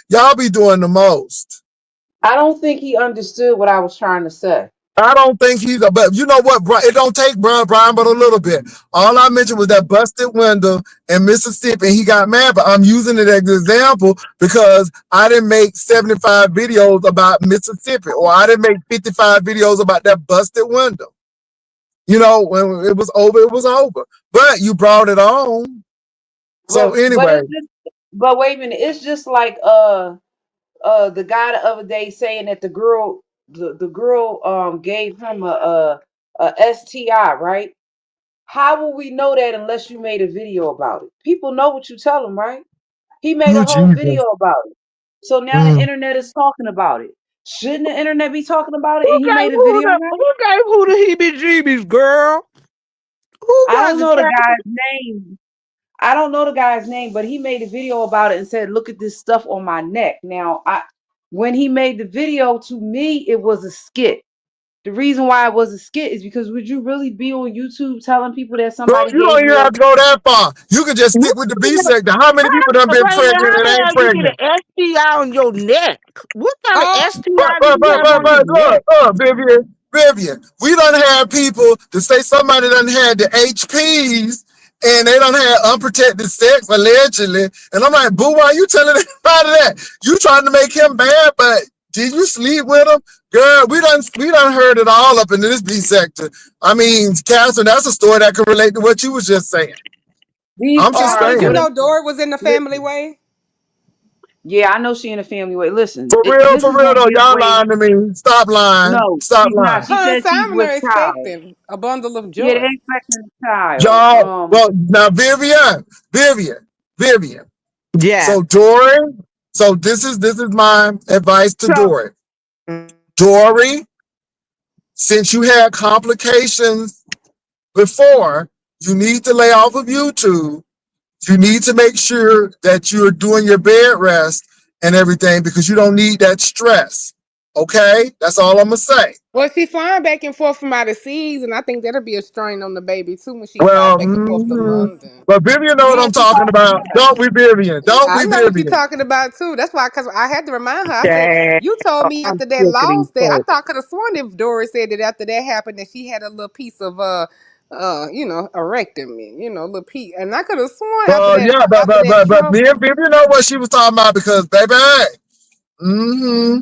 y'all be doing the most. I don't think he understood what I was trying to say. I don't think he's a, but you know what, bro? It don't take Brian, but a little bit. All I mentioned was that busted window in Mississippi, and he got mad. But I'm using it as an example because I didn't make 75 videos about Mississippi, or I didn't make 55 videos about that busted window. You know, when it was over, it was over. But you brought it on. So But anyway, it's just, but wait a minute, it's just like the guy the other day saying that the girl gave him a STI, right? How will we know that unless you made a video about it? People know what you tell them, right? He made oh a whole video Jesus, about it. So now the mm. internet is talking about it. Shouldn't the internet be talking about it? Who And he gave made a who video the on it? who gave who the heebie-jeebies, girl? Who I was don't it? know the guy's name. I don't know the guy's name, but he made a video about it and said, "Look at this stuff on my neck." Now, when he made the video, to me, it was a skit. The reason why it was a skit is because would you really be on YouTube telling people that Bro, somebody you gave don't even you a have to go that far. You can just What stick with the B kind of- sector. How many people done been Wait a minute, pregnant how and the ain't hell you get pregnant? an STI on your neck? What kind of Oh, But STI do but you but have but on your but neck? Vivian, we done had people to say somebody done had the HPs and they done had unprotected sex allegedly. And I'm like, boo, why you telling everybody that? You trying to make him bad, but did you sleep with him? Girl, we done heard it all up in this B sector. I mean, Catherine, that's a story that can relate to what you was just saying. these I'm just Shaka, are did you saying. know Dory was in the family listen, way? yeah, I know she in a family way. Listen, this For is real gonna though, give y'all way. lying to me. Stop lying. No, Stop she's not. lying. She Her and said she's Simon with are child. expecting a bundle of Yeah, they joy. expecting a child. Y'all, well, now Vivian. Yeah. So Dory, so this is my advice to So Dory. Dory, since you had complications before, you need to lay off of YouTube. You need to make sure that you're doing your bed rest and everything because you don't need that stress. Okay? That's all I'm gonna say. Well, she's flying back and forth from out of seas, and I think that'll be a strain on the baby too when she fly Well, back and forth to London. but Vivian know what Yeah, I'm she talking about. probably Don't we, Vivian? Don't I we, know what you're Vivian? talking about too. That's why, because I had to remind her. I said, damn, "You told me I'm after that sick of these loss that I folks. thought could have sworn if Doris said that after that happened that she had a little piece of a rectomy, a little piece, and I could have sworn Yeah, after that but me trouble. and Vivian know what she was talking about because, baby, mm-hmm,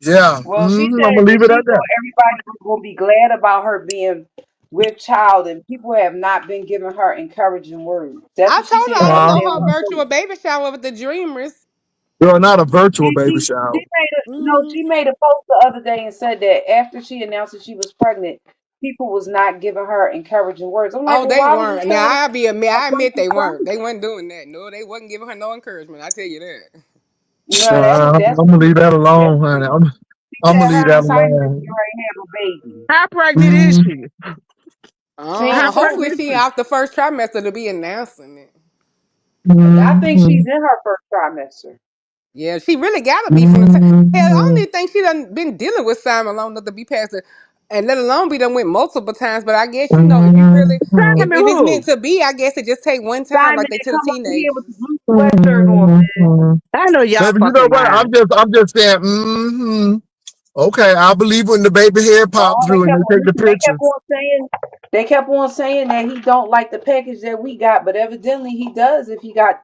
yeah, well, she I'm said gonna that leave it she at that. thought everybody was gonna be glad about her being with child, and people have not been giving her encouraging words. That's I what she told her said I the would other Uh, day throw on her her virtual post. baby shower with the Dreamers. Girl, not a virtual baby She shower. made a no. Hmm She made a post the other day and said that after she announced that she was pregnant, people was not giving her encouraging words. I'm like, Oh, well, they why would you weren't. tell Now her a I admit virtual they weren't. pregnant? They weren't doing that. No, they wasn't giving her no encouragement. I tell you that. No, I'm that's gonna leave that that's alone, what honey. she I'm gonna said. leave Her that and Simon is alone. getting ready to have a baby. How pregnant is Mm, she? She ain't How Hopefully pregnant pregnant. is she she? out the first trimester to be announcing it. I think she's mm, in her first trimester. Yeah, she really gotta be from the time. Hell, I mm, only think she done been dealing with Simon long enough to be past it, and let alone be done with multiple times. But I guess if you really, if, Simon if it's meant who? to be, I guess it just take one time, Simon like they that to the come up in here with teenagers. the blue sweatshirt on, man. I know y'all Baby, you know fucking what? lying. I'm just saying. Okay, I believe when the baby head No, pop through and they take the they kept pictures. on saying that he don't like the package that we got, but evidently he does if he got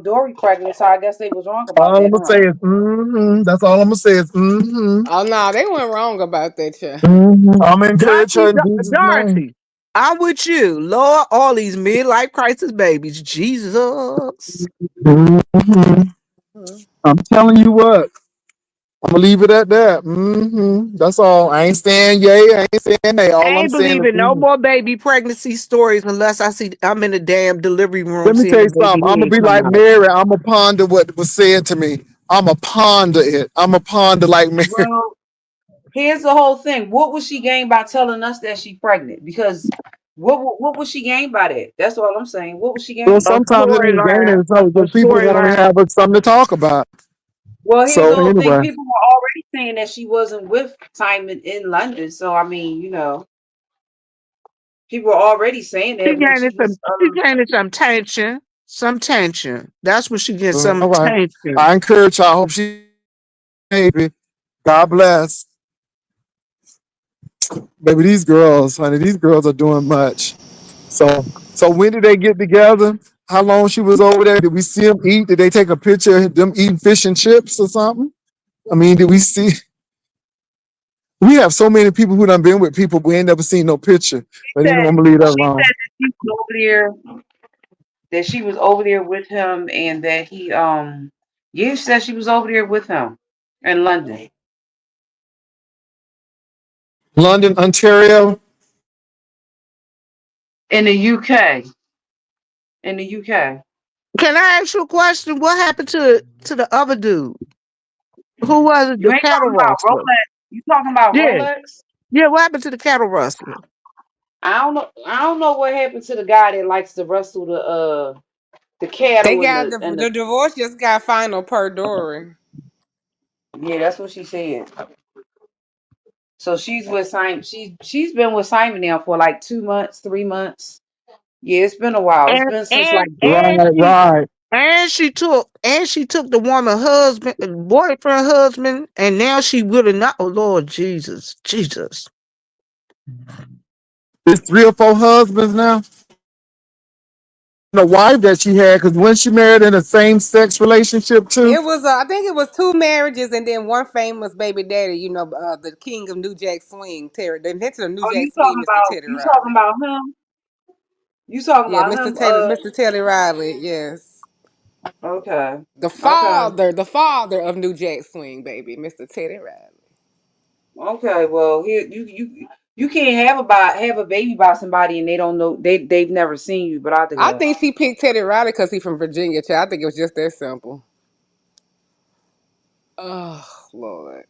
Dory pregnant. So I guess they was wrong about All I'm that, gonna say huh? is That's all I'm gonna say is Oh no, they weren't wrong about that, child. I'm gonna encourage her in Jesus' name. Dorothy, I'm with you. Lord, all these midlife crisis babies. Jesus. Mhm. Mhm. I'm telling you what. I'm gonna leave it at that. That's all. I ain't saying yay. I ain't saying nay. I All I'm ain't saying is believing no more baby pregnancy stories unless I see I'm in the damn delivery room let me seeing tell the you something. baby I'm gonna head be come like out. Mary. I'm gonna ponder what was said to me. I'm gonna ponder it. I'm gonna ponder like Mary. Well, here's the whole thing. What would she gain by telling us that she's pregnant? Because what would she gain by that? That's all I'm saying. What would she Well, gain? A sometimes it ain't storyline. gaining. It's not A because people want to storyline. have something to talk about. Well, here's So the whole thing. anyway, People were already saying that she wasn't with Simon in London. So I mean, people were already saying She that when gaining she was some tension. Some tension. That's what she gets, some all right. tension. I encourage her. I hope she baby. God bless, baby. These girls, honey. These girls are doing much. So when did they get together? How long she was over there? Did we see them eat? Did they take a picture of them eating fish and chips or something? I mean, did we see? We have so many people who done been with people we ain't never seen no picture. But anyway, I'm gonna leave that she alone. said she was over there, that she was over there with him, and that he yeah, she said she was over there with him in London. London, Ontario. In the UK. In the UK. Can I ask you a question? What happened to the other dude? Who was it? You The ain't cattle talking about rustler. Rolex. You talking about Yeah. Rolex? Yeah, what happened to the cattle rustler? I don't know what happened to the guy that likes to wrestle the They cattle and got the the divorce just got final per Dory. yeah, that's what she said. So she's with Simon. She's been with Simon now for like 2 months, 3 months. Yeah, it's been a while. It's And been since and like Right, and she right. and she took the woman husband, boyfriend, husband, and now she with another. Oh Lord Jesus, Jesus. It's 3 or 4 husbands now. The wife that she had, because when she married in a same sex relationship too. It was, I think it was two marriages and then one famous baby daddy. You know, the king of New Jack Swing, Terry. The inventor of New oh, Jack Swing, Mr. Teddy you talking Riley. about him? You talking Yeah, about Mr. him? Teddy, Mr. Teddy Riley. Yes, Okay, the okay, father, the father of New Jack Swing, baby, Mr. Teddy Riley. okay. Well, here you can't have a baby by somebody and they don't know they've never seen you, but I I digress. think she picked Teddy Riley because he's from Virginia. Child. I think it was just that simple. Oh Lord,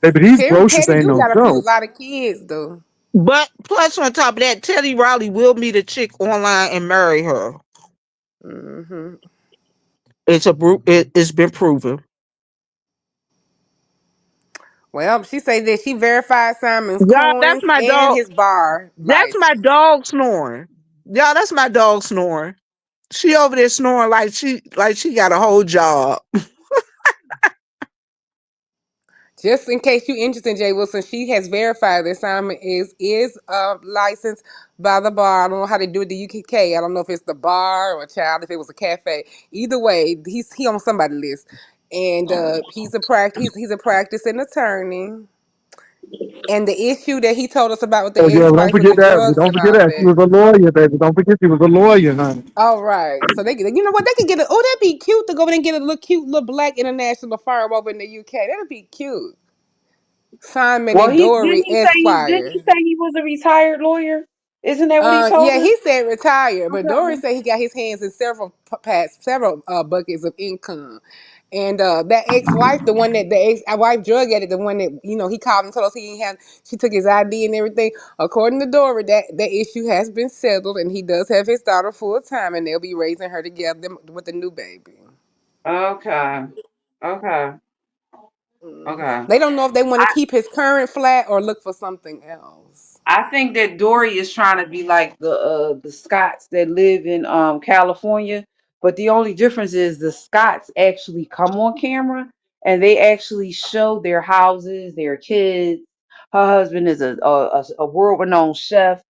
Baby, these groceries Teddy ain't do no got a few joke. lot of kids though. But plus on top of that, Teddy Riley will meet a chick online and marry her. Hmm. It's been proven. Well, she say that she verified Simon's Y'all, that's coins my and dog. his bar That's my license. dog snoring. Y'all, that's my dog snoring. She over there snoring like she got a whole job. Just in case you interested, Jay Wilson, she has verified that Simon is licensed by the bar. I don't know how they do it the UKK. I don't know if it's the bar or a child, if it was a cafe. Either way, he on somebody's list, and he's a practicing attorney. And the issue that he told us about with the Oh yeah, but don't ex-wife and the forget that. drugs Don't and forget all of that. She that. was a lawyer, baby. Don't forget she was a lawyer, honey. All right, so they, you know what, they can get it. Oh, that'd be cute to go in and get a little cute little black international firm over in the UK. That'd be cute. Simon Well, and he didn't Dory he say didn't he Esquire. say he was a retired lawyer? Isn't that what he told Yeah, us? he said retired, but Dory Okay. said he got his hands in several buckets of income. And that ex-wife, the one that the ex-wife drug addict, the one that he called and told us he didn't have, she took his ID and everything. According to Dory, that issue has been settled, and he does have his daughter full time, and they'll be raising her together with a new baby. Okay. Okay. Okay. They don't know if they want to keep his current flat or look for something else. I think that Dory is trying to be like the Scots that live in California, but the only difference is the Scots actually come on camera and they actually show their houses, their kids. Her husband is a world renowned chef.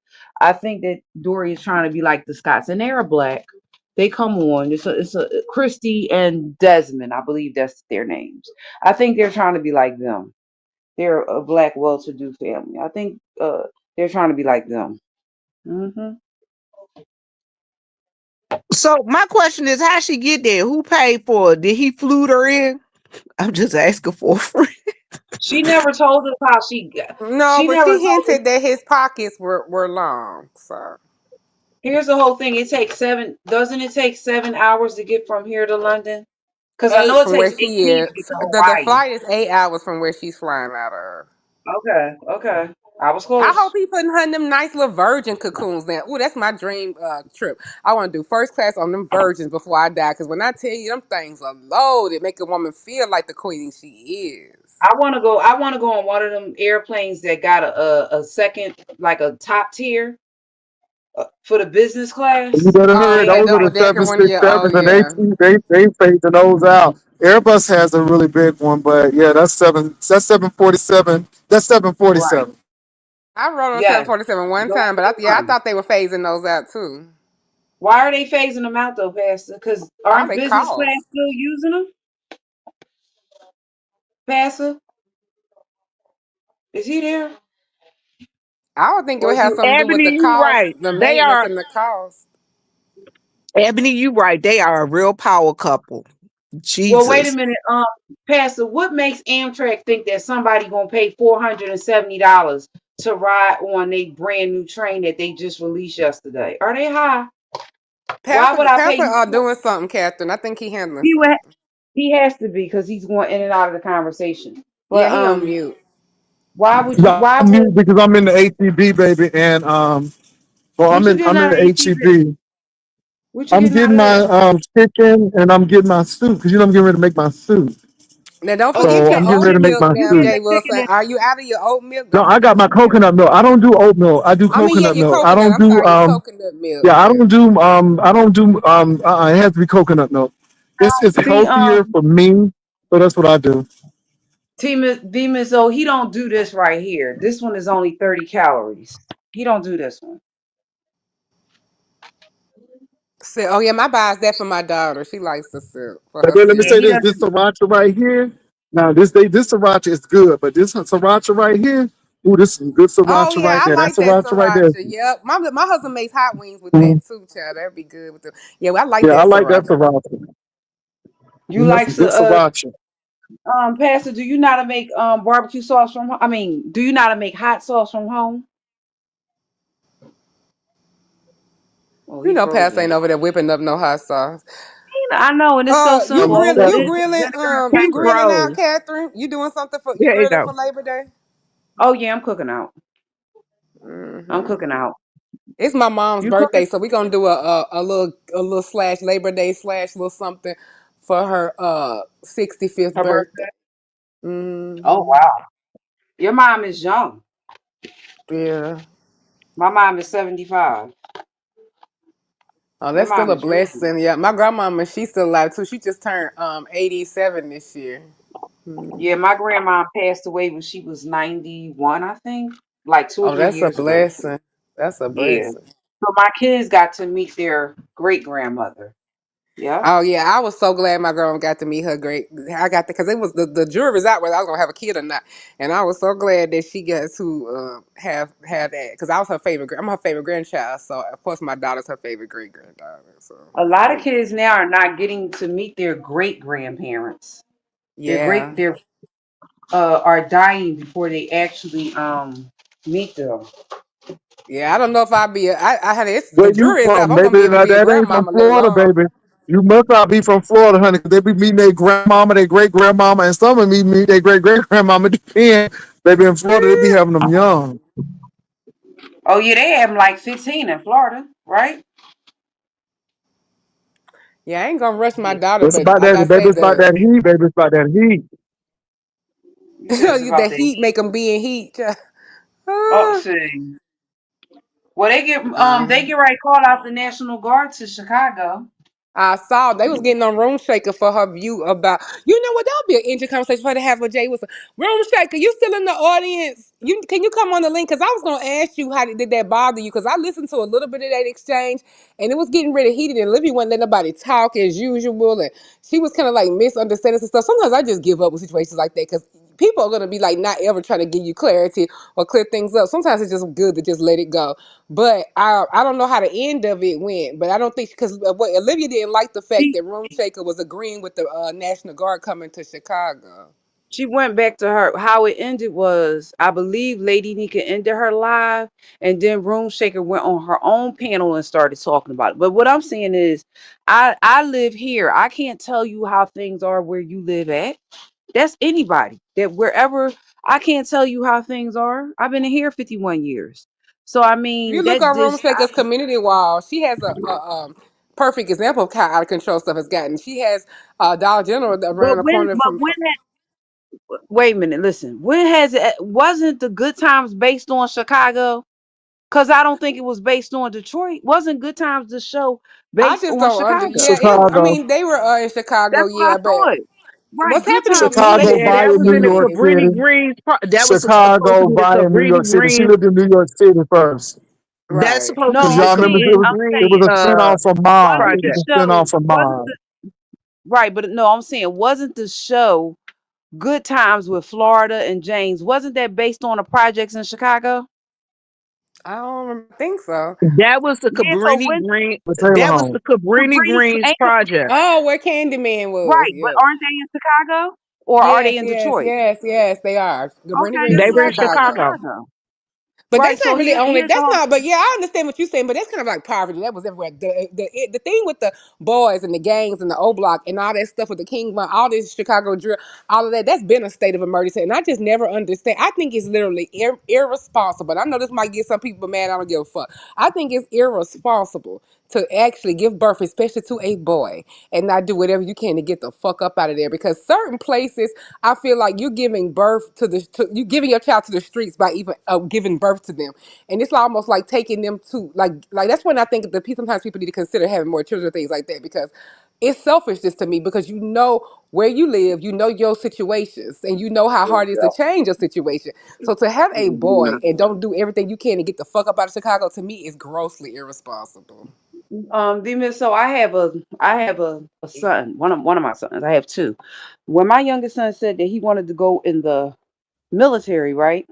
I think that Dory is trying to be like the Scots, and they're black. They come on. It's a Christy and Desmond, I believe that's their names. I think they're trying to be like them. They're a black, well-to-do family. I think they're trying to be like them. Hmm. So my question is, how she get there? Who paid for it? Did he flew her in? I'm just asking for a friend. She never told us how she got. No, She but never she told us. hinted that his pockets were long. So Here's the whole thing. It takes seven. Doesn't it take 7 hours to get from here to London? Because I know eight it from takes where she 18 is. to get to The Hawaii. flight is 8 hours from where she's flying out of. Okay. Okay. I was I hope close. he putting her in them nice little virgin cocoons now. Ooh, that's my dream trip. I want to do first class on them virgins before I die. Because when I tell you them things are loaded, make a woman feel like the queen she is. I want to go. I want to go on one of them airplanes that got a second, like a top tier for the business You class. better Oh, hurry. they got Those are double the decker seven one. six Yeah. Oh, sevens, and yeah. they phasing those out. Airbus has a really big one, but yeah, that's 747. That's seven forty Right. seven. I rode on Yes. 747 one Those time, but are the I ones. thought they were phasing those out too. Why are they phasing them out though, Pastor? Because Oh, aren't they business class cost. still using them? Pastor, is he there? I would think it Or would is he? have something to do with Ebony, the you cost, right. the They maintenance are and the cost. Ebony, you right. They are a real power couple. Well, wait a Jesus. minute. Pastor, what makes Amtrak think that somebody gonna pay $470 to ride on a brand new train that they just released yesterday? Are they high? Why would I pay Pastor you? doing something, Catherine. I think he handling He would. something. He has to be because he's going in and out of the conversation. Yeah, But he on mute. Why would you? Yeah, Why I'm would? mute because I'm in the HEB, baby, and well, What you I'm getting in out the of HEB? HEB. What you I'm getting out getting of my there? chicken and I'm getting my soup because you know I'm getting ready to make my soup. Now don't Oh, forget So your I'm and the getting ready oat to chicken. make milk my You now, soup. getting Jay the chicken Wilson. and Are you out of your oat milk? No, Don't I forget got your my milk. coconut milk. I don't do oat milk. I do I mean, yeah, coconut your milk. I coconut. don't I'm do sorry, your coconut milk. yeah, Yeah. I don't do it has to be coconut milk. It's see, healthier for me, so that's what I do. Demon. So he don't do this right here. This one is only 30 calories. He don't do this one. So, oh yeah, my buys that for my daughter. She likes to sip for her But then let me Yeah, say cereal. he this doesn't. sriracha right here. Now this sriracha is good, but this sriracha right here, ooh, this is some good Oh sriracha yeah, right I there. That like that sriracha right there. sriracha. Yep, my husband makes hot wings with that Mhm. too, child. That'd be good with the. Yeah, well, I like Yeah, I that like that sriracha. sriracha. You That's like some good sriracha. Pastor? Do you know how to make barbecue sauce from? I mean, do you know how to make hot sauce from home? Oh, You he know, froze Pastor ain't again. over there whipping up no hot sauce. I know, and it's so simple. All it is is vinegar and You He pepper. grilling out, froze. Catherine? You doing something for you There you grilling go. for Labor Day? Oh yeah, I'm cooking out. I'm Hmm. cooking out. It's my mom's You cooking birthday, so we're gonna do a little slash Labor Day slash little something for her 65th her birthday? birthday. Oh Hmm. wow. Your mom is young. Yeah. My mom is 75. Oh, Your that's still mom a is really young. blessing. Yeah, my grandmama, she's still alive too. She just turned 87 this year. Yeah, Mhm. my grandma passed away when she was 91, I think, like two or Oh, three that's a years ago. blessing. That's a Yeah. blessing. So my kids got to meet their great grandmother. Yeah. Oh yeah, I was so glad my grandma got to meet her great. I got because it was the jury's out whether I was gonna have a kid or not, and I was so glad that she got to have that because I was her favorite. I'm her favorite grandchild, so of course my daughter's her favorite great granddaughter. So A lot of yeah, kids now are not getting to meet their great grandparents. yeah. Their are dying before they actually meet them. Yeah, I don't know if I'll be. I had it's the Where you jury is out. If from, I'm gonna be baby? able to Now be a that ain't from grandmama let Florida, alone. baby. You must not be from Florida, honey, because they be meeting their grandmama, their great grandmama, and some of them meet their great great grandmama. Depend, baby. In Florida, they be having them young. Oh yeah, they have them like 15 in Florida, right? Yeah, I ain't gonna rush my Yeah. daughter, It's but about like that, I baby. say, It's about the that heat, baby. It's about that heat. You said it's the about that. heat make them be in heat. Oh, Ah. see. Well, they Nah. get ready to call out the National Guard to Chicago. I saw they was getting on Room Shaker for her view about. You know what? That would be an interesting conversation for her to have with Jay Wilson. Room Shaker, you still in the audience? Can you come on the link? Because I was gonna ask you did that bother you? Because I listened to a little bit of that exchange, and it was getting really heated. And Libby wouldn't let nobody talk as usual, and she was kind of like misunderstanding some stuff. Sometimes I just give up with situations like that because people are gonna be like not ever trying to give you clarity or clear things up. Sometimes it's just good to just let it go. But I don't know how the end of it went. But I don't think because what Olivia didn't like the fact She that Room Shaker was agreeing with the National Guard coming to Chicago. she went back to her. How it ended was, I believe, Lady Nika ended her live, and then Room Shaker went on her own panel and started talking about it. But what I'm saying is, I live here. I can't tell you how things are where you live at. That's anybody that wherever. I can't tell you how things are. I've been here 51 years. So I If you mean look that on Room this Shaker's community wall, she has a perfect example of how out of control stuff has gotten. She has Dollar General around the corner but from. when wait a minute, listen. When has it wasn't the good times based on Chicago? Because I don't think it was based on Detroit. Wasn't Good Times the show I based just on don't under. Chicago? Yeah, it. I Chicago, mean, they were in Chicago. That's what I Yeah, but thought. Right, what's Good happening with Times was me Chicago based Yeah, on lately that via is was New in the York crazy. Cabrini City. Greens. That was supposed to Chicago be the via New York Cabrini City. She Greens. lived in New York City first. That's Right. supposed no. to Cause be the I'm y'all remember saying, Cabrini it was Greens a spinoff from Mom. wasn't It the project. was a show spinoff from wasn't Mom. the right? But no, I'm saying wasn't the show Good Times with Florida and James? Wasn't that based on the projects in Chicago? I don't think so. That was the Yeah. So Cabrini when Green. The Taylor That was the home. Cabrini Cabrini Greens ain't project. Oh, where Candyman was. right, but Yeah. aren't they in Chicago or are Yes, they in yes, Detroit? yes, yes, they are. The Brittany Okay, Green They is that's in were in right. They're in Chicago. Chicago. Chicago. But Right. that's So not really only. here's That's all. not. But yeah, I understand what you're saying. But that's kind of like poverty. That was everywhere. The thing with the boys and the gangs and the O Block and all that stuff with the King Von, all this Chicago drill, all of that. That's been a state of emergency, and I just never understand. I think it's literally irresponsible. I know this might get some people mad. I don't give a fuck. I think it's irresponsible to actually give birth, especially to a boy, and not do whatever you can to get the fuck up out of there. Because certain places, I feel like you're giving birth you giving your child to the streets by even giving birth to them, and it's almost like taking them to like that's when I think that sometimes people need to consider having more children, things like that, because it's selfishness to me because you know where you live, you know your situations, and you know how hard it is to change your situation. So to have a boy and don't do everything you can to get the fuck up out of Chicago, to me is grossly irresponsible. Demon, so I have a son, one of my sons. I have two. When my youngest son said that he wanted to go in the military, right?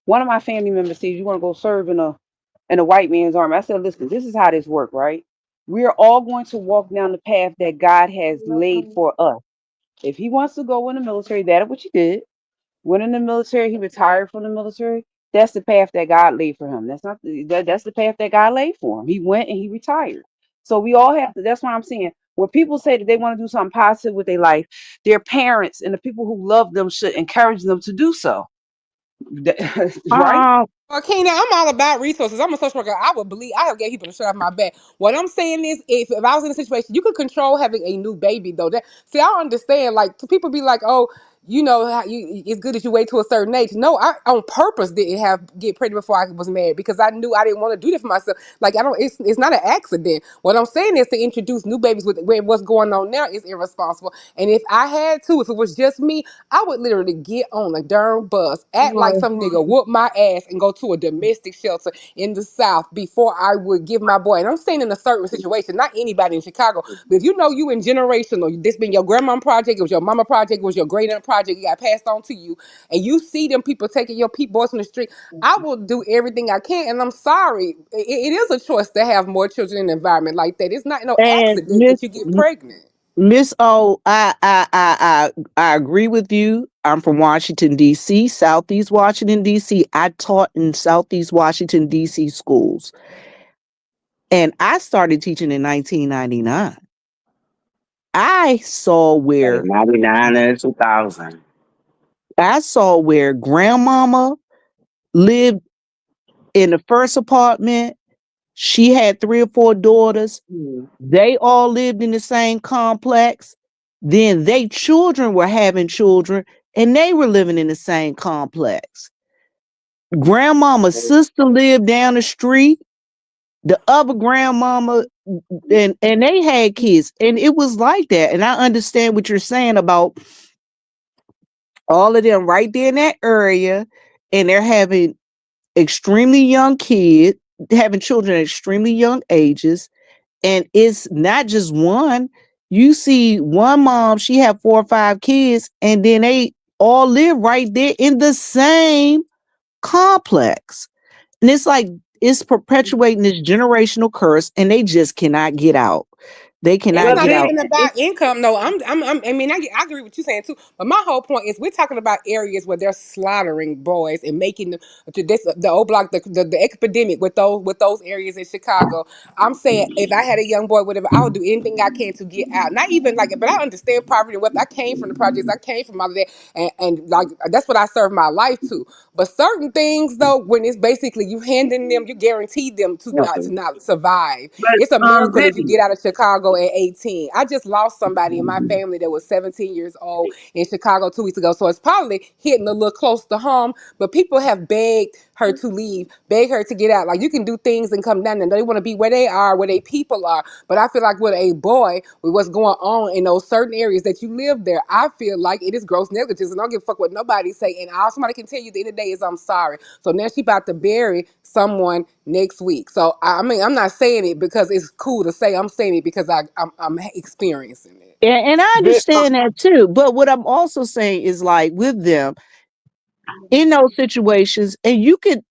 One of my family members said, "You want to go serve in a white man's army?" I said, "Listen, this is how this works, right? We are all going to walk down the path that God has laid for us. If he wants to go in the military, that's what he did. Went in the military, he retired from the military. That's the path that God laid for him. That's the path that God laid for him. He went and he retired. So we all have to. That's what I'm saying. When people say that they want to do something positive with their life, their parents and the people who love them should encourage them to do so. Right? Uh, Well, Kena, I'm all about resources. I'm a social worker. I would believe I have gave people the shirt off my back. What I'm saying is, if I was in a situation, you could control having a new baby though. That see, I understand. Like, to people be like, oh, you know, it's good that you wait to a certain age. No, I on purpose didn't get pregnant before I was married because I knew I didn't want to do that for myself. Like, I don't. It's not an accident. What I'm saying is to introduce new babies with what's going on now is irresponsible. And if I had to, if it was just me, I would literally get on a darn bus, act like some nigga, whoop my ass, and go to a domestic shelter in the South before I would give my boy. And I'm saying in a certain situation, not anybody in Chicago, but if you know you in generational, this been your grandma project, it was your mama project, it was your great aunt project, it got passed on to you, and you see them people taking your peep boys from the street, I will do everything I can. And I'm sorry, it is a choice to have more children in an environment like that. It's not no and accident that you get pregnant. Miss O, I agree with you. I'm from Washington D.C., Southeast Washington D.C. I taught in Southeast Washington D.C. schools, and I started teaching in 1999. I saw Like where 99 and 2000. grandmama lived in the first apartment. She had 3 or 4 daughters. They all lived in the same complex. Then they children were having children and they were living in the same complex. Grandmama's sister lived down the street. The other grandmama and they had kids. And it was like that. And I understand what you're saying about all of them right there in that area. And they're having extremely young kids, having children at extremely young ages. And it's not just one. You see one mom, she had 4 or 5 kids, and then they all live right there in the same complex. And it's like it's perpetuating this generational curse, and they just cannot get out. They It's cannot But not get out. even about income, no. I mean, I agree with you saying too. But my whole point is, we're talking about areas where they're slaughtering boys and making them to this the old block, the epidemic with those areas in Chicago. I'm saying, if I had a young boy, whatever, I would do anything I can to get out. Not even like, but I understand poverty and wealth. I came from the projects. I came from all of that, and like that's what I served my life to. But certain things, though, when it's basically you handing them, you guarantee them to not survive. It's a miracle that you Vivian, get out of Chicago at 18. I just lost somebody in my family that was 17 years old in Chicago 2 weeks ago. So it's probably hitting a little close to home. But people have begged her to leave, begged her to get out. Like, you can do things and come down, and they want to be where they are, where they people are. But I feel like with a boy, with what's going on in those certain areas that you live there, I feel like it is gross negligence. And I don't give a fuck what nobody say. And all somebody can tell you at the end of the day is, I'm sorry. So now she about to bury someone next week. So I mean, I'm not saying it because it's cool to say. I'm saying it because I'm experiencing it. And I Vi- understand that too. But what I'm also saying is like with them in those situations, and you could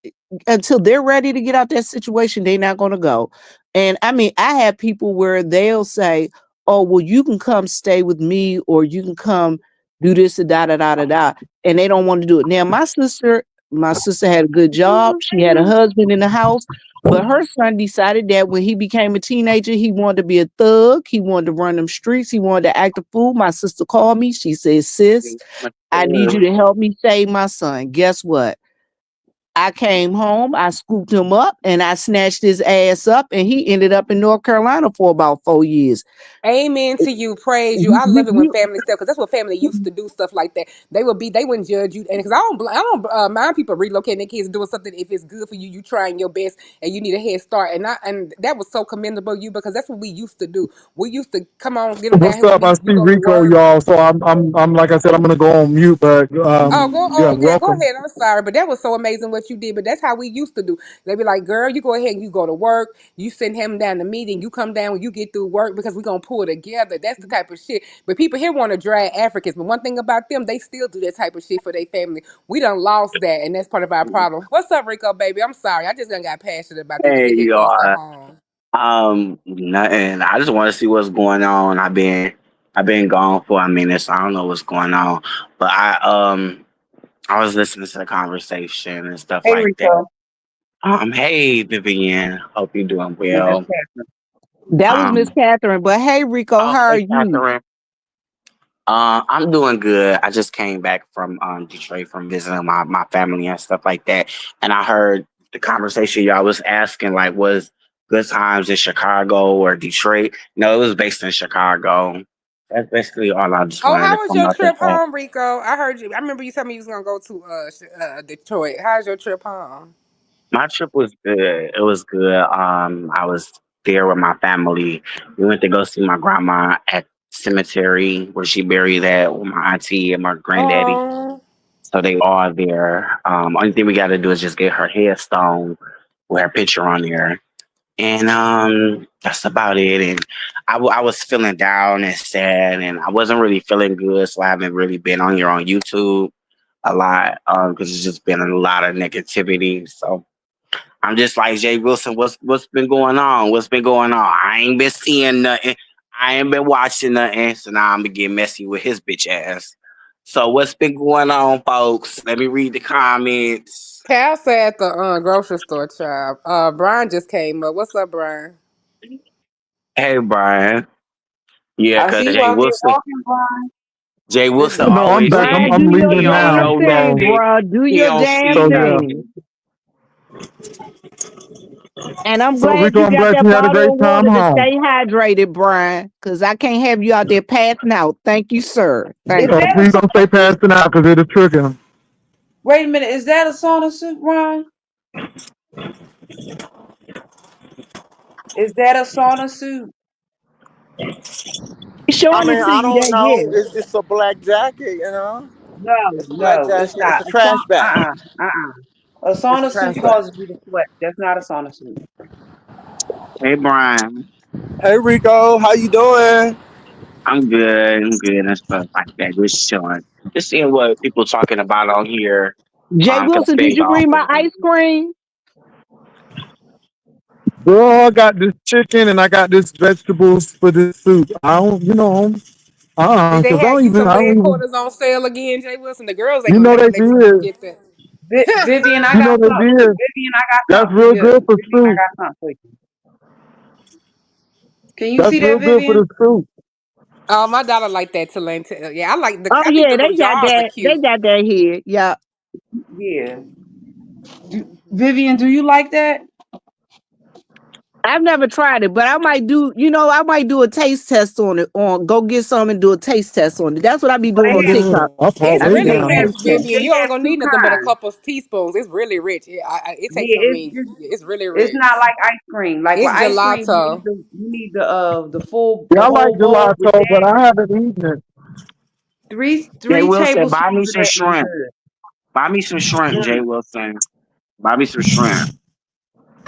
until they're ready to get out that situation, they're not going to go. And I mean, I have people where they'll say, "Oh, well, you can come stay with me, or you can come do this and da da da da da," and they don't want to do it. Now, my sister, My sister had a good job. She had a husband in the house. But her son decided that when he became a teenager, he wanted to be a thug. He wanted to run them streets. He wanted to act a fool. My sister called me. She said, sis, I need you to help me save my son. Guess what? I came home, I scooped him up, and I snatched his ass up, and he ended up in North Carolina for about 4 years. Amen to you. Praise you. I love it when family stuff because that's what family used to do. Stuff like that. They wouldn't judge you. And because I don't mind people relocating their kids doing something if it's good for you. You trying your best and you need a head start. And that was so commendable of you because that's what we used to do. We used to come on, get them down What's here. up? I You see go to Rico, work. y'all. So I'm like I said, I'm gonna go on mute, but Oh, yeah, yeah, go welcome. ahead. I'm sorry, but that was so amazing what you did. But that's how we used to do. They be like, "Girl, you go ahead and you go to work. You send him down the meeting. You come down when you get through work because we gonna pull together." That's the type of shit. But people here want to drag Africans. But one thing about them, they still do that type of shit for their family. We done lost that, and that's part of our problem. What's up, Rico, baby? I'm sorry. I just done got passionate about this. Let's Hey get this stuff y'all. home. Nothing. I just want to see what's going on. I've been gone for a minute, so I don't know what's going on. But I was listening to the conversation and stuff Hey, like that. Rico. Hey Vivian, hope you're doing Yeah, that's well. Catherine. That was Miss Um, Catherine. But hey, Rico, how are hey you? Catherine. I'm doing good. I just came back from Detroit from visiting my family and stuff like that. And I heard the conversation y'all was asking like was good times in Chicago or Detroit. No, it was based in Chicago. That's basically all I just Oh, wanted to how was come your out there trip for. home, Rico? I heard you. I remember you telling me you was gonna go to Detroit. How's your trip home? My trip was good. It was good. I was there with my family. We went to go see my grandma at cemetery where she buried at with my auntie and my granddaddy. Oh. So they all there. Only thing we got to do is just get her headstone with her picture on there, and that's about it. And I was feeling down and sad, and I wasn't really feeling good, so I haven't really been on here on YouTube a lot because it's just been a lot of negativity. So I'm just like Jay Wilson. What's been going on? What's been going on? I ain't been seeing nothing. I ain't been watching nothing. So now I'm gonna get messy with his bitch ass. So what's been going on, folks? Let me read the comments. Pastor at the grocery store, child. Brian just came up. What's up, Brian? Hey Brian. Yeah, I cause see you Jay out there Wilson. walking, Brian. Jay Wilson Listen, No, I'm always back. saying Brian, do I'm your he leaving don't damn now. know thing, nothing. bro. Do He your don't see damn So yeah. nothing. thing. And I'm So glad Rico, you I'm got glad that you had a bottle great of time water to home. stay hydrated, Brian. Because I can't have you out there passing out. Thank you, sir. is Thank So you. that a please don't stay sauna suit? passing out because it'll trigger him. Wait a minute, is that a sauna suit, Brian? Is that a sauna suit? He's I showing it mean, to I you don't that, know. yeah. It's a black jacket, No, It's a black no, it's jacket. not. It's a trash bag. A It's a sauna trash suit bag. causes you to sweat. That's not a sauna suit. Hey Brian. Hey Rico, how you doing? I'm good. I'm good and stuff like that. Just chilling. Just seeing what people talking about on here. Jay Cause Wilson, I've been did you gone bring for my a ice minute. cream? Girl, I got this chicken and I got this vegetables for this soup. I don't, Did they because have you some I leg don't even, quarters on sale again, Jay Wilson? The girls ain't you gonna know never they let you did. get that. Vivian, I You got know they something. did. Vivian, I got That's something for real you. good for Vivian, I soup. got something for you. Can you That's see that, real good for Vivian? the soup. Oh, my daughter like that Talenta. Yeah, I like the. Oh I think yeah, the little they got jars are that. They cute. got that here. Yeah. Yeah. Vivian, do you like that? I've never tried it, but I might do, I might do a taste test on it. On go get some and do a taste test on it. That's what I be Oh, doing on TikTok. I'll probably It's I be wait really doing now. rich, taste tests. Vivian. they You only have gonna two need nothing but a kinds. couple of teaspoons. It's really rich. It takes Yeah, some meat. It's really it's rich. not like ice cream. Like with It's ice cream, gelato. you need the full Yeah, the I like whole bowl. With gelato, but that, I haven't eaten it. Jay three Wilson, buy me tablespoons of some that is shrimp. Buy me some shrimp, Jay good. Wilson. Buy me some shrimp.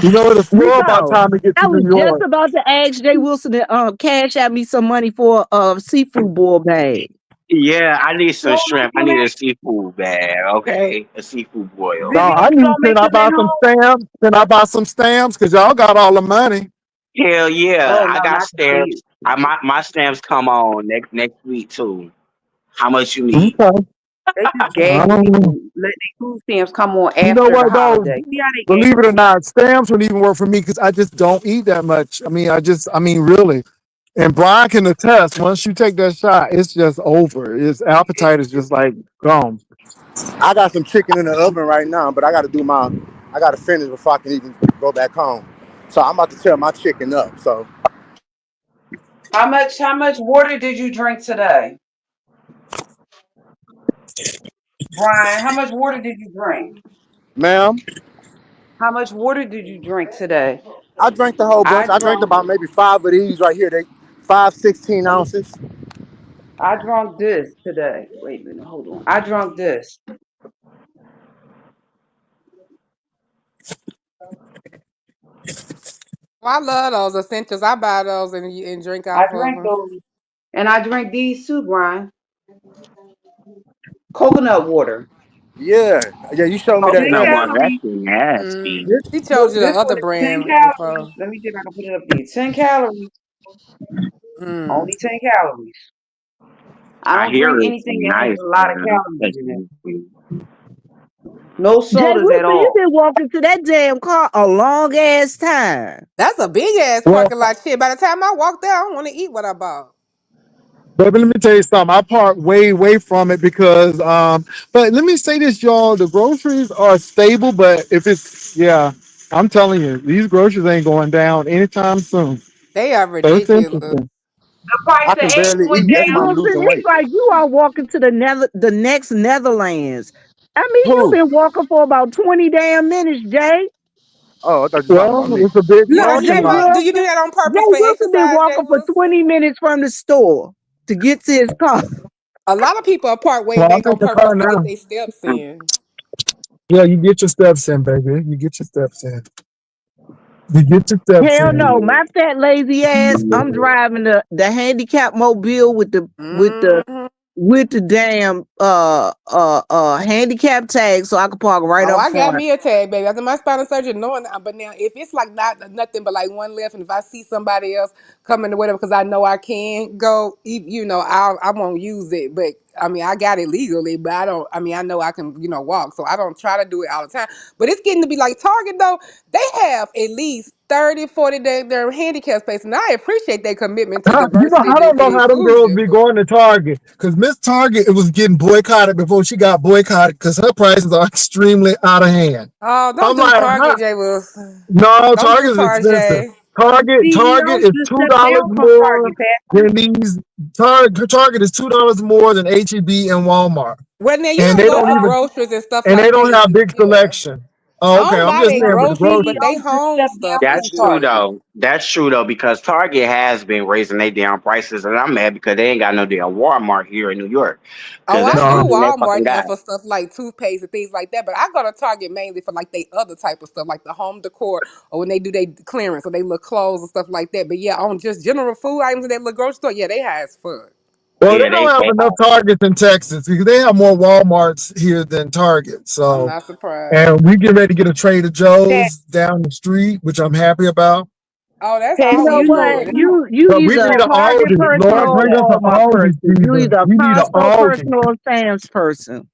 You know, it's well about Rico, time to get I to was New just York. about to ask Jay Wilson to cash out me some money for a seafood boil bag. Yeah, I need You some don't make shrimp. I them need at a seafood bag, okay? A seafood boil. Now, Vivian. You don't can make I them buy at some home. stamps? Can I buy some stamps? Because y'all got all the money. Hell yeah, Oh I no, got not today. stamps. My stamps come on next week too. How much you need? Okay. They just I gag don't people, know. let their food stamps come on You know after the what though? holiday. See how they gag Believe it or people? not, stamps would even work for me because I just don't eat that much. I mean, really. And Brian can attest. Once you take that shot, it's just over. His appetite is just like gone. I got some chicken in the oven right now, but I got to finish before I can even go back home. So I'm about to tear my chicken up. So, How much water did you drink today? Brian, how much water did you drink? ma'am, How much water did you drink today? I drank the whole I bunch. I drank drunk about maybe 5 of these right here. They 5 16 ounces. I drunk this today. Wait a minute, hold on. I drunk this. I love those essentials. I buy those and drink I off of drank them. those. And I drink these too, Brian. Coconut water. Yeah, yeah. You showed me that 10 Coconut number. water, that's calories. nasty. This He chose you the this other one is 10 brand before. calories. Let me see if I can put it up there. 10 calories. Mm. Only 10 calories. I I don't hear drink it's anything that has nice, a lot of man. calories in it. No Jay sodas at Wilson, you all. been walking to that damn car a long ass time. That's a big ass Well, parking lot. Shit, by the time I walk there, I don't want to eat what I bought. baby, let me tell you something. I park way from it because but let me say this, y'all. The groceries are stable, but if it's yeah, I'm telling you, these groceries ain't going down anytime soon. They are So it's ridiculous. interesting. The price I of can eggs barely went eat. That's Jay why I'm down. Wilson, losing it's weight. like you are walking to the next Netherlands. I mean, you've Who? been walking for about 20 damn minutes, Jay. Oh, I thought you were talking about Well, me. it's a big You Yeah, know, parking Jay lot. do you do Wilson. that on Jay purpose for Wilson been exercise, Jay walking for Wilson? 20 minutes from the store to get to his car. A lot of people are part way Well, I'm back on at the purpose car to get now. their steps in. Yeah, you get your steps in, baby. You get your steps in. You get your steps Hell in. no, my fat lazy ass. I'm driving the handicap mobile with the Hmm. damn handicap tag so I can park right Oh, up I got front. me a tag, baby. After my spinal surgery, knowing that. But now, if it's like not nothing but like one left, and if I see somebody else coming to whatever, because I know I can go, you know, I won't use it. But I mean, I got it legally, but I don't. I mean, I know I can, walk, so I don't try to do it all the time. But it's getting to be like Target though. They have at least 30, 40 their handicap space, and I appreciate their commitment to diversity I and don't for know the how them girls inclusion. be But going to Target because Miss Target it was getting boycotted before she got boycotted because her prices are extremely out of hand. oh, don't I'm do like, Target, huh? Jay Wilson. No, Don't do Target is expensive. Target. Target CEOs is just stepped $2 down from more Target, Pat. than these. Target is $2 more than HEB and Walmart, Well, now you and don't they go don't for even groceries and stuff and they like don't that. have big Yeah, selection. I Oh, okay. don't I'm buy just their saying for the groceries, but groceries. they CEOs just home stepped stuff down is from That's true good. Target. though. That's true though because Target has been raising their damn prices, and I'm mad because they ain't got no damn Walmart here in New York. Oh, Because I that's the do only No. thing they fucking Walmart now got. for stuff like toothpaste and things like that. But I go to Target mainly for like they other type of stuff, like the home decor or when they do their clearance or they look clothes and stuff like that. But yeah, on just general food items in that little grocery store, yeah, they high as fuck. Well, they Yeah, don't have they enough Targets in Texas because they have more WalMarts here than Target. I'm So, not surprised. and we get ready to get a Trader Pat, Joe's down the street, which I'm happy about. Oh, that's You know always you know, what? good. You But we either need a an Target Aldi. person Lord, or a bring us an Walmart Aldi, person. You Jesus. either a We need an Costco Aldi. person or a Sam's person.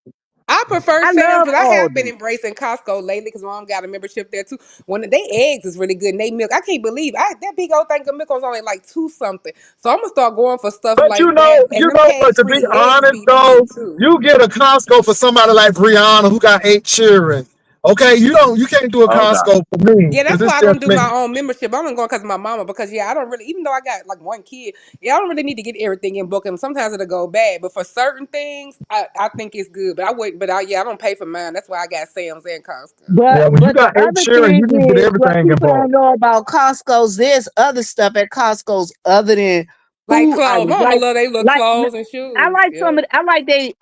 I prefer I Sam's, love but I have been Aldi. embracing Costco lately because mom got a membership there too. When they eggs is really good and they milk, I can't believe that big old thing of milk was only like two something. So I'm gonna start going for stuff But like that. And them but cage to be free eggs honest be good though, too. you get a Costco for somebody like Brianna who got 8 children. Okay, you can't do a hold up. Costco for me Yeah, because that's it's why I just don't do me. my own membership. I'm only going because of my mama. Because yeah, I don't really, even though I got like one kid, yeah, I don't really need to get everything in book. And sometimes it'll go bad. But for certain things, I think it's good. But I wouldn't. But I don't pay for mine. That's why I got Sam's and Costco. Yeah, when you But the got eight other children, thing you need to get is what everything in people bulk. don't know about Costco's. There's other stuff at Costco's other than Like food clothes, items. mama love they little Like clothes and I shoes. like Yeah.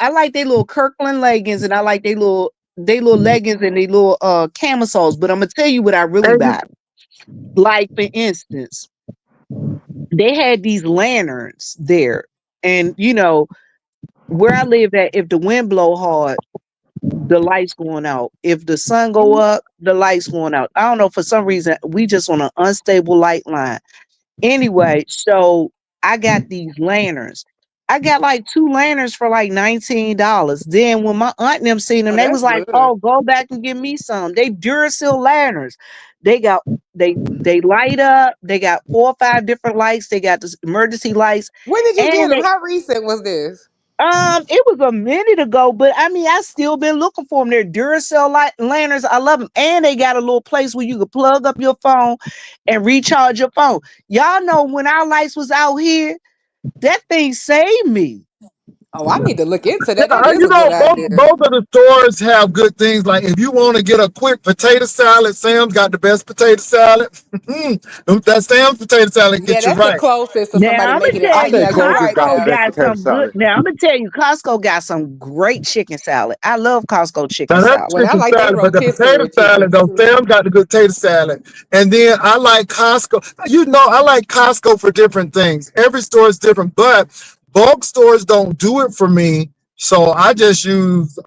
I like they little Kirkland leggings and I like they little leggings and they little camisoles. But I'm gonna tell you what I really And you, buy. Like for instance, they had these lanterns there, and where I live at, if the wind blow hard, the lights going out. If the sun go up, the lights going out. I don't know, for some reason we just on an unstable light line. Anyway, so I got these lanterns. I got like 2 lanterns for like $19. Then when my aunt and them seen them, Oh, they was that's like, good. "Oh, go back and give me some." They Duracell lanterns. They got they light up. They got 4 or 5 different lights. They got the emergency lights, When did you get and them? they How recent was this? it was a minute ago, but I mean, I still been looking for them. They're Duracell lanterns. I love them, and they got a little place where you can plug up your phone and recharge your phone. Y'all know when our lights was out here, that thing saved me. Oh, I need to look into that. That Yeah, is you a good know, idea. both of the stores have good things. Like if you want to get a quick potato salad, Sam's got the best potato salad. That Sam's potato salad Yeah, gets you that's the right. closest to Now somebody I'm gonna making it. tell I Oh you, think yeah, you're Kroger's right got the Costco there. best got potato some good. salad. Now I'm gonna tell you, Costco got some great chicken salad. I love Costco chicken Now that's salad. When I chicken like they salad, but the potato rotisserie salad chickens though, too. Sam's got the good potato salad. And then I like Costco. You know, I like Costco for different things. Every store is different, but bulk stores don't do it for me. So I just use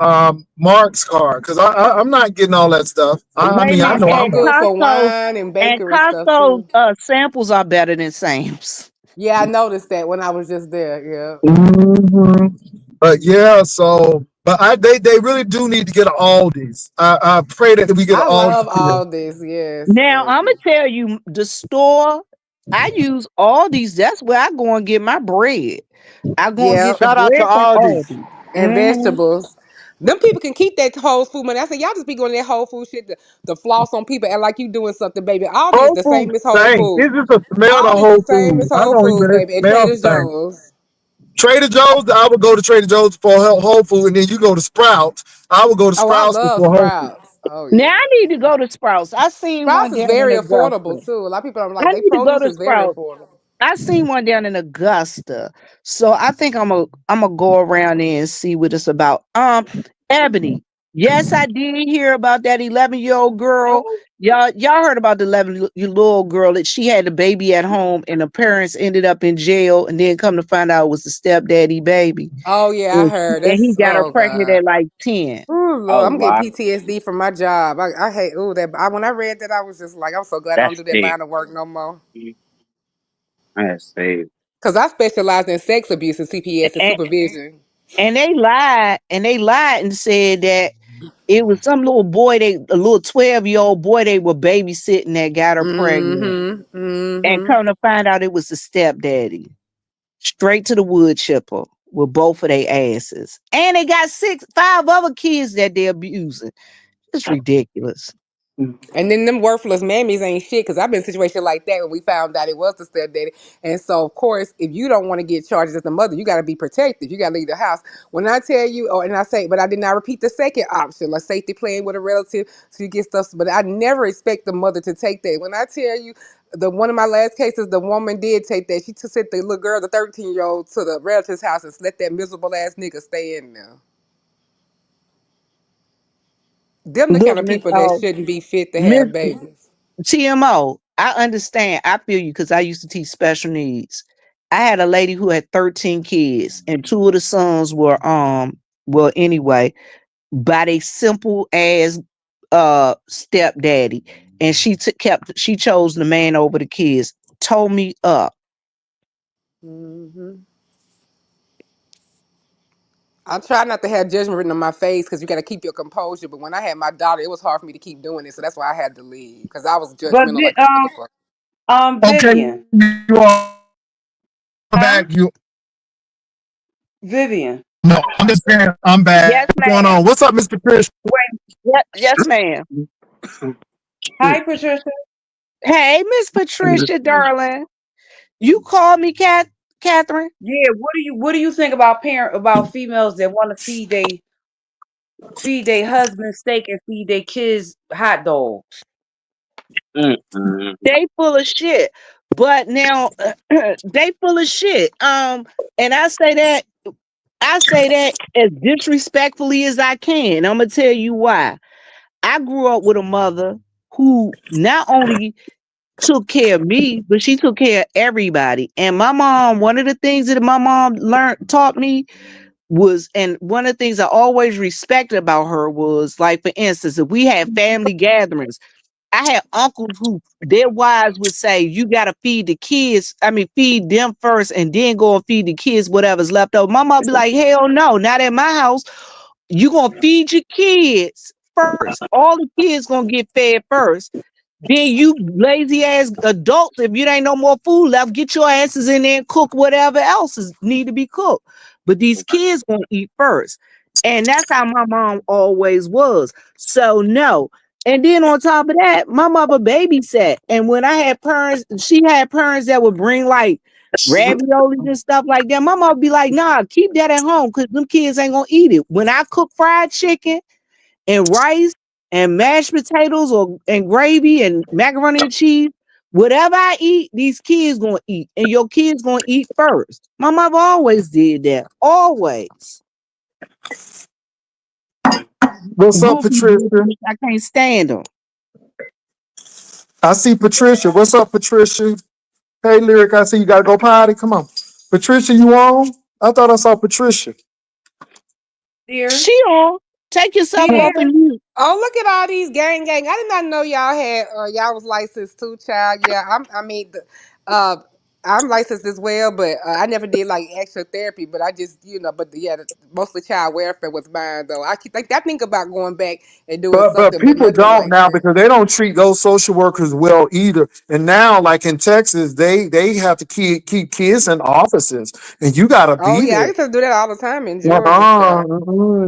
Mark's card because I'm not getting all that stuff. I Wait a mean, I minute, know Costco I'm and not. good for Costco wine and and bakery stuff Costco too. samples are better than Sam's. Yeah, I noticed that when I was just there. Yeah. Mhm. But yeah, so but they really do need to get an Aldi's. I pray that we get an I love Aldi's here. all this. Yes, Now I'm baby. gonna tell you the store I use Aldi's. That's where I go and get my bread. I go and Yeah, get the Shout out to bread from Aldi's. Aldi. and Mhm. vegetables. Them people can keep that Whole Food money. I said, y'all just be going to that Whole Food shit to floss on people and like you doing something, baby. Aldi is Whole the Foods same as Whole stink. Food. It's just a smell to Aldi is the Whole same as Foods. I Whole don't Foods, even baby. And smell Trader stink. Joe's. Trader Joe's, I would go to Trader Joe's for Whole Food, and then you go to Sprouts. I would go to Oh, I Sprouts love before Whole Foods. Sprouts. Oh Now yeah. I need to go to Sprouts. I seen Sprouts one is down in very affordable Augusta. too. A lot of people don't like I they need to go produce to is very Sprouts. affordable. I seen one down in Augusta. So I think I'm gonna go around there and see what it's about. Ebony. Yes, I did hear about that 11-year-old girl. Y'all heard about the 11-year-old girl that she had a baby at home and the parents ended up in jail and then come to find out it was the stepdaddy baby. Oh yeah, I And, heard. and he That's got her oh pregnant god. at like 10. Ooh, Oh Lord, I'm getting wow, PTSD from my job. I hate that. When I read that, I was just like, I'm so glad I don't that's do that sick. line of work no more. That's sick. Cause I specialize in sex abuse and CPS and supervision. And they lied and said that it was some little boy, a little 12-year-old boy they were babysitting that got her pregnant. Mm-hmm. And Mm-hmm. come to find out it was the stepdaddy. Straight to the wood chipper with both of their asses. And they got 5 other kids that they're abusing. It's ridiculous. And then them worthless mammies ain't shit. Cause I've been in a situation like that when we found out it was the stepdaddy. And so of course, if you don't want to get charged as the mother, you got to be protected. You got to leave the house. When I tell you, and I say, but I did not repeat the second option, like safety plan with a relative, so you get stuff. But I never expect the mother to take that. When I tell you, the one of my last cases, the woman did take that. She sent the little girl, the 13-year-old, to the relative's house and let that miserable ass nigga stay in there. Them the kind Look, of people that shouldn't be fit to Miss have babies. TMO, I understand. I feel you because I used to teach special needs. I had a lady who had 13 kids, and 2 of the sons were well anyway, by a simple as stepdaddy. And she chose the man over the kids. Told me up. Hmm. I try not to have judgment written on my face because you got to keep your composure. But when I had my daughter, it was hard for me to keep doing it, so that's why I had to leave because I was But judgmental like a motherfucker. Okay, Vivian, you are huh? back. You Vivian. no, I'm just saying I'm Yes, back. What's going ma'am. on? What's up, Mr. Chris? Yes, ma'am. Hi, Patricia. Hey, Miss Patricia, darling. You called me, Catherine. Yeah, what do you think about females that want to feed their husband steak and feed their kids hot dogs? Mm-mm. They full of shit. But now they full of shit. And I say that as disrespectfully as I can. I'm gonna tell you why. I grew up with a mother who not only took care of me, but she took care of everybody. And my mom, one of the things that my mom taught me was, and one of the things I always respected about her was, like, for instance, if we had family gatherings, I had uncles who their wives would say, you gotta feed the kids. I mean, feed them first and then go and feed the kids whatever's left over. My mom be like, hell no, not at my house. You gonna feed your kids first. All the kids gonna get fed first. Then you lazy ass adults, if you ain't no more food left, get your asses in there and cook whatever else is need to be cooked. But these kids gonna eat first. And that's how my mom always was. So no. And then on top of that, my mother babysat. And when I had parents, she had parents that would bring like raviolis and stuff like that. My mom would be like, nah, keep that at home because them kids ain't gonna eat it. When I cook fried chicken and rice and mashed potatoes and gravy and macaroni and cheese, whatever I eat, these kids gonna eat. And your kids gonna eat first. My mother always did that. Always. What's up, Patricia? I can't stand them. I see Patricia. What's up, Patricia? Hey, Lyric, I see you gotta go potty. Come on. Patricia, you on? I thought I saw Patricia. Dear. She on. Take yourself Yeah. off and mute. Oh, look at all these gang. I did not know y'all had y'all was licensed too, child. Yeah, I'm licensed as well, but I never did like actual therapy. But I just, but yeah, mostly child welfare was mine though. I think about going back and doing But something, but people nothing don't like now that. because they don't treat those social workers well either. And now, like in Texas, they have to keep kids in offices, and you gotta Oh be yeah, I there. used to do that all the time in Georgia, child.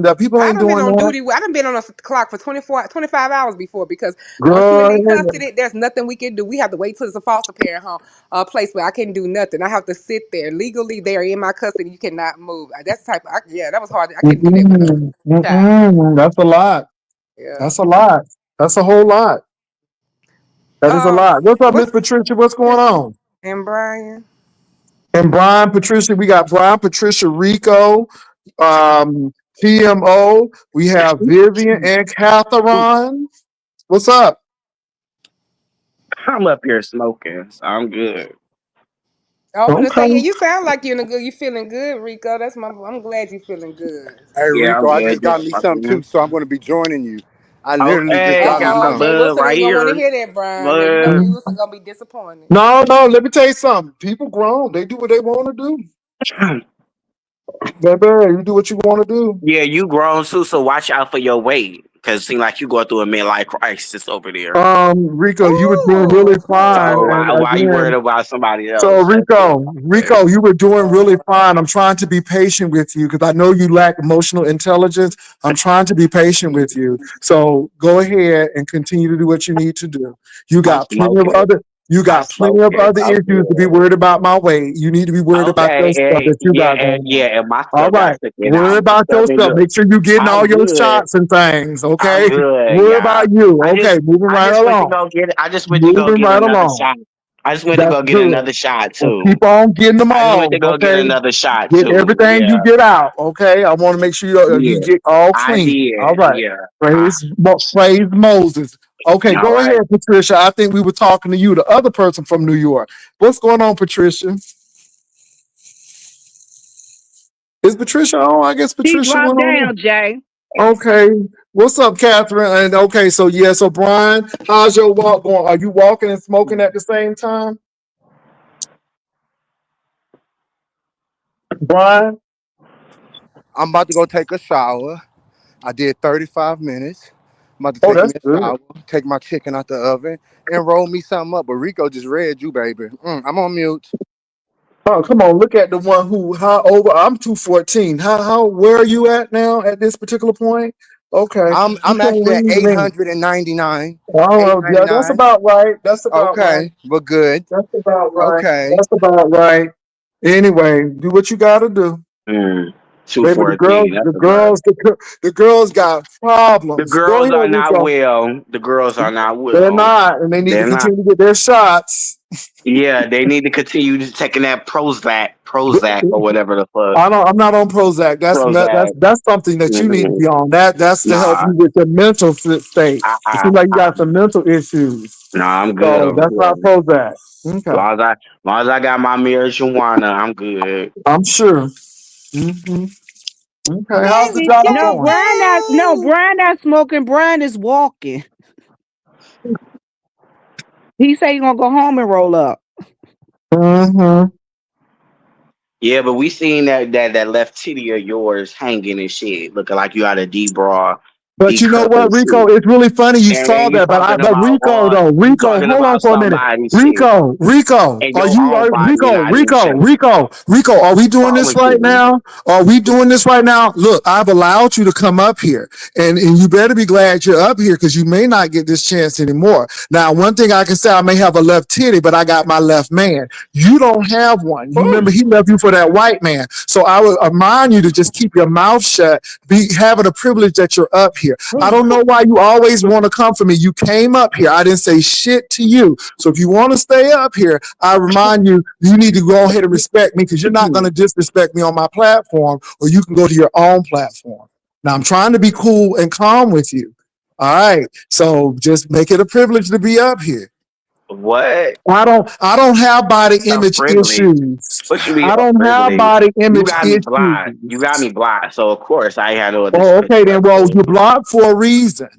The people I ain't done been doing on that. duty. I done been on a clock for 25 hours before because once you in their Girl, custody, there's nothing we can do. We have to wait till it's a foster parent home place where I can't do nothing. I have to sit there legally. They are in my custody. You cannot move. That's the type. Yeah, that was hard. I couldn't do that with a child. that's a lot. Yeah. That's a lot. That's a whole lot. That is a Um. lot. What's up, Miss What's Patricia? What's going on? and Brian? And Brian, Patricia, we got Brian, Patricia, Rico, TMO. We have Vivian and Catherine. What's up? I'm up here smoking, so I'm good. I was gonna Okay. say, yeah, you sound like you're in a good. You feeling good, Rico? I'm glad you feeling good. Hey Yeah, Rico, I'm I good. just Just got me something too, fucking. so I'm gonna be joining you. I literally just Okay, got me got my Oh, okay. something. Wilson bud right ain't gonna want to here. hear that, Brian. Now Bud. you Wilson gonna be disappointed. No, let me tell you something. People grown. They do what they want to do. Baby, you do what you want to do. Yeah, you grown too, so watch out for your weight. Cause it seems like you going through a midlife crisis over there. Rico, you were doing really fine. Ooh. So And why you worried again, about somebody so else? That's it. Rico, you were doing really fine. I'm trying to be patient with you because I know you lack emotional intelligence. I'm trying to be patient with you. So go ahead and continue to do what you need to do. You I'm got plenty of smoking. other you I got plenty smoke of it. other I'm issues to be good. worried about my weight. You need to be worried about Okay, your stuff that you got going on. and my All stuff got right. taken Worry out. My about stuff your been stuff. good. Make sure you're getting all I'm your good. shots and things. I'm Okay. good, Worry yeah. about you. I Okay. just Moving I right just went to along. go get I just went to go Moving get right another along. shot. I just went to That's go get good. another shot And too. keep on getting them I just went all, to go get okay? another shot Get too. everything you Yeah. get out, okay? I want to make sure you Yeah. get all I clean. All did. right. Yeah. Praise Moses. Okay, All go right. ahead, Patricia. I think we were talking to you, the other person from New York. What's going on, Patricia? Is Patricia on? I guess She Patricia dropped went on. down, Jay. Okay. What's up, Catherine? And okay, so Brian, how's your walk going? Are you walking and smoking at the same time? Brian? I'm about to go take a shower. I did 35 minutes. I'm about to Oh, take that's me a good. shower, take my chicken out the oven, and roll me something up. But Rico just read you, baby. I'm on mute. Oh, come on, look at the one who how over I'm 214. Where are you at now at this particular point? Okay. You I'm can't actually at read me. 899. Oh, yeah, that's 899. about right. That's about right. Okay, but good. That's about right. Okay. That's about right. Anyway, do what you gotta do. Two Baby, fourteen. That's a bud. the girls got The problems. Go girls ahead, are not Rico. well. The girls are not They're well. not, and they need to They're not. continue to get their shots. Yeah, they need to continue to taking that Prozac or whatever the fuck. I'm not on Prozac. Prozac. That's something that you need to Mm-hmm. be on. That's to help Nah, you with your mental state. It I, seems like you got some mental issues. nah, I'm good So over that's not here. Prozac. Okay. Long as I got my marijuana, I'm good. I'm sure. Hmm. Okay. How's the Baby, job just going? Brian say. not smoking. Brian is walking. He said he gonna go home and roll up. Mm-hmm. Yeah, but we seen that left titty of yours hanging and shit, looking like you had a D bra, But D you know cup what, and Rico? shit. It's really funny you And saw then you that, talking but about Rico though, you Rico, talking hold on about for a minute. somebody shit Rico, and are your you own body not in shape. Rico, are we doing Wrong this with right you? now? Are we doing this right now? Look, I've allowed you to come up here, and you better be glad you're up here because you may not get this chance anymore. Now, one thing I can say, I may have a left titty, but I got my left man. You don't have one. You remember he left you for that white man. So I would remind you to just keep your mouth shut, be having a privilege that you're up here. I don't know why you always want to come for me. You came up here. I didn't say shit to you. So if you want to stay up here, I remind you, you need to go ahead and respect me because you're not going to disrespect me on my platform, or you can go to your own platform. Now I'm trying to be cool and calm with you. All right. So just make it a privilege to be up here. What? I don't have body A image privilege. issues. What you mean I a don't have privilege? body You image got me blind. You got issues. me blind. So of course I had no Oh, okay, then. Well, disrespectful. you're blocked for a reason.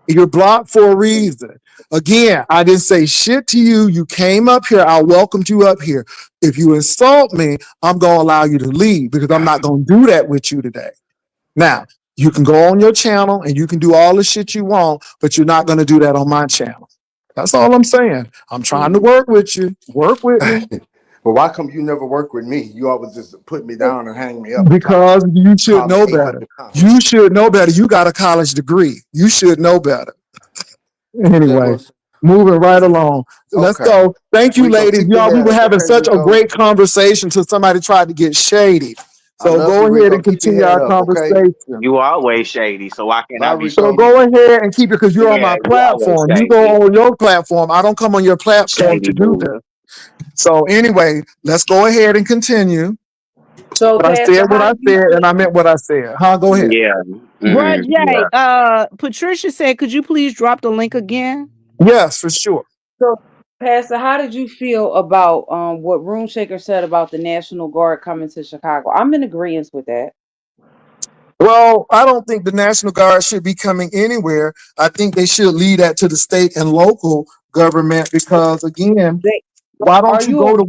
You're blocked for a reason. Again, I didn't say shit to you. You came up here. I welcomed you up here. If you insult me, I'm going to allow you to leave because I'm not going to do that with you today. Now, you can go on your channel and you can do all the shit you want, but you're not going to do that on my channel. That's all I'm saying. I'm trying to work with you. Work with me. But why come you never work with me? You always just put me down and hang me up and Because you should call me know better. 800 times. You should know better. You got a college degree. You should know better. Is that Anyway, what? moving right along. Let's Okay. go. Thank you, Rico, ladies. keep your Y'all, we head were up. having Okay, such a Rico. great conversation until somebody tried to get shady. I So love go you, ahead Rico. and Keep your continue head our up, okay? conversation. You always shady, so why can't Bye, I be So Rico. shady? go ahead and keep it because you're on Yeah, my you always platform. You go shady. on your platform. I don't come on your platform Shady to do boo. this. So anyway, let's go ahead and continue. So, But I Pastor, said what how I do you said, and I feel? meant what I said. Huh? Go ahead. Yeah. Bruh Yeah. Jay, Patricia said, could you please drop the link again? Yes, for sure. So, Pastor, how did you feel about what Room Shaker said about the National Guard coming to Chicago? I'm in agreement with that. Well, I don't think the National Guard should be coming anywhere. I think they should lead that to the state and local government because, again, They, why are don't you you go to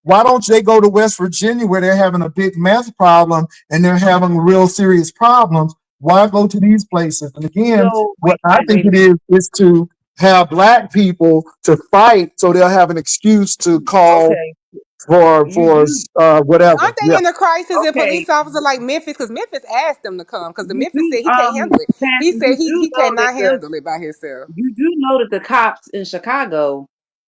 why don't they go to West Virginia where they're having a big meth problem and they're having real serious problems? Why go to these places? And again, so? what Wait a I minute, think wait a it minute. is to have black people to fight so they'll have an excuse to call Okay, for you whatever. Aren't they Yeah. in a crisis in okay? police officer like Memphis? Because Memphis asked them to come because the You Memphis do said he can't handle it. He Pastor, said you he do know that cannot handle it by himself. the cops in Chicago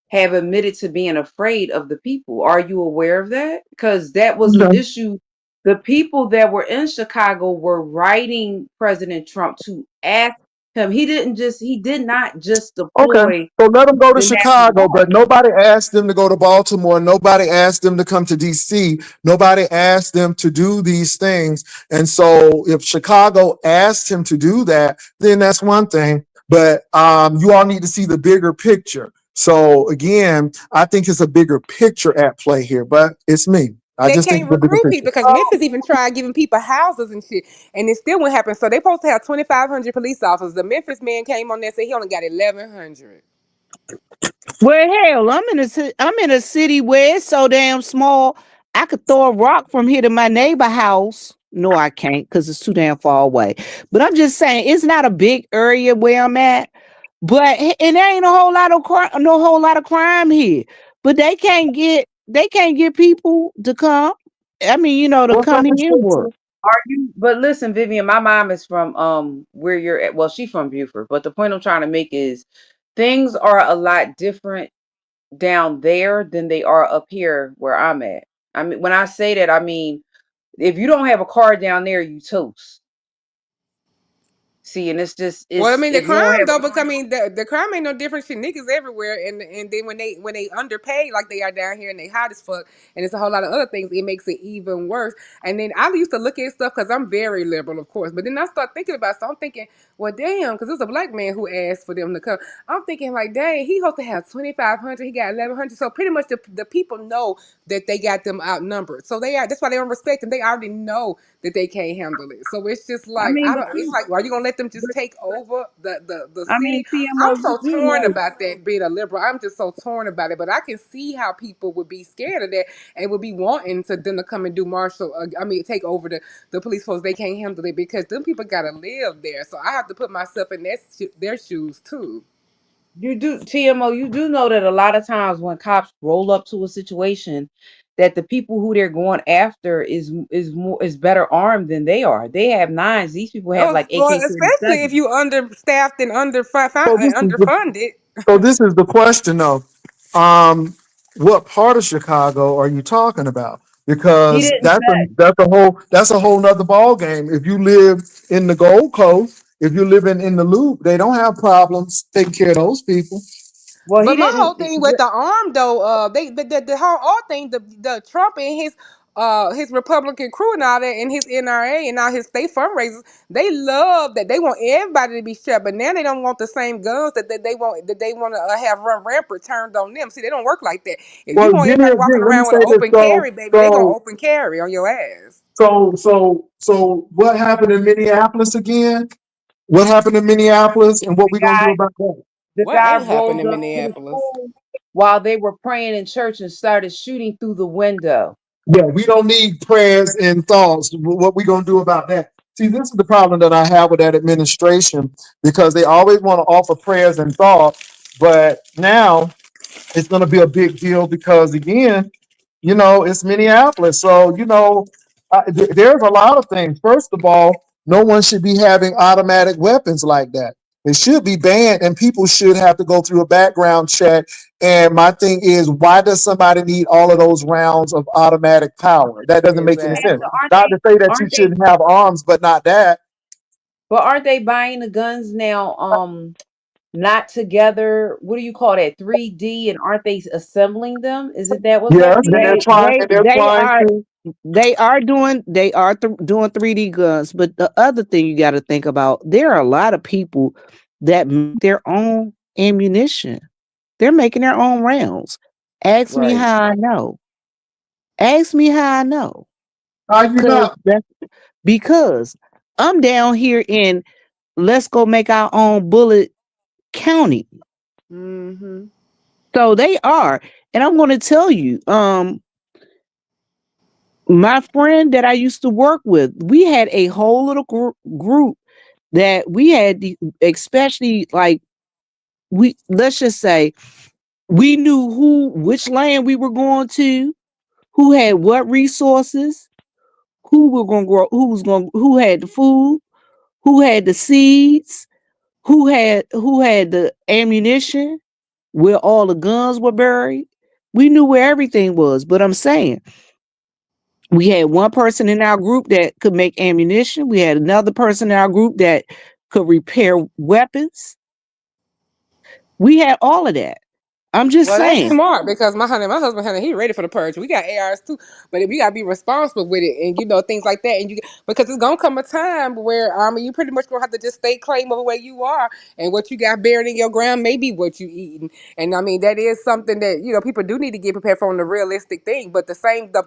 have admitted to being afraid of the people. Are you aware of that? Because that was an issue. The people that were in Chicago were writing President Trump to ask him. He did not just Okay, deploy so let them go to the National Chicago, but Guard. nobody asked them to go to Baltimore. Nobody asked them to come to DC. Nobody asked them to do these things. And so if Chicago asked him to do that, then that's one thing. But you all need to see the bigger picture. So again, I think it's a bigger picture at play here, but it's me. I They just think can't it's a bigger recruit picture. people because Memphis even tried giving people houses and shit, and it still wouldn't happen. So they supposed to have 2,500 police officers. The Memphis man came on there and said he only got 1,100. Well, hell, I'm in a city where it's so damn small. I could throw a rock from here to my neighbor house. No, I can't because it's too damn far away. But I'm just saying it's not a big area where I'm at. But and there ain't a whole lot of no whole lot of crime here. But they can't get people to come. I mean, to What's that come here and work. restriction? Are you? But listen, Vivian, my mom is from where you're at. Well, she's from Buford. But the point I'm trying to make is things are a lot different down there than they are up here where I'm at. I mean, when I say that, I mean if you don't have a car down there, you toast. See, and Well, I it's mean the if you don't crime have though, because I mean the crime ain't no different. Shit, niggas everywhere, and then when they underpaid like they are down here and they hot as fuck, and it's a whole lot of other things, it makes it even worse. And then I used to look at stuff because I'm very liberal, of course, but then I start thinking about. So I'm thinking, well, damn, because it was a black man who asked for them to come. I'm thinking like, dang, he supposed to have 2,500. He got 1,100. So pretty much the people know that they got them outnumbered. So they are. That's why they don't respect them. They already know that they can't handle it. So it's just I like mean, I but don't. It's like, are you gonna let them just but take over the I mean, city? I'm TMO, you so do torn know. about that being a liberal. I'm just so torn about it. But I can see how people would be scared of that and would be wanting to them to come and do martial. I mean, take over the police force. They can't handle it because them people gotta live there. So I have to put myself in their shoes too. You do, TMO, you do know that a lot of times when cops roll up to a situation, that the people who they're going after is better armed than they are. They have nines. These people have Oh, like well, especially if AK-47. you understaffed and So this is the underfunded. so this is the question though. Um, what part of Chicago are you talking about? He Because didn't say. that's a whole nother ball game. If you live in the Gold Coast, if you're living in the Loop, they don't have problems taking care of those people. Well, he But my didn't. whole thing with the arm though, they the whole all thing, the Trump and his Republican crew and all that, and his NRA and all his state fundraisers, they love that. They want everybody to be shot, but now they don't want the same guns that they want to have run rampant turned on them. See, they don't work like that. If you Well, want give me, everybody walking let me around with say an this. open carry, baby, they gonna So open carry on your ass. so what happened in Minneapolis again? What happened in Minneapolis, and what The we gonna do guy, about that? the What guy ain't happened rolled in up to the Minneapolis? school while they were praying in church and started shooting through the window. Yeah, we don't need prayers and thoughts. What we gonna do about that? See, this is the problem that I have with that administration because they always want to offer prayers and thought, but now it's going to be a big deal because again, it's Minneapolis. So, there's a lot of things. First of all, no one should be having automatic weapons like that. It should be banned and people should have to go through a background check. And my thing is, why does somebody need all of those rounds of automatic power? That doesn't make any sense. Exactly. Not to say that you Aren't they shouldn't have arms, but not that. but aren't they buying the guns now not together? What do you call that? 3D, and aren't they assembling them? Isn't that what's Yes, happening? and they're They trying they and they're they trying are to. doing 3D guns, but the other thing you got to think about, there are a lot of people that make their own ammunition. They're making their own rounds. Ask me Right. how I know. Ask me how I know. How you Cause know? because I'm down here in let's go make our own bullet county. Mm-hmm. So they are. And I'm going to tell you, my friend that I used to work with, we had a whole little group that we had, especially like let's just say, we knew which land we were going to, who had what resources, who were going to grow, who had the food, who had the seeds, who had the ammunition, where all the guns were buried. We knew where everything was. But I'm saying, we had one person in our group that could make ammunition. We had another person in our group that could repair weapons. We had all of that. I'm just Well, that's saying. smart because my husband, honey, he ready for the purge. We got ARs too, but if you gotta be responsible with it, and things like that, and because it's gonna come a time where you pretty much gonna have to just stay claim of where you are, and what you got buried in your ground may be what you eating, and I mean that is something that people do need to get prepared for on the realistic thing. But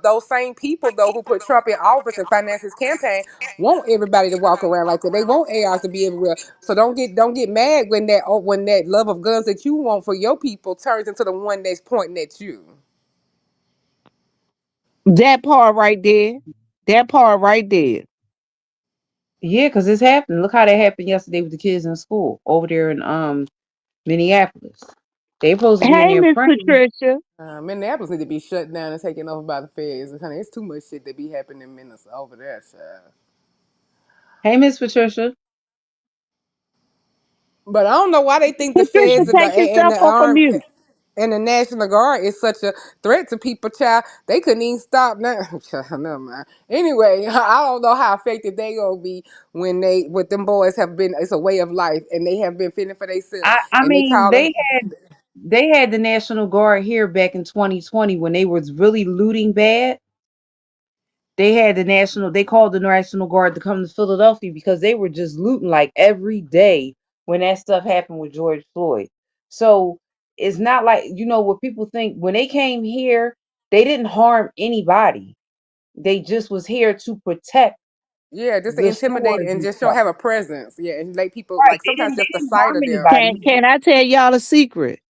those same people though who put Trump in office and finance his campaign want everybody to walk around like that. They want ARs to be everywhere. So don't get mad when that love of guns that you want for your people turns into the one that's pointing at you. That part right there. That part right there. Yeah, because it's happening. Look how that happened yesterday with the kids in school over there in Minneapolis. They supposed to be in Hey, there Miss praying. Patricia. Minneapolis need to be shut down and taken over by the feds. Honey, it's too much shit that be happening in Minnesota over there, child. Hey, Miss Patricia. But I don't know why they think the Patricia, feds take and yourself the off of army mute. and the National Guard is such a threat to people, child. They couldn't even stop now. Child, never mind. Anyway, I don't know how effective they gonna be when with them boys have been. It's a way of life, and they have been fitting for themselves, I and they mean, call us. they had the National Guard here back in 2020 when they was really looting bad. they called the National Guard to come to Philadelphia because they were just looting like every day when that stuff happened with George Floyd. So it's not like, what people think when they came here, they didn't harm anybody. They just was here to protect Yeah, just to the intimidate stores and and just stuff. have a presence. Yeah, and like people Right. like sometimes They just the didn't sight harm of them. Can anybody. can I tell y'all a secret?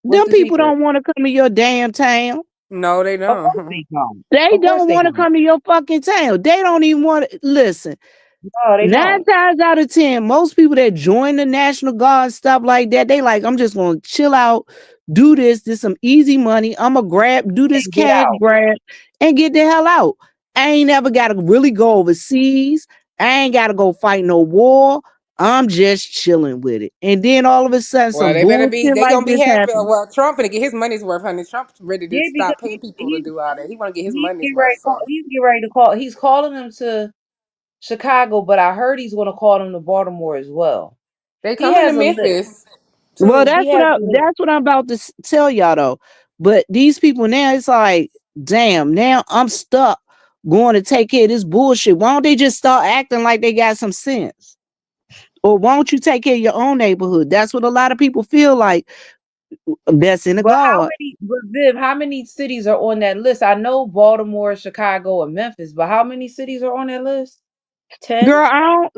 What's Them the people secret? don't want to come to your damn town. No, they Of course don't. they don't. They Of course don't they want to don't. come to your fucking town. They don't even want to listen. No, they 9 don't. times out of 10, most people that join the National Guard and stuff like that, they like, I'm just gonna chill out, do this some easy money. I'm gonna do this And get cash out. grab and get the hell out. I ain't never gotta really go overseas. I ain't gotta go fight no war. I'm just chilling with it. And then all of a sudden Well, some they better be. bullshit They like gonna be this happy. happens. Well, Trump gonna get his money's worth, honey. Trump's ready to Yeah, because stop paying people to do all that. He want to get his he's money's getting ready worth. to call, So he's getting ready to call. He's calling them to Chicago, but I heard he's going to call them to Baltimore as well. they He coming to has a list. Memphis Well, too. He has a list. that's what I'm about to tell y'all though. But these people now, it's like, damn, now I'm stuck going to take care of this bullshit. Why don't they just start acting like they got some sense? Or why don't you take care of your own neighborhood? That's what a lot of people feel like. That's in the guard. But Viv, how many cities are on that list? I know Baltimore, Chicago, and Memphis, but how many cities are on that list? 10?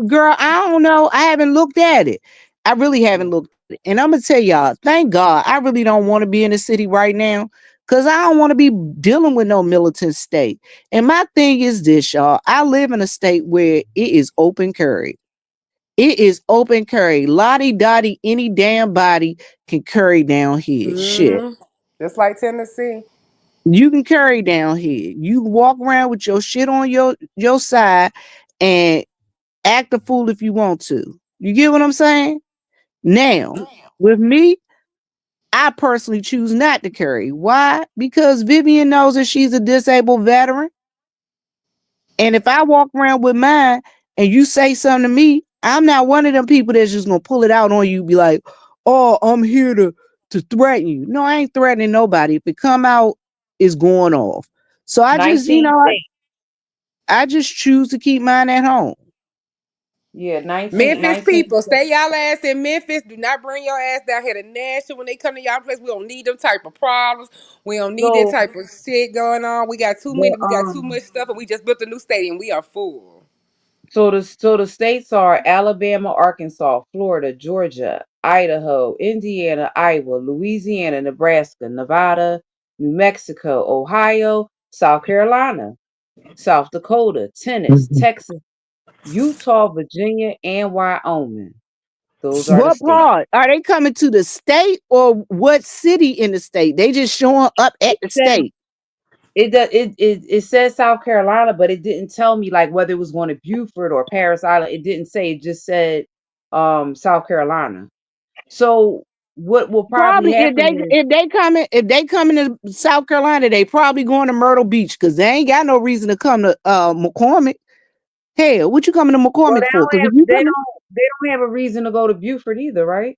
Girl, I don't know. I haven't looked at it. I really haven't looked at it. And I'm gonna tell y'all, thank God, I really don't want to be in the city right now. Cause I don't want to be dealing with no militant state. And my thing is this, y'all. I live in a state where it is open carry. It is open carry. Lottie dottie, any damn body can carry down here. Shit. Just like Tennessee. You can carry down here. You can walk around with your shit on your side and act a fool if you want to. You get what I'm saying? Now, with me, I personally choose not to carry. Why? Because Vivian knows that she's a disabled veteran. And if I walk around with mine and you say something to me, I'm not one of them people that's just gonna pull it out on you, be like, oh, I'm here to threaten you. No, I ain't threatening nobody. If it come out, it's going off. So I just, 19 states. I just choose to keep mine at home. Yeah, 19, Memphis 19 people, states. stay y'all ass in Memphis. Do not bring your ass down here to Nashville when they come to y'all place. We don't need them type of problems. We don't need that So, type of shit going on. We got too many. the We got too much stuff, and we just built a new stadium. We are full. So the states are Alabama, Arkansas, Florida, Georgia, Idaho, Indiana, Iowa, Louisiana, Nebraska, Nevada, New Mexico, Ohio, South Carolina, South Dakota, Tennessee, Texas, Utah, Virginia, and Wyoming. Those are the What states. part? Are they coming to the state or what city in the state? They just showing up at It the says state. it says South Carolina, but it didn't tell me like whether it was going to Beaufort or Paris Island. It didn't say. It just said South Carolina. So what will probably Probably happen is if they coming to South Carolina, they probably going to Myrtle Beach because they ain't got no reason to come to McCormick. Hell, what you coming to well McCormick for? Because if you coming, they don't have a reason to go to Beaufort either, right?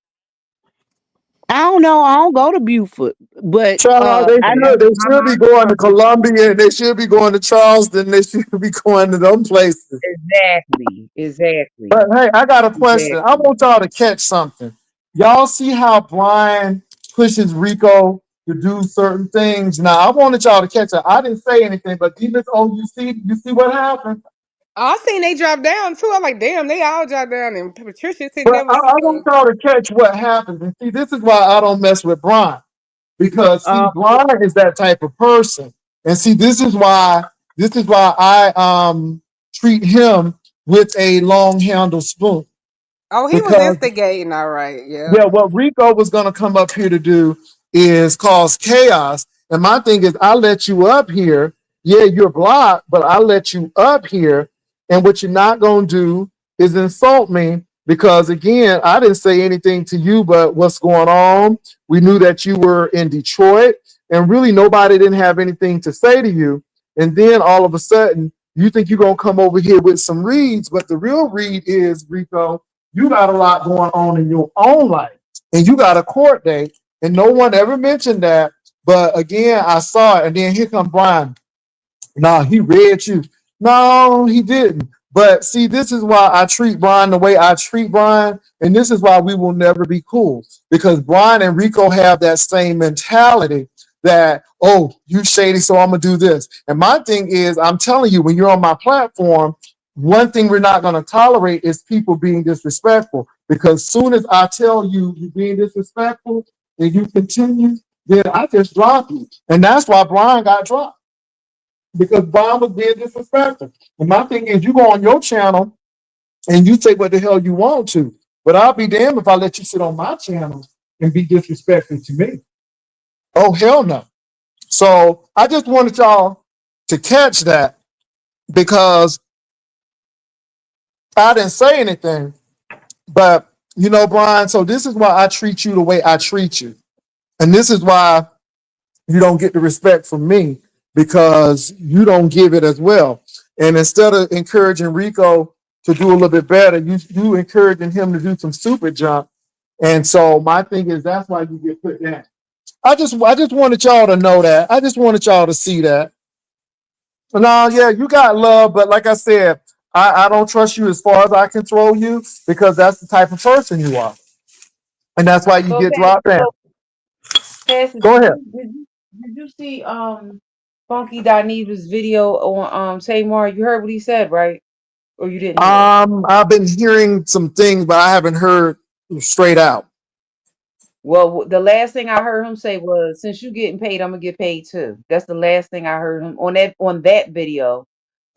I don't know. I don't go to Beaufort, but Child, I And know that's they what my should be mind is going to telling me. Columbia. They should be going to Charleston. They should be going to them places. Exactly. But hey, I got a question. I Exactly. want y'all to catch something. Y'all see how Brian pushes Rico to do certain things. Now, I wanted y'all to catch it. I didn't say anything, but even oh, you see what happened. I seen they drop down too. I'm like, damn, they all drop down, and Patricia sitting But there with I want y'all to catch what happened. And see, this is why I don't mess with Brian. Because see, Um, Brian is that type of person. And see, this is why I treat him with a long handle spoon. oh, he was Because instigating. All right, yeah. yeah, what Rico was gonna come up here to do is cause chaos. And my thing is, I let you up here. Yeah, you're blocked, but I let you up here. And what you're not gonna do is insult me because again, I didn't say anything to you, but what's going on? We knew that you were in Detroit, and really nobody didn't have anything to say to you. And then all of a sudden, you think you're gonna come over here with some reads, but the real read is Rico. You got a lot going on in your own life, and you got a court date, and no one ever mentioned that. But again, I saw it, and then here come Brian. Now he read you. No, he didn't. But see, this is why I treat Brian the way I treat Brian, and this is why we will never be cool. Because Brian and Rico have that same mentality that, oh, you shady, so I'm gonna do this. And my thing is, I'm telling you, when you're on my platform, one thing we're not gonna tolerate is people being disrespectful. Because soon as I tell you you're being disrespectful and you continue, then I just drop you. And that's why Brian got dropped because Brian was being disrespectful. And my thing is, you go on your channel and you say what the hell you want to, but I'll be damned if I let you sit on my channel and be disrespectful to me. Oh, hell no. So I just wanted y'all to catch that because I didn't say anything, but you know, Brian, so this is why I treat you the way I treat you. And this is why you don't get the respect from me because you don't give it as well. And instead of encouraging Rico to do a little bit better, you encouraging him to do some stupid junk. And so my thing is that's why you get put down. I just wanted y'all to know that. I just wanted y'all to see that. No, yeah, you got love, but like I said, I don't trust you as far as I control you because that's the type of person you are. And that's why you So, get dropped down. Pastor, Go ahead. did you see Funky Dinev's video on Tamar? You heard what he said, right? Or you didn't hear it? I've been hearing some things, but I haven't heard straight out. Well, the last thing I heard him say was, "Since you getting paid, I'm gonna get paid too." That's the last thing I heard him on that video.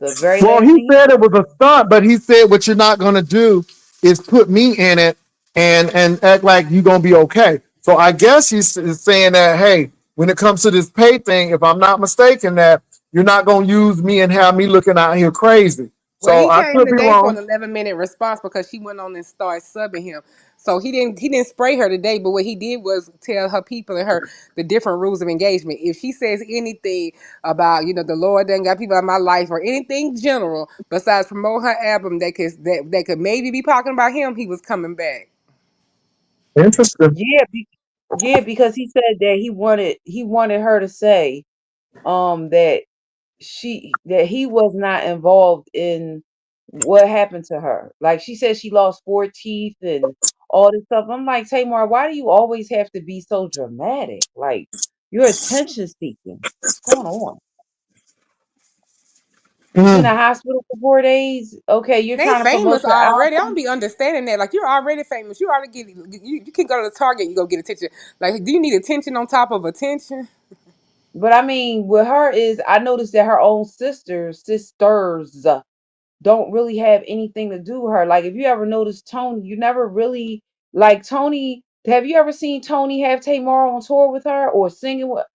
The very Well, last he thing he said it said. was a stunt, but he said what you're not gonna do is put me in it and act like you're gonna be okay. So I guess he's saying that hey, when it comes to this pay thing, if I'm not mistaken, that you're not gonna use me and have me looking out here crazy. Well, So he I came could be today for an wrong. 11-minute response because she went on and started subbing him. So he didn't spray her today, but what he did was tell her people and her the different rules of engagement. If she says anything about the Lord done got people in my life or anything general besides promote her album that could maybe be talking about him, he was coming back. Interesting. Yeah, yeah, because he said that he wanted her to say that he was not involved in what happened to her. Like she said she lost 4 teeth and all this stuff. I'm like, Tamar, why do you always have to be so dramatic? Like you're attention seeking. What's going on? She's in Mm. the hospital for 4 days. Okay, you're They trying to promote famous your already. I album. don't be understanding that. Like you're already famous. You already you can go to the Target. You go get attention. Like do you need attention on top of attention? But I mean, with her is I noticed that her own sisters don't really have anything to do with her. Like if you ever notice Tony, you never really like Tony. Have you ever seen Tony have Tamar on tour with her or singing with?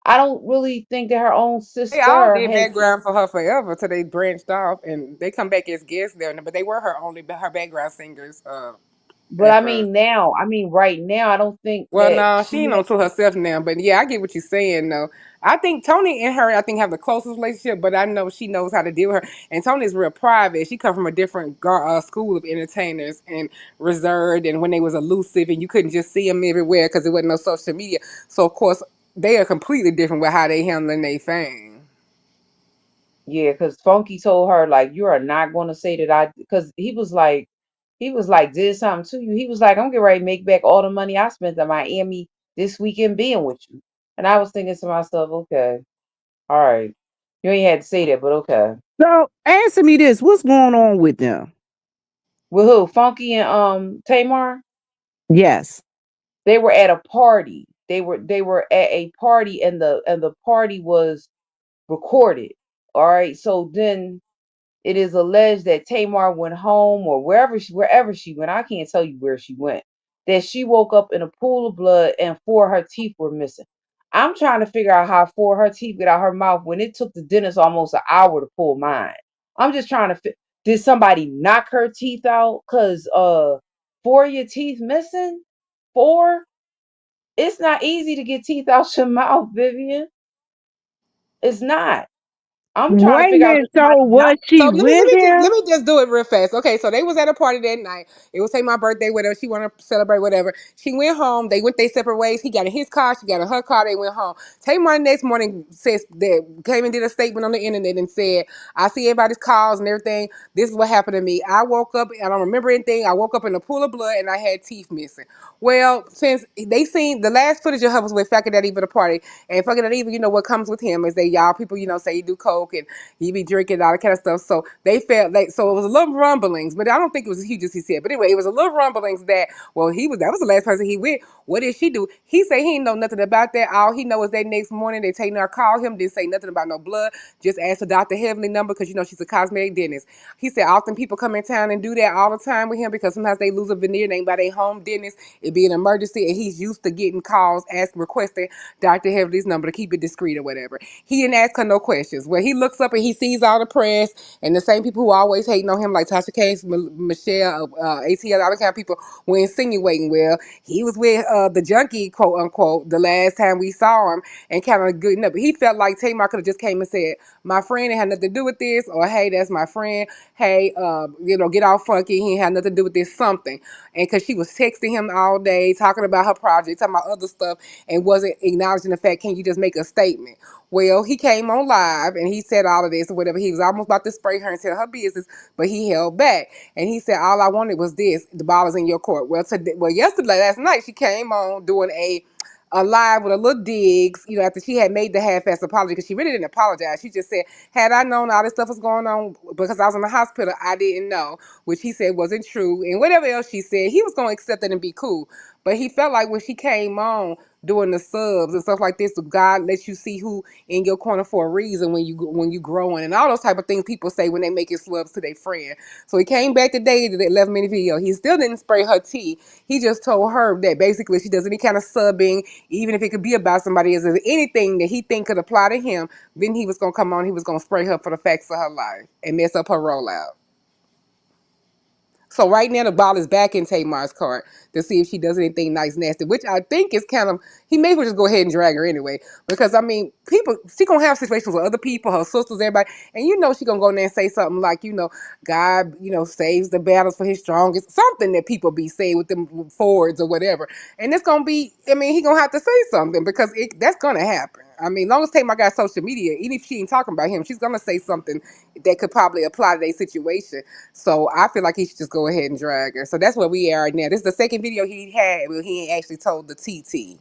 I don't really think that her own They all sister did has. background for her forever till they branched off and they come back as guests there. But they were her background singers But at I first. mean now, I mean right now, I don't think Well, that no, she she ain't on to herself now. But yeah, I get what you're saying though. I think Tony and her, I think, have the closest relationship. But I know she knows how to deal with her. And Tony's real private. She come from a different school of entertainers and reserved. And when they was elusive, and you couldn't just see them everywhere because there wasn't no social media. So of course they are completely different with how they handling their fame. yeah, because Funky told her like you are not going to say that because he was like did something to you. He was like I'm getting ready to make back all the money I spent in Miami this weekend being with you. And I was thinking to myself, okay, all right, you ain't had to say that, but okay. So answer me this: what's going on with them? With who? Funky and Tamar? Yes. They were at a party. They were at a party and the party was recorded. All right. So then it is alleged that Tamar went home or wherever she went. I can't tell you where she went. That she woke up in a pool of blood and 4 of her teeth were missing. I'm trying to figure out how 4 of her teeth get out her mouth when it took the dentist almost an hour to pull mine. I'm just trying to did somebody knock her teeth out? Cause 4 of your teeth missing? 4? It's not easy to get teeth out your mouth, Vivian. It's not. I'm trying to Wait a figure out minute. if somebody So not. was she So let me let with me just him? let me just do it real fast. Okay, so they was at a party that night. It was say my birthday, whatever. She wanted to celebrate, whatever. She went home. They went their separate ways. He got in his car. She got in her car. They went home. Tamar next morning says that came and did a statement on the internet and said, "I see everybody's calls and everything. This is what happened to me. I woke up. I don't remember anything. I woke up in a pool of blood and I had teeth missing." Well, since they seen the last footage of her was with Fucking That Evil the party, and Fucking That Evil, you know what comes with him is they y'all people, say he do coke and he be drinking all that kind of stuff. So they felt like so it was a little rumblings, but I don't think it was as huge as he said. But anyway, it was a little rumblings that that was the last person he with. What did she do? He said he didn't know nothing about that. All he know is that next morning they taking her call him, didn't say nothing about no blood, just asked for Dr. Heavenly number because she's a cosmetic dentist. He said often people come in town and do that all the time with him because sometimes they lose a veneer, they ain't by their home dentist. It be an emergency, and he's used to getting calls asking requesting Dr. Heavenly's number to keep it discreet or whatever. He didn't ask her no questions. Well, he looks up and he sees all the press and the same people who always hating on him, like Tasha Case, Michelle, ATL, all the kind of people were insinuating. Well, he was with the junkie, quote unquote, the last time we saw him and kind of good enough. But he felt like Tamar could have just came and said, my friend ain't had nothing to do with this, or hey, that's my friend. Hey, get off funky. He ain't had nothing to do with this, something. And because she was texting him all day, talking about her project, talking about other stuff, and wasn't acknowledging the fact, can you just make a statement? Well, he came on live and he said all of this or whatever. He was almost about to spray her and tell her business, but he held back. And he said, all I wanted was this, the ball is in your court. Yesterday, last night, she came on doing a live with a little digs, after she had made the half-ass apology, because she really didn't apologize. She just said, had I known all this stuff was going on because I was in the hospital, I didn't know, which he said wasn't true. And whatever else she said, he was going to accept it and be cool. But he felt like when she came on doing the subs and stuff like this, God lets you see who in your corner for a reason when you growing and all those type of things people say when they make it slubs to their friend. So he came back today to the 11-minute video. He still didn't spray her tea. He just told her that basically she does any kind of subbing, even if it could be about somebody else, if anything that he think could apply to him, then he was gonna come on, he was gonna spray her for the facts of her life and mess up her rollout. So right now the ball is back in Tamar's court to see if she does anything nice, nasty, which I think is kind of, he may as well just go ahead and drag her anyway. Because I mean, she gonna have situations with other people, her sisters, everybody, and she gonna go in there and say something like, God, saves the battles for his strongest, something that people be saying with them forwards or whatever. And it's gonna be, he gonna have to say something because that's gonna happen. I mean, long as Tamar got social media, even if she ain't talking about him, she's gonna say something that could probably apply to their situation. So I feel like he should just go ahead and drag her. So that's where we are right now. This is the second video he had where he ain't actually told the TT.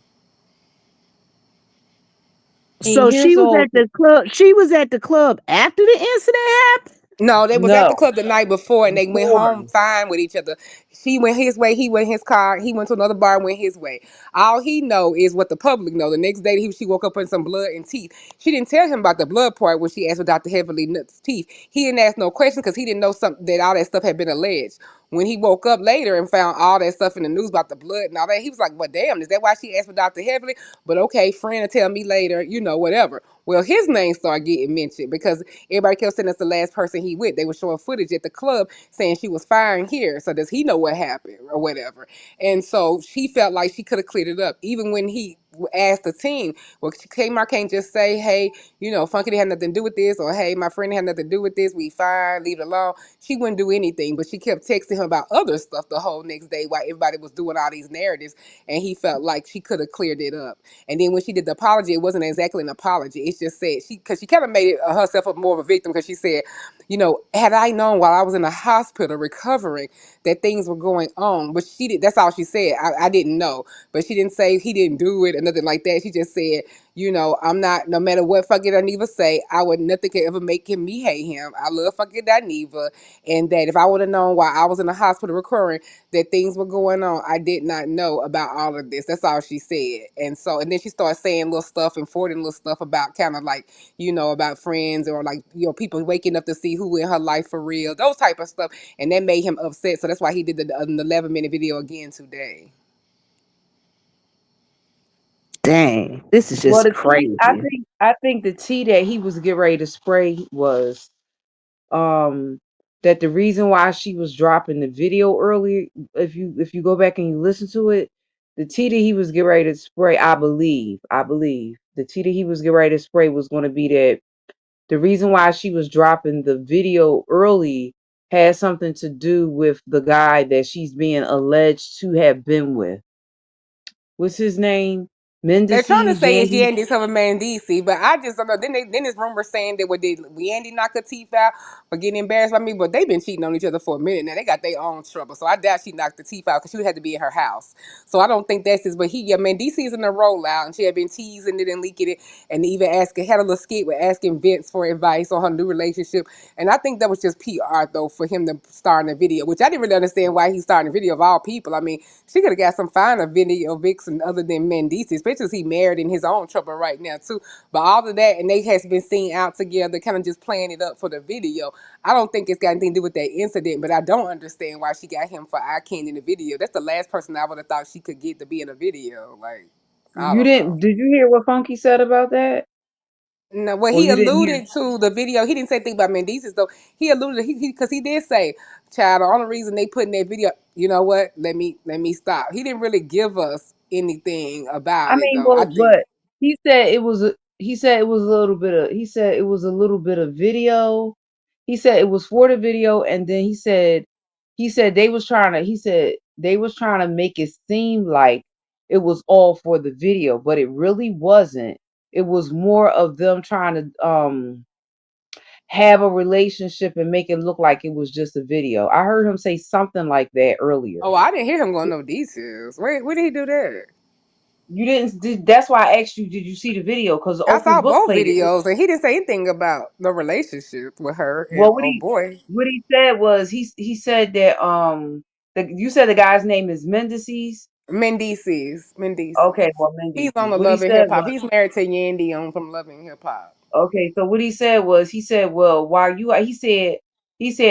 So she Here's was all. at the club. She was at the club after the incident happened. No, they was at the No, club the night before and they went before. home fine with each other. She went his way, he went his car, he went to another bar and went his way. All he know is what the public know. The next day she woke up in some blood and teeth. She didn't tell him about the blood part when she asked for Dr. Heavenly Nuts' teeth. He didn't ask no question because he didn't know something that all that stuff had been alleged. When he woke up later and found all that stuff in the news about the blood and all that, he was like, well, damn, is that why she asked for Dr. Heavenly? But okay, friend will tell me later, whatever. Well, his name started getting mentioned because everybody kept saying that's the last person he with. They were showing footage at the club saying she was firing here. So does he know what happened or whatever? And so she felt like she could have cleared it up. Even when he asked the team, well, Kmart can't just say, hey, Funky didn't have nothing to do with this, or hey, my friend had nothing to do with this. We fine, leave it alone. She wouldn't do anything, but she kept texting him about other stuff the whole next day while everybody was doing all these narratives. And he felt like she could have cleared it up. And then when she did the apology, it wasn't exactly an apology. It's just said because she kind of made it herself up more of a victim because she said, had I known while I was in the hospital recovering that things were going on, but she did. That's all she said. I didn't know, but she didn't say he didn't do it or nothing like that. She just said, I'm not. No matter what fucking Daniva say, I would nothing could ever make me hate him. I love fucking Daniva, and that if I would have known while I was in the hospital recovering that things were going on, I did not know about all of this. That's all she said. And then she started saying little stuff and forwarding little stuff about kind of like, about friends or like, people waking up to see who in her life for real, those type of stuff. And that made him upset. So that's why he did the 11-minute video again today. Dang, this is Well, just crazy. I think the tea that he was getting ready to spray was that the reason why she was dropping the video earlier, if you go back and you listen to it, the tea that he was getting ready to spray, I believe the tea that he was getting ready to spray was going to be that The reason why she was dropping the video early had something to do with the guy that she's being alleged to have been with. What's his name? They're trying to Mendices, say it's Yandy. Yandy over Mandisi, but I just don't know. Then there's rumors saying that did Yandy knock her teeth out for getting embarrassed by me, but they've been cheating on each other for a minute now. They got their own trouble, so I doubt she knocked the teeth out because she would have to be in her house. So I don't think that's his. But Mandisi is in a rollout, and she had been teasing it and leaking it, and even had a little skit with asking Vince for advice on her new relationship. And I think that was just PR though for him to star in the video, which I didn't really understand why he's starting a video of all people. I mean, she could have got some finer video vixen other than Mendici, especially as he married in his own trouble right now too. But all of that, and they has been seen out together, kind of just playing it up for the video. I don't think it's got anything to do with that incident, but I don't understand why she got him for eye candy in the video. That's the last person I would have thought she could get to be in a video. Like, I You don't know. didn't? Did you hear what Funky said about that, No, well, or he you didn't hear? alluded to the video. He didn't say anything about Mendices though. He alluded because he did say, "Child, the only reason they put in that video, you know what? Let me stop." He didn't really give us anything I about it mean, though. I well, think. but he said it was. He said it was a little bit of. He said it was a little bit of video. He said it was for the video, and then he said they was trying to. He said they was trying to make it seem like it was all for the video, but it really wasn't. It was more of them trying to have a relationship and make it look like it was just a video. I heard him say something like that earlier. Oh, I didn't hear him going no details. Where did he do that? You didn't. That's why I asked you. Did you see the video? Because I Open saw Book both played it. videos, and he didn't say anything about the relationship with her and Well, oh boy, what he said was he said that you said the guy's name is Mendices. Mendices. Okay, well He's Mendices. on the What he Love and said Hip Hop. was He's married to Yandy on from Love and Hip Hop. okay. So what he said, well, while you he said,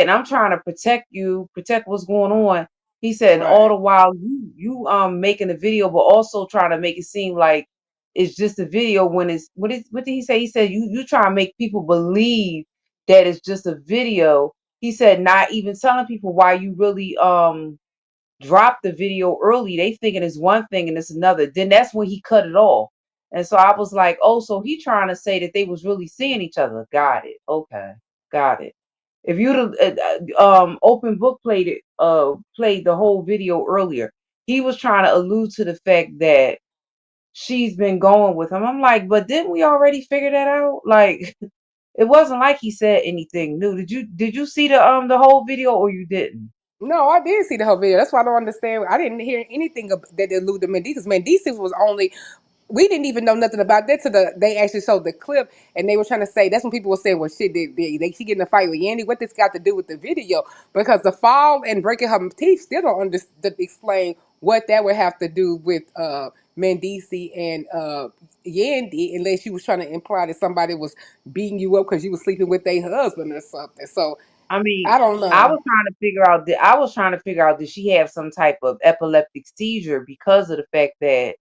and I'm trying to protect you, protect what's going on. He said, and all Right. the while you making a video, but also trying to make it seem like it's just a video when it's what did he say? He said you try to make people believe that it's just a video. He said not even telling people why you really dropped the video early. They thinking it's one thing and it's another. Then that's when he cut it off. And so I was like, oh, so he trying to say that they was really seeing each other. Got it. Okay. Got it. If you'd Open Book played the whole video earlier, he was trying to allude to the fact that she's been going with him. I'm like, but didn't we already figure that out? Like it wasn't like he said anything new. Did you see the whole video or you didn't? No, I did see the whole video. That's why I don't understand. I didn't hear anything that alluded to Mendices. Mendices was only we didn't even know nothing about that till they actually showed the clip and they were trying to say that's when people were saying, well shit, she get in a fight with Yandy. What this got to do with the video? Because the fall and breaking her teeth still don't explain what that would have to do with Mendici and Yandy unless she was trying to imply that somebody was beating you up because you was sleeping with their husband or something. So I mean, I don't I know. was trying to figure out did she have some type of epileptic seizure because of the fact that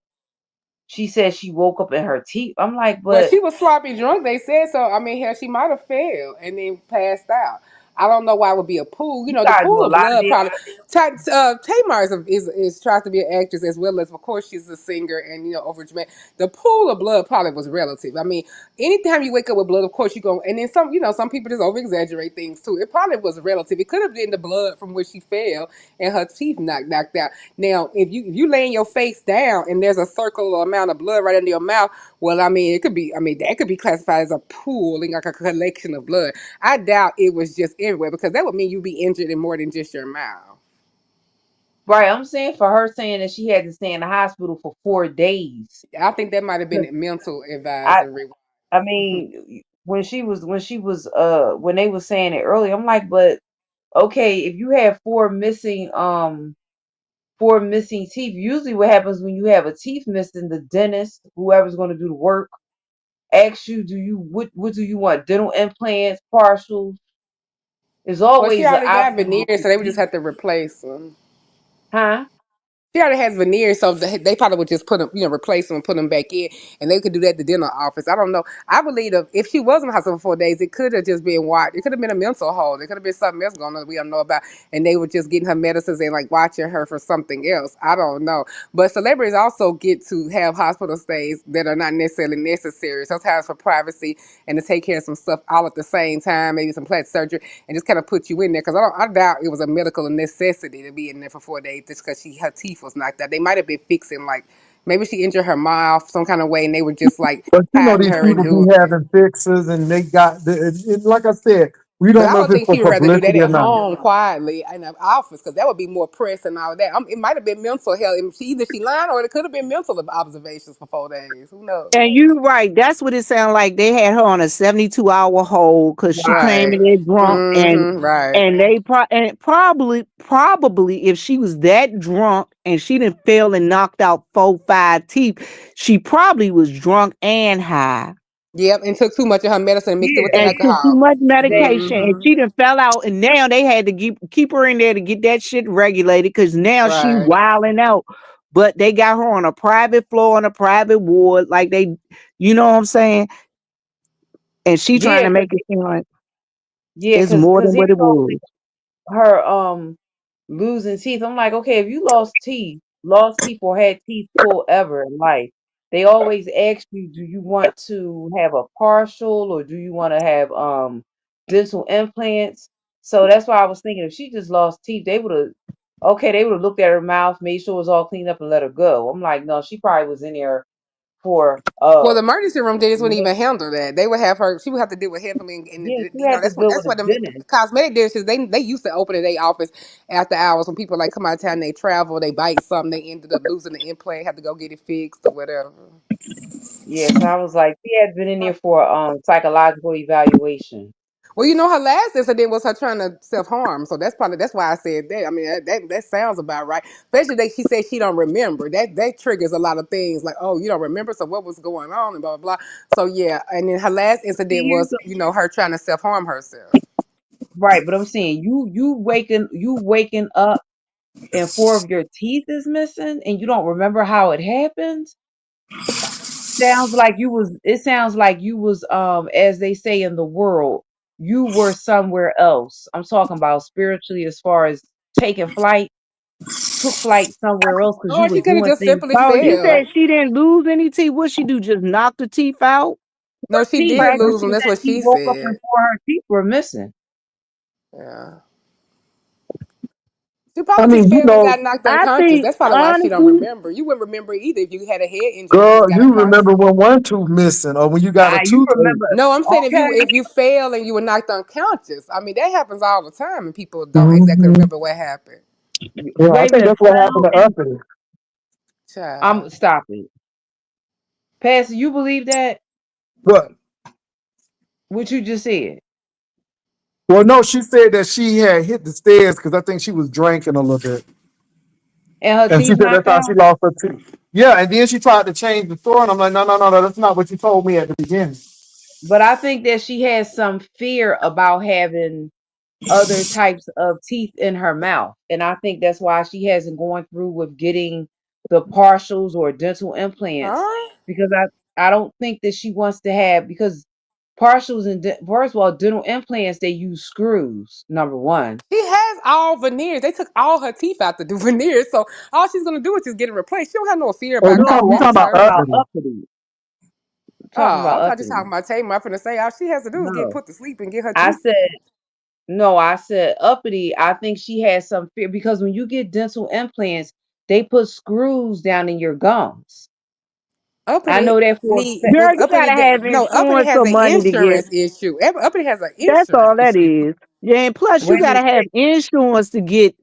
she said she woke up in her teeth. I'm like, Well, but she was sloppy drunk. They said so. I mean, hell, she might have fell and then passed out. I don't know why it would be a pool. You you know, the gotta do pool a of lot of blood damn. probably. Tamar is tries to be an actress as well as, of course, she's a singer and over Jamaica. The pool of blood probably was relative. I mean, anytime you wake up with blood, of course you go. And then some people just over exaggerate things too. It probably was relative. It could have been the blood from where she fell and her teeth knocked out. Now, if you laying your face down and there's a circle amount of blood right under your mouth, well, I mean, it could be. I mean, that could be classified as a pool and like a collection of blood. I doubt it was just everywhere because that would mean you'd be injured in more than just your mouth. Right, I'm saying for her saying that she had to stay in the hospital for 4 days. I think that might have 'Cause been mental I advisory. I mean when they was saying it earlier, I'm like, but okay, if you have four missing teeth, usually what happens when you have a teeth missing, the dentist, whoever's going to do the work, asks you, what do you want? Dental implants, partials? There's Well, she always an already got option with veneers, the so they would just teeth. have to replace them. Huh? She already has veneers, so they probably would just put them, replace them and put them back in, and they could do that at the dental office. I don't know. I believe if she was in the hospital for 4 days, it could have just been watched. It could have been a mental hold. It could have been something else going on that we don't know about, and they were just getting her medicines and like watching her for something else. I don't know. But celebrities also get to have hospital stays that are not necessarily necessary. Sometimes for privacy and to take care of some stuff all at the same time, maybe some plastic surgery, and just kind of put you in there. Because I doubt it was a medical necessity to be in there for 4 days just because her teeth was knocked out. They might have been fixing, like, maybe she injured her mouth some kind of way, and they were just like But hiding these her and people be doing it. having fixes and they got like I said, we But don't I know if would it's think for she would rather do that publicity or at not. home quietly in an office because that would be more press and all that. It might have been mental health. Either she lying or it could have been mental observations for 4 days. Who knows? And you right, that's what it sounded like. They had her on a 72-hour hold because she came Right. in there drunk, Right. and they probably if she was that drunk and she didn't fail and knocked out 4, 5 teeth, she probably was drunk and high. Yep, and took too much of her medicine and mixed it with the Yeah, And took too alcohol. much medication, and hmm she done fell out, and now they had to keep her in there to get that shit regulated because now she Right. wilding out. But they got her on a private floor on a private ward, like they, you know what I'm saying? And she trying yeah, to make it seem like it's because more than here what it goes was. her losing teeth. I'm like, okay, if you lost teeth or had teeth pulled ever in life, they always ask you, do you want to have a partial or do you want to have dental implants? So that's why I was thinking if she just lost teeth, they would have looked at her mouth, made sure it was all cleaned up and let her go. I'm like, no, she probably was in there for Well, the emergency room dentists wouldn't even handle that. They would have her. She would have to deal with heavily, yeah, she had to deal that's with a what the dentist. cosmetic dentists they used to open in their office after hours when people like come out of town, they travel, they bite something, they ended up losing the implant, have to go get it fixed or whatever. Yeah, so I was like, she had been in there for psychological evaluation. Well, her last incident was her trying to self harm, so that's why I said that. I mean, that sounds about right. Especially that she said she don't remember. That triggers a lot of things like, oh, you don't remember, so what was going on and blah blah blah. So yeah, and then her last See, incident was her trying to self harm herself. right, but I'm saying you waking up and 4 of your teeth is missing and you don't remember how it happened. It sounds like you was as they say in the world, you were somewhere else. I'm talking about spiritually as far as taking flight, took flight somewhere else because you Or were she could have doing just things simply Oh, you fell. said she didn't lose any teeth. What she do? Just knock the teeth out? No, she teeth, did but lose Practice. them. she That's said what she she woke up and said. 4 of her teeth were missing. Yeah. She I probably mean, just fell and got knocked I unconscious. think That's probably why she don't honestly, remember. You wouldn't remember either if you had a head injury. You girl, just got a you car. remember when one tooth missing or when you got a You toothache. remember? No, I'm saying Okay, if you fail and you were knocked unconscious. I mean, that happens all the time, and people don't exactly Hmm. remember what happened. Yeah, I wait a think minute, that's what happened fell to and Uppity. I'm Child. stopping. Pastor, you believe that? But What you just said? well, no, she said that she had hit the stairs because I think she was drinking a little bit. And her And she teeth said that's knocked how she out? lost her teeth. Yeah, and then she tried to change the story, and I'm like, no, that's not what you told me at the beginning. But I think that she has some fear about having other types of teeth in her mouth. And I think that's why she hasn't gone through with getting the partials or dental implants Huh? because I don't think that she wants to have because partials and first of all dental implants they use screws number one. She has all veneers. They took all her teeth out to do veneers, so all she's gonna do is just get it replaced. She don't have no fear Oh, about you cosmetic talking, you No, I'm talking about talking about surgery. Uppity. uppity. I'm Oh, talking I about thought you were uppity. talking about Tamar. I'm finna say all she has to do is get No. put to sleep and get her I teeth said fixed. no, I said uppity. I think she has some fear because when you get dental implants, they put screws down in your gums. I Uppity know that for a need fact. girl, you Uppity. gotta have No, Uppity insurance has or an money to get. insurance issue. Uppity has an That's insurance all that issue. is. Yeah, and plus you Wait a gotta minute, have insurance to get.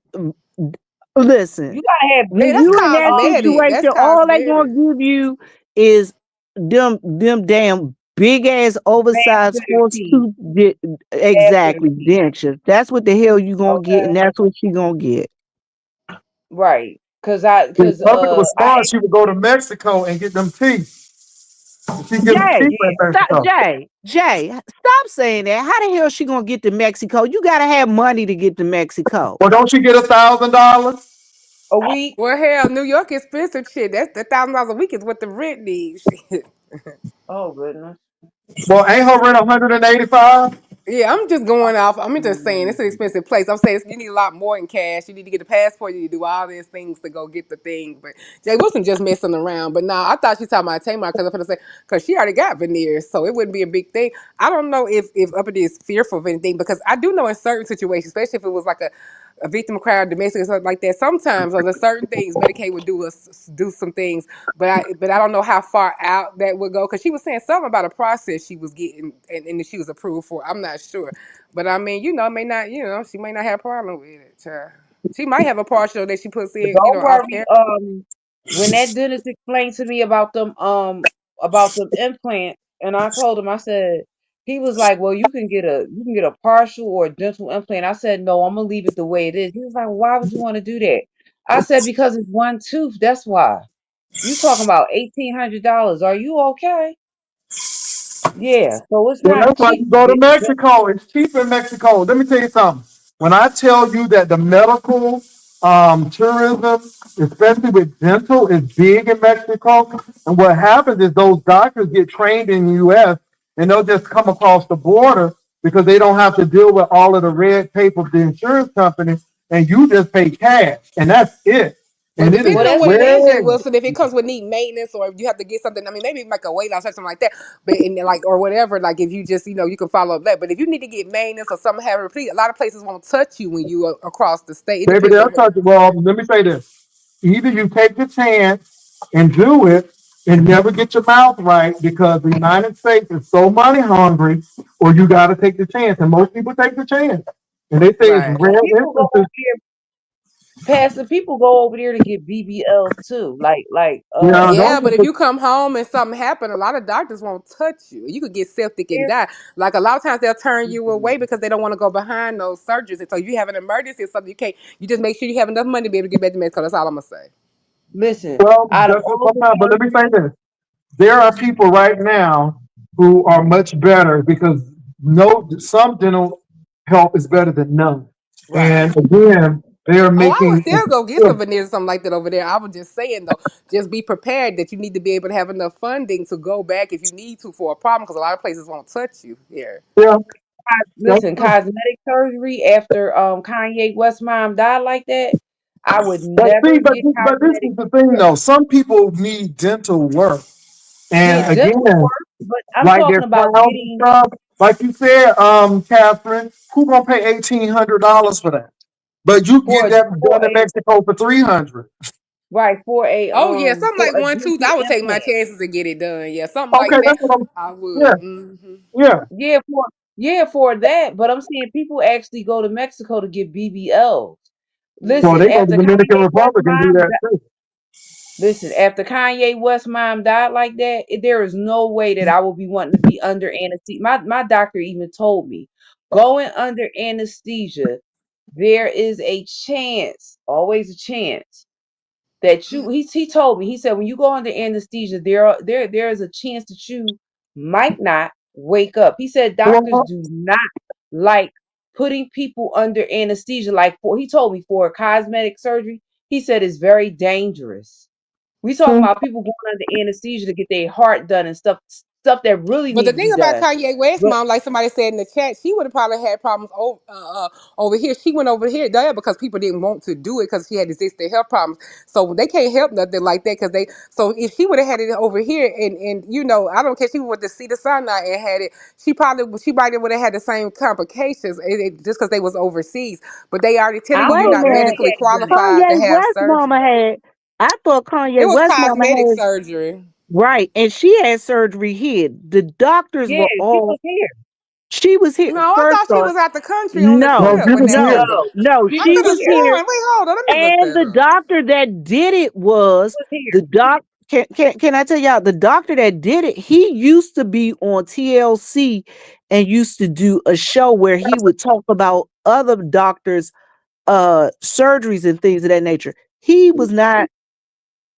Listen, you gotta have when That's you in decent that cosmetic. That's situation, all they gonna cosmetic. give you is them damn big ass oversized vascular horse teeth, tooth vascular exactly teeth. dentures. That's what the hell you gonna get, Okay, and that's what she gonna get. right? Because If Uppity was smart, she would go to Mexico and get them teeth. She get them cheaper in Mexico. Jay, stop saying that. How the hell she gonna get to Mexico? You gotta have money to get to Mexico. Well, don't you get $1,000? A week. Well, hell, New York expensive shit. That's the $1,000 a week is what the rent needs. Shit. Oh goodness. Well, ain't her rent 185? Yeah, I'm just going off. I'm just saying it's an expensive place. I'm saying you need a lot more in cash. You need to get a passport. You need to do all these things to go get the thing. But Jay Wilson just messing around. But nah, I thought she talking about Tamar because I'm gonna say because she already got veneers, so it wouldn't be a big thing. I don't know if Uppity is fearful of anything because I do know in certain situations, especially if it was like a victim of crime, domestic or something like that. Sometimes under certain things, Medicaid would do some things, but I don't know how far out that would go because she was saying something about a process she was getting and that she was approved for. I'm not sure, but I mean, it may not, she may not have a problem with it. Child. She might have a partial that she puts in, Don't off worry. camera. When that dentist explained to me about them implants, and I told him, I said, he was like, well, you can get a partial or a dental implant. I said, no, I'm gonna leave it the way it is. He was like, why would you want to do that? I said, because it's one tooth. That's why. You talking about $1,800? Are you okay? Yeah. So it's Well, not that's why you cheap to go to get. Mexico. It's cheap in Mexico. Let me tell you something. When I tell you that the medical tourism, especially with dental, is big in Mexico, and what happens is those doctors get trained in the U.S. and they'll just come across the border because they don't have to deal with all of the red tape of the insurance company, and you just pay cash, and that's it. Well, And it is Well, depending on that's what it is, Jay way. Wilson, if it comes with need maintenance or if you have to get something, I mean, maybe like a weight loss or something like that, but in like or whatever, like if you just you can follow up that. But if you need to get maintenance or something have repeat, a lot of places won't touch you when you are across the state. It Baby, depends they'll on what. touch it. Well, let me say this. Either you take the chance and do it and never get your mouth right because the United States is so money hungry, or you got to take the chance. And most people take the chance. And they say it's Right. rare people go instances. past the people go over there to get BBLs too. Yeah, Yeah, don't but get if the, you come home and something happen, a lot of doctors won't touch you. You could get septic and There's- die. Like a lot of times they'll turn you away because they don't want to go behind those surgeries. And so if you have an emergency or something, you can't. You just make sure you have enough money to be able to get back to medical. That's all I'm gonna say. Listen, well, out of just all the sometimes, but let me say surgeries, this. There are people right now who are much better because some dental help is better than none. Right. And again, they are Oh, I would making still go get some veneers or something like that over there. I was just saying though, just be prepared that you need to be able to have enough funding to go back if you need to for a problem because a lot of places won't touch you here. yeah, that's listen, true. cosmetic surgery after Kanye West mom died like that, I would But see, never get but this cosmetic is the thing surgery. though. Some people need dental work, Yeah, and dental again, work, but I'm like talking their about crowns and getting stuff. Like you said, Catherine, who gonna pay $1,800 for that? But you can for get a that for done in a Mexico for 300. right Oh yeah, something for like a one tooth. dental I would take my implant. chances and get it done. Yeah, something Okay, like that. that's what I'm. I Yeah, would. yeah. Yeah, for that. But I'm saying people actually go to Mexico to get BBLs. Well, Listen, they go to after Dominican Kanye West Republic and do mom that too. Listen, after Kanye West mom died like that, there is no way that I will be wanting to be under anesthesia. My doctor even told me going under anesthesia, there is a chance, always a chance that he told me, he said when you go under anesthesia, there is a chance that you might not wake up. He said doctors Well, do not like putting people under anesthesia he told me for cosmetic surgery, he said it's very dangerous. We talking about people going under anesthesia to get their heart done and stuff that really But the need to thing be about done. Kanye West, But mom, like somebody said in the chat, she would have probably had problems over here. She went over here there because people didn't want to do it because she had existing health problems. So they can't help nothing like that because they. So if she would have had it over here, and I don't care. She went to see the Sinai and had it. She probably would have had the same complications just because they was overseas. But they already I telling you don't you're Wait a know not when she minute. medically had it done. qualified to Kanye have West surgery. mama had, I thought It Kanye was West mama cosmetic had, surgery. right, and she had surgery here. The doctors Yeah, were she was all, here. she was here. No, I First thought she off, was out the country on the no, no, trip she when was that no, here. happened. no, She I she was could have was here. here. sworn. Wait, hold on. Let me look And that the up. doctor that did it She was was here. the doc. Can I tell y'all the doctor that did it? He used to be on TLC and used to do a show where he would talk about other doctors' surgeries and things of that nature. He was not.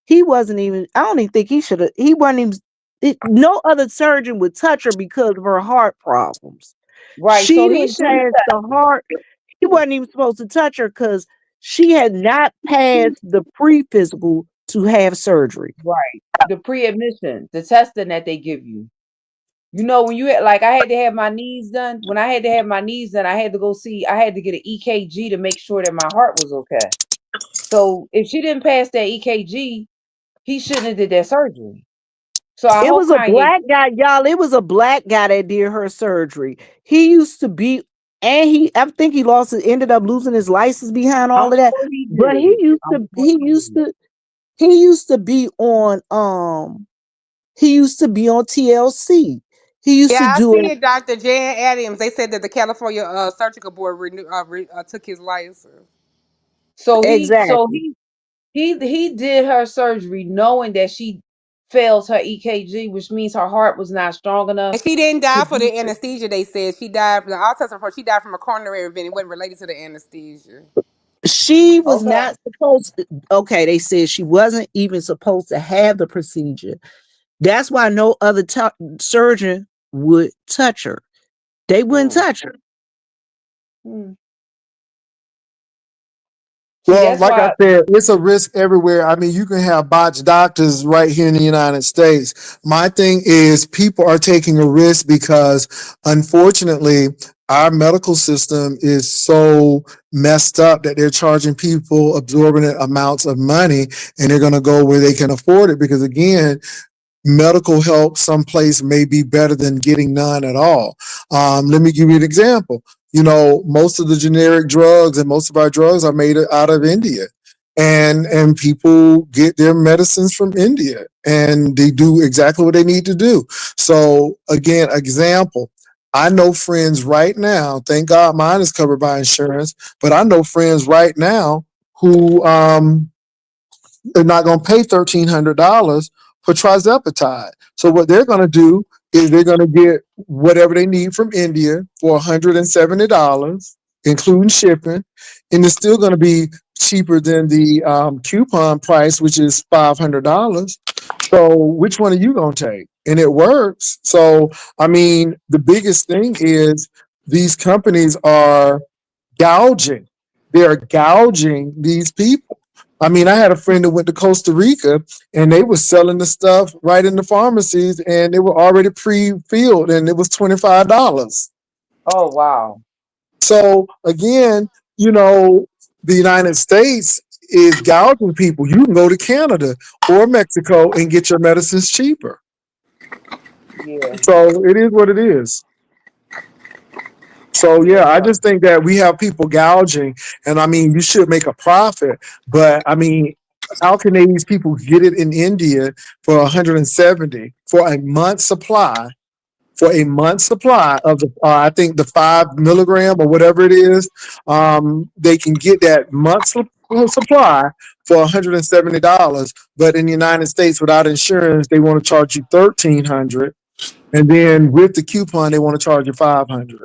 He wasn't even. I don't even think he should have. He wasn't even. No other surgeon would touch her because of her heart problems. Right. She So he didn't should pass the heart. He wasn't even supposed to touch her because She had not passed the pre-physical to have surgery. Right. The pre-admission, the testing that they give you. You know, when you like, I had to have my knees done. When I had to have my knees done, I had to go see. I had to get an EKG to make sure that my heart was okay. So if she didn't pass that EKG, he shouldn't have did that surgery. So I It hope was a Kanye. black guy, y'all. It was a black guy that did her surgery. He used to be, and I think he ended up losing his license behind all I'm of that. sure he But did. I'm sure he used to be on, he used to be on TLC. He used to Yeah, I do see it. it, Dr. Jan Adams. They said that the California Surgical Board took his license. So Exactly. he did her surgery knowing that she failed her EKG, which means her heart was not strong enough And she didn't to die for do. the anesthesia. They said she died from the autopsy report. She died from a coronary event. It wasn't related to the anesthesia. She was Okay. not supposed to, okay, they said she wasn't even supposed to have the procedure. That's why no other surgeon would touch her. They wouldn't touch her. See, Well, that's like I why. said, it's a risk everywhere. I mean, you can have botched doctors right here in the United States. My thing is people are taking a risk because unfortunately our medical system is so messed up that they're charging people absorbent amounts of money and they're going to go where they can afford it because again, medical help someplace may be better than getting none at all. Let me give you an example. You know, most of the generic drugs and most of our drugs are made out of India. And people get their medicines from India and they do exactly what they need to do. So again, example, I know friends right now, thank God mine is covered by insurance, but I know friends right now who they're not going to pay $1,300 for trizepatide. So what they're going to do is they're going to get whatever they need from India for $170, including shipping, and it's still going to be cheaper than the coupon price, which is $500. So which one are you going to take? And it works. So I mean, the biggest thing is these companies are gouging. They are gouging these people. I mean, I had a friend that went to Costa Rica and they were selling the stuff right in the pharmacies and they were already pre-filled and it was $25. Oh wow. So again, you know, the United States is gouging people. You can go to Canada or Mexico and get your medicines cheaper. Yeah. So it is what it is. So yeah, I just think that we have people gouging, and I mean, you should make a profit, but I mean, how can these people get it in India for 170 for a month's supply? For a month's supply of the, I think the 5 milligram or whatever it is, they can get that month's supply for $170. But in the United States, without insurance, they want to charge you $1,300, and then with the coupon, they want to charge you $500.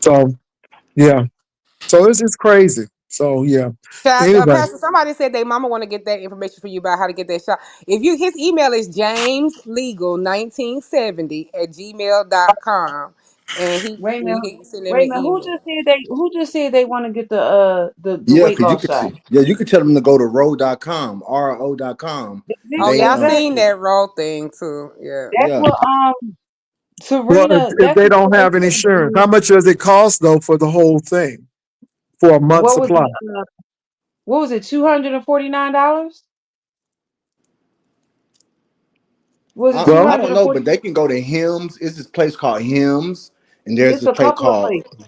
So yeah. So it's crazy. So yeah. Anyway, Pastor, somebody said their mama want to get that information for you about how to get that shot. If you, his email is jameslegal1970@gmail.com, and Wait a minute. he send them Wait a an minute. email. Who just said they want to get the Yeah, weight because you loss could shot? see, yeah, you could tell them to go to ro.com, ro.com. Oh They yeah, I Exactly. seen that role thing too. Yeah. That's yeah. what well, Serena. if That's they what don't they have said. insurance, how much does it cost though for the whole thing for a month What was supply? it? What was it? $249? Was it two I Well, hundred don't and know, forty? but they can go to Hims. It's this place called Hims, and there's It's this a place couple of called, places.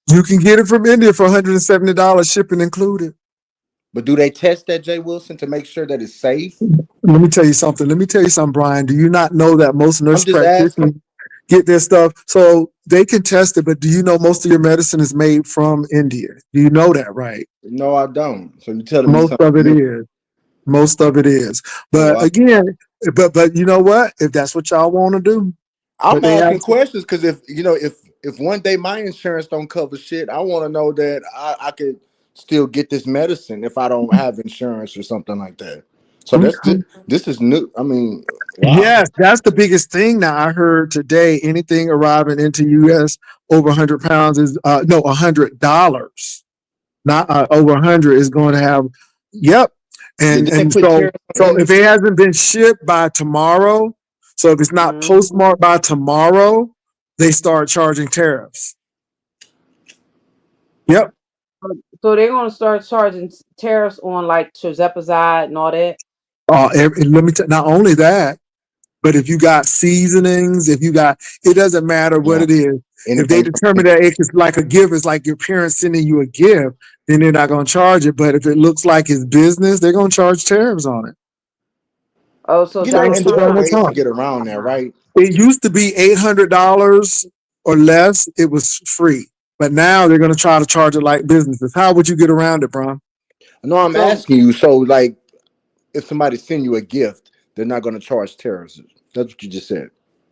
you can get it from India for $170, shipping included. but do they test that, Jay Wilson, to make sure that it's safe? Let me tell you something. Let me tell you something, Brian. Do you not know that most nurse I'm just practitioners asking. get their stuff? So they can test it, but do you know most of your medicine is made from India? Do you know that, right? No, I don't. So you're telling me Most something of it new. is. Most of it is. Oh, But again, but you know what? If that's what y'all want to do, but I'm they asking ask. questions because if one day my insurance don't cover shit, I want to know that I could still get this medicine if I don't have insurance or something like that. So Okay. this is new. I mean, Wow. Yes, that's the biggest thing now. I heard today anything arriving into US over 100 pounds is no $100. Not over 100 is going to have yep. Yeah, And did they and put so tariffs on so if it anything? hasn't been shipped by tomorrow, so if it's not Mhm. postmarked by tomorrow, they start charging tariffs. Yep. So they're gonna start charging tariffs on like Tirzepatide and all that. Let me not only that, but if you got seasonings, if you got, it doesn't matter what Yeah, it is. If they anything from determine that it's like a gift, it's like your parents sending you a gift, then they're not going to charge it. But if it looks like it's business, they're going to charge tariffs on it. Oh, so you know, that'll Tariffs and are there put are on the ways to top. get around that, right? It used to be $800 or less. It was free, but now they're going to try to charge it like businesses. How would you get around it, Bron? No, I'm so asking you. So, like, if somebody send you a gift, they're not going to charge tariffs. That's what you just said.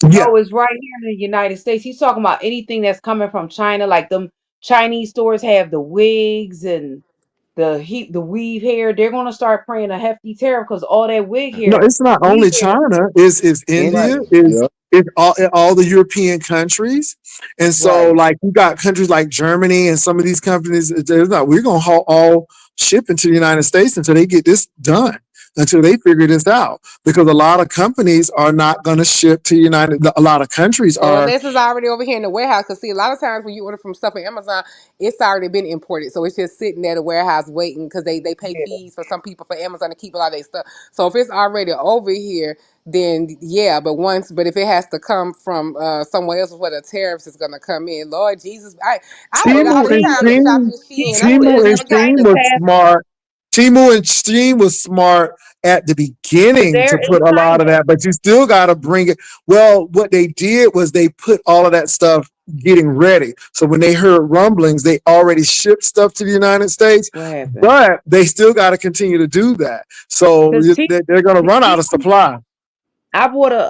Yeah. no, it's right here in the United States. He's talking about anything that's coming from China, like them Chinese stores have the wigs and the weave hair. They're gonna start paying a hefty tariff because all that wig No, hair, it's not weave only hair, China. It's India. India, Is yeah, it's all the European countries, and so right? like you got countries like Germany and some of these companies. There's not. We're gonna all ship into the United States until they get this done. Until they figure this out, because a lot of companies are not going to ship to United. A lot of countries Or are. unless it's already over here in the warehouse. Because, see, a lot of times when you order from stuff on Amazon, it's already been imported. So it's just sitting at a warehouse waiting because they pay fees for some people for Amazon to keep a lot of their stuff. So if it's already over here, then yeah. But if it has to come from somewhere else where the tariffs is going to come in, Lord Jesus. I wait Well, all Timu the and time to China, shop Stream, in Shein. I ain't Timu never Timu and never got Stream China nothing. was passed, smart. Timu and Stream was smart at the but beginning they're to in put a lot of China. that, but you still got to bring it. Well, what they did was they put all of that stuff getting ready. So when they heard rumblings, they already shipped stuff to the United States, What happened? but they still got to continue to do that. So Because they're going to run out of supply. I bought a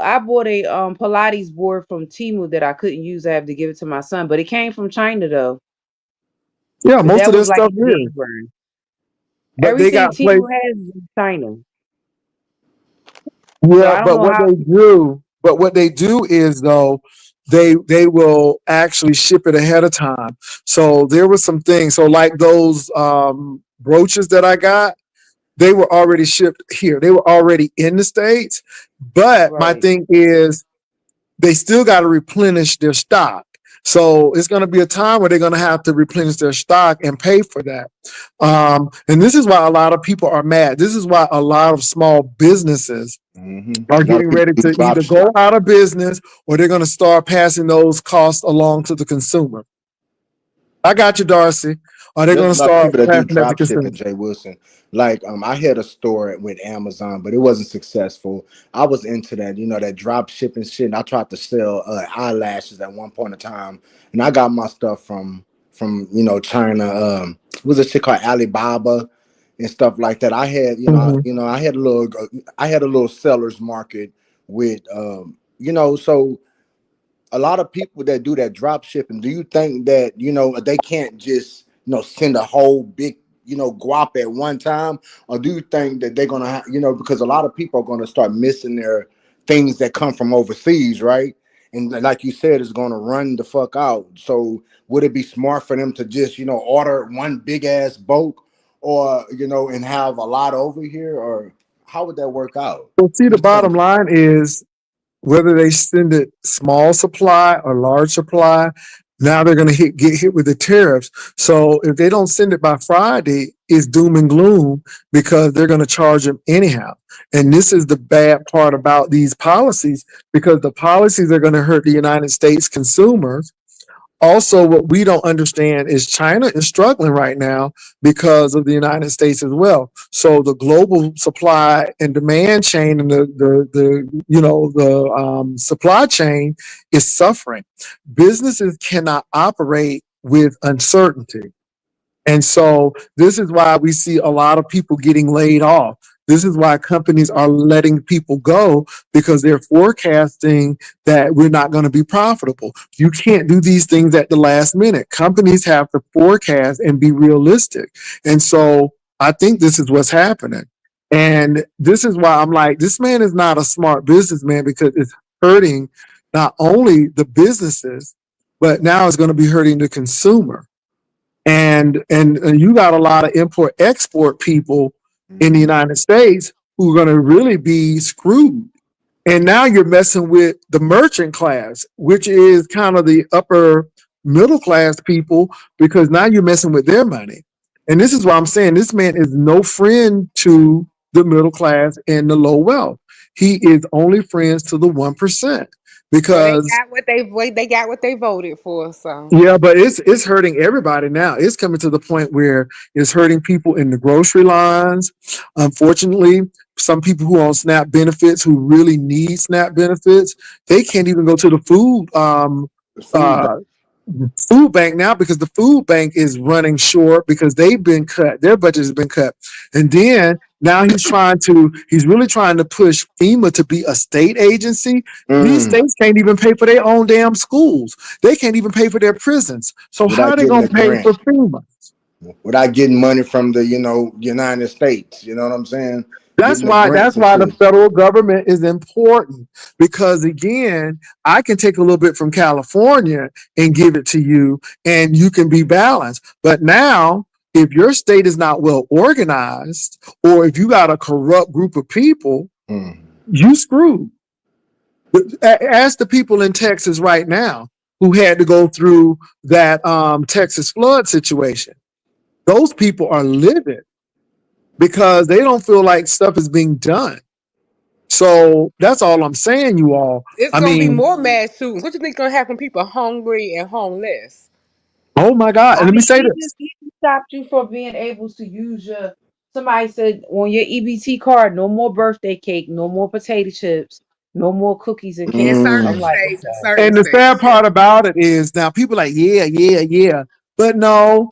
Pilates board from Timu that I couldn't use. I have to give it to my son, but it came from China though. Yeah, But most that of was this like stuff a here, big brand. but they Everything got placed. Timu has is in China. So Yeah, I don't know how. but what they do is though they will actually ship it ahead of time. So there was some things. So like those brooches that I got, they were already shipped here. They were already in the States. But my Right. thing is they still got to replenish their stock. So it's going to be a time where they're going to have to replenish their stock and pay for that. And this is why a lot of people are mad. This is why a lot of small businesses are a lot of getting people ready do to drop either ship. go out of business or they're going to start passing those costs along to the consumer. I got you, Darcy. Or they're There's going to a lot of start people that do passing that to drop consumer. shipping, Jay Wilson. Like, I had a store with Amazon, but it wasn't successful. I was into that, that drop shipping shit. And I tried to sell eyelashes at one point in time, and I got my stuff from China. Was a shit called Alibaba and stuff like that. I had, Mhm. I had a little seller's market with, so a lot of people that do that drop shipping, do you think that they can't just send a whole big guap at one time, or do you think that they're gonna because a lot of people are gonna start missing their things that come from overseas, right? And like you said, it's gonna run the fuck out. So would it be smart for them to just order one big ass bulk, or and have a lot over here, or how would that work out? Well, see, What the you think? bottom line is whether they send it small supply or large supply, now they're going to get hit with the tariffs. So if they don't send it by Friday, it's doom and gloom because they're going to charge them anyhow. And this is the bad part about these policies, because the policies are going to hurt the United States consumers. Also, what we don't understand is China is struggling right now because of the United States as well. So the global supply and demand chain and the supply chain is suffering. Businesses cannot operate with uncertainty. And so this is why we see a lot of people getting laid off. This is why companies are letting people go, because they're forecasting that we're not going to be profitable. You can't do these things at the last minute. Companies have to forecast and be realistic. And so I think this is what's happening. And this is why I'm like, this man is not a smart businessman because it's hurting not only the businesses, but now it's going to be hurting the consumer. And you got a lot of import export people in the United States who are going to really be screwed. And now you're messing with the merchant class, which is kind of the upper middle class people, because now you're messing with their money. And this is why I'm saying this man is no friend to the middle class and the low wealth. He is only friends to the 1%. Because they got what they voted for. So yeah, but it's hurting everybody now. It's coming to the point where it's hurting people in the grocery lines. Unfortunately, some people who are on SNAP benefits who really need SNAP benefits, they can't even go to the food bank now because the food bank is running short because they've been cut. Their budget has been cut. And then now he's really trying to push FEMA to be a state agency. These states can't even pay for their own damn schools. They can't even pay for their prisons. So how are they going to pay for FEMA? Without getting money from the, United States. You know what I'm saying? That's why the federal government is important, because again, I can take a little bit from California and give it to you and you can be balanced. But now, if your state is not well organized, or if you got a corrupt group of people, you screwed. Ask the people in Texas right now who had to go through that Texas flood situation. Those people are livid because they don't feel like stuff is being done. So that's all I'm saying, you all. It's going to be more mass shootings. What do you think is going to happen? People hungry and homeless. Oh my God. And let me say this. He stopped you from being able to use somebody said on your EBT card, no more birthday cake, no more potato chips, no more cookies and cake. In certain I'm like, states, and the sad part about it is now people are like, yeah. But no,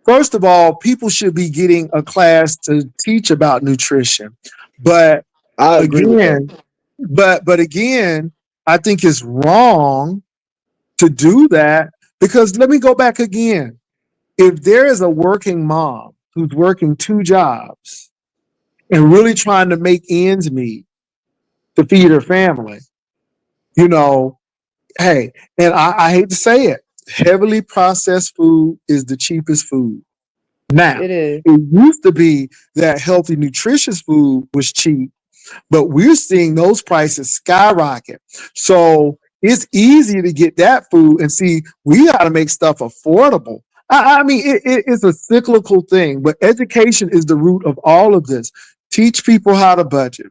first of all, people should be getting a class to teach about nutrition. But I agree with that. But again, I think it's wrong to do that, because let me go back again. If there is a working mom who's working 2 jobs and really trying to make ends meet to feed her family, hey, and I hate to say it, heavily processed food is the cheapest food. Now, it used to be that healthy, nutritious food was cheap, but we're seeing those prices skyrocket. So it's easy to get that food, and see, we got to make stuff affordable. I mean, it's a cyclical thing, but education is the root of all of this. Teach people how to budget.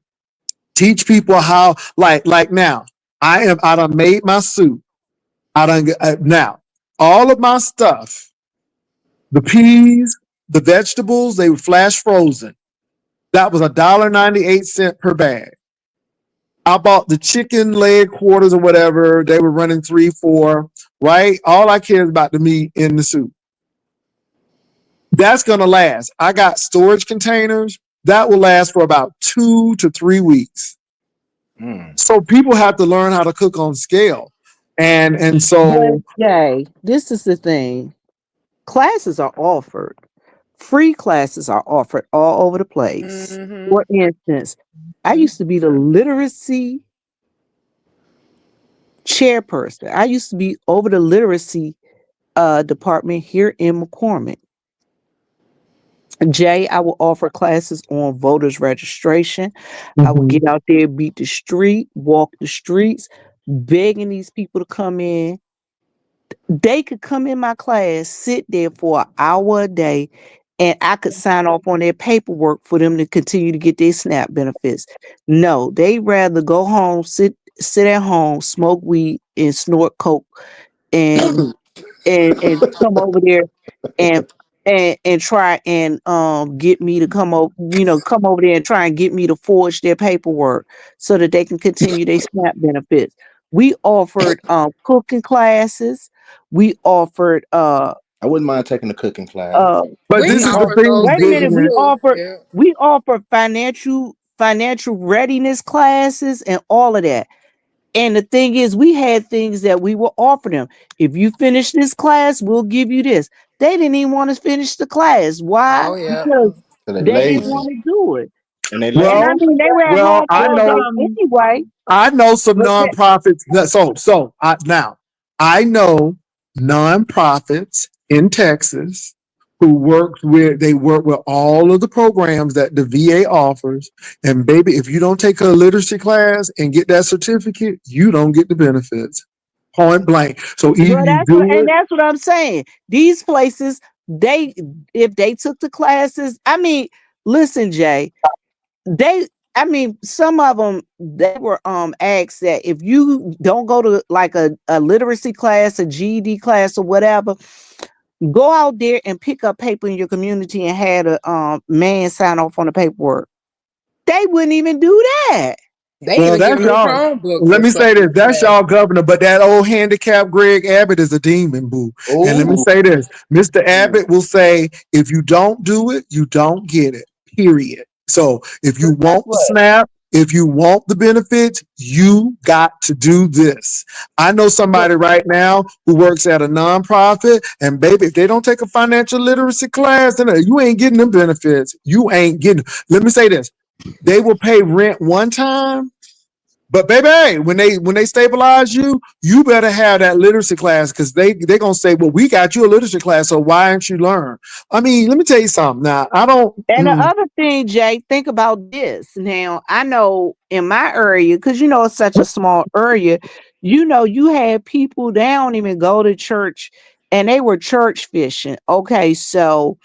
Teach people how, like now, I done made my soup. Now, all of my stuff, the peas, the vegetables, they were flash frozen. That was $1.98 per bag. I bought the chicken leg quarters or whatever. They were running $3, $4, right? All I care is about the meat in the soup. That's going to last. I got storage containers that will last for about 2 to 3 weeks. So people have to learn how to cook on scale. And so Jay, this is the thing. Classes are offered. Free classes are offered all over the place. For instance, I used to be the literacy chairperson. I used to be over the literacy department here in McCormick. Jay, I will offer classes on voters registration. I will get out there, beat the street, walk the streets, begging these people to come in. They could come in my class, sit there for an hour a day, and I could sign off on their paperwork for them to continue to get their SNAP benefits. No, they rather go home, sit at home, smoke weed and snort coke, and come over there and try and get me to come over there and try and get me to forge their paperwork so that they can continue their SNAP benefits. We offered cooking classes. We offered I wouldn't mind taking a cooking class. but this is the thing. Wait a minute, we offer financial readiness classes and all of that. And the thing is, we had things that we were offering them. If you finish this class, we'll give you this. They didn't even want to finish the class. Why? Because they didn't want to do it. and they And love I Well, it. mean, they were at well, home I all day know, anyway. I know some But that, nonprofits. Now I know nonprofits in Texas who they work with all of the programs that the VA offers. And baby, if you don't take a literacy class and get that certificate, you don't get the benefits. Point blank. So either well, you do it. that's what I'm saying. These places, they if they took the classes, I mean, listen, Jay, they I mean, some of them they were asked that if you don't go to like a literacy class, a GED class or whatever, go out there and pick up paper in your community and had a man sign off on the paperwork. They wouldn't even do that. They Well, even that's giving them y'all. Chromebooks Let and me stuff say in this. the That's class. y'all governor, but that old handicapped Greg Abbott is a demon, boo. And let me Ooh. say this. Mr. Abbott will say, if you don't do it, you don't get it. Period. So if you but guess want the what? SNAP, if you want the benefits, you got to do this. I know But somebody right now who works at a nonprofit, and baby, if they don't take a financial literacy class, then you ain't getting them benefits. You ain't getting. Let me say this. They will pay rent one time, but baby, when they stabilize you, you better have that literacy class because they gonna say, well, we got you a literacy class, so why aren't you learn? I mean, let me tell you something. Now, I don't. And the other thing, Jay, think about this. Now, I know in my area, because you know it's such a small area, you know, you had people they don't even go to church and they were church fishing. Okay, so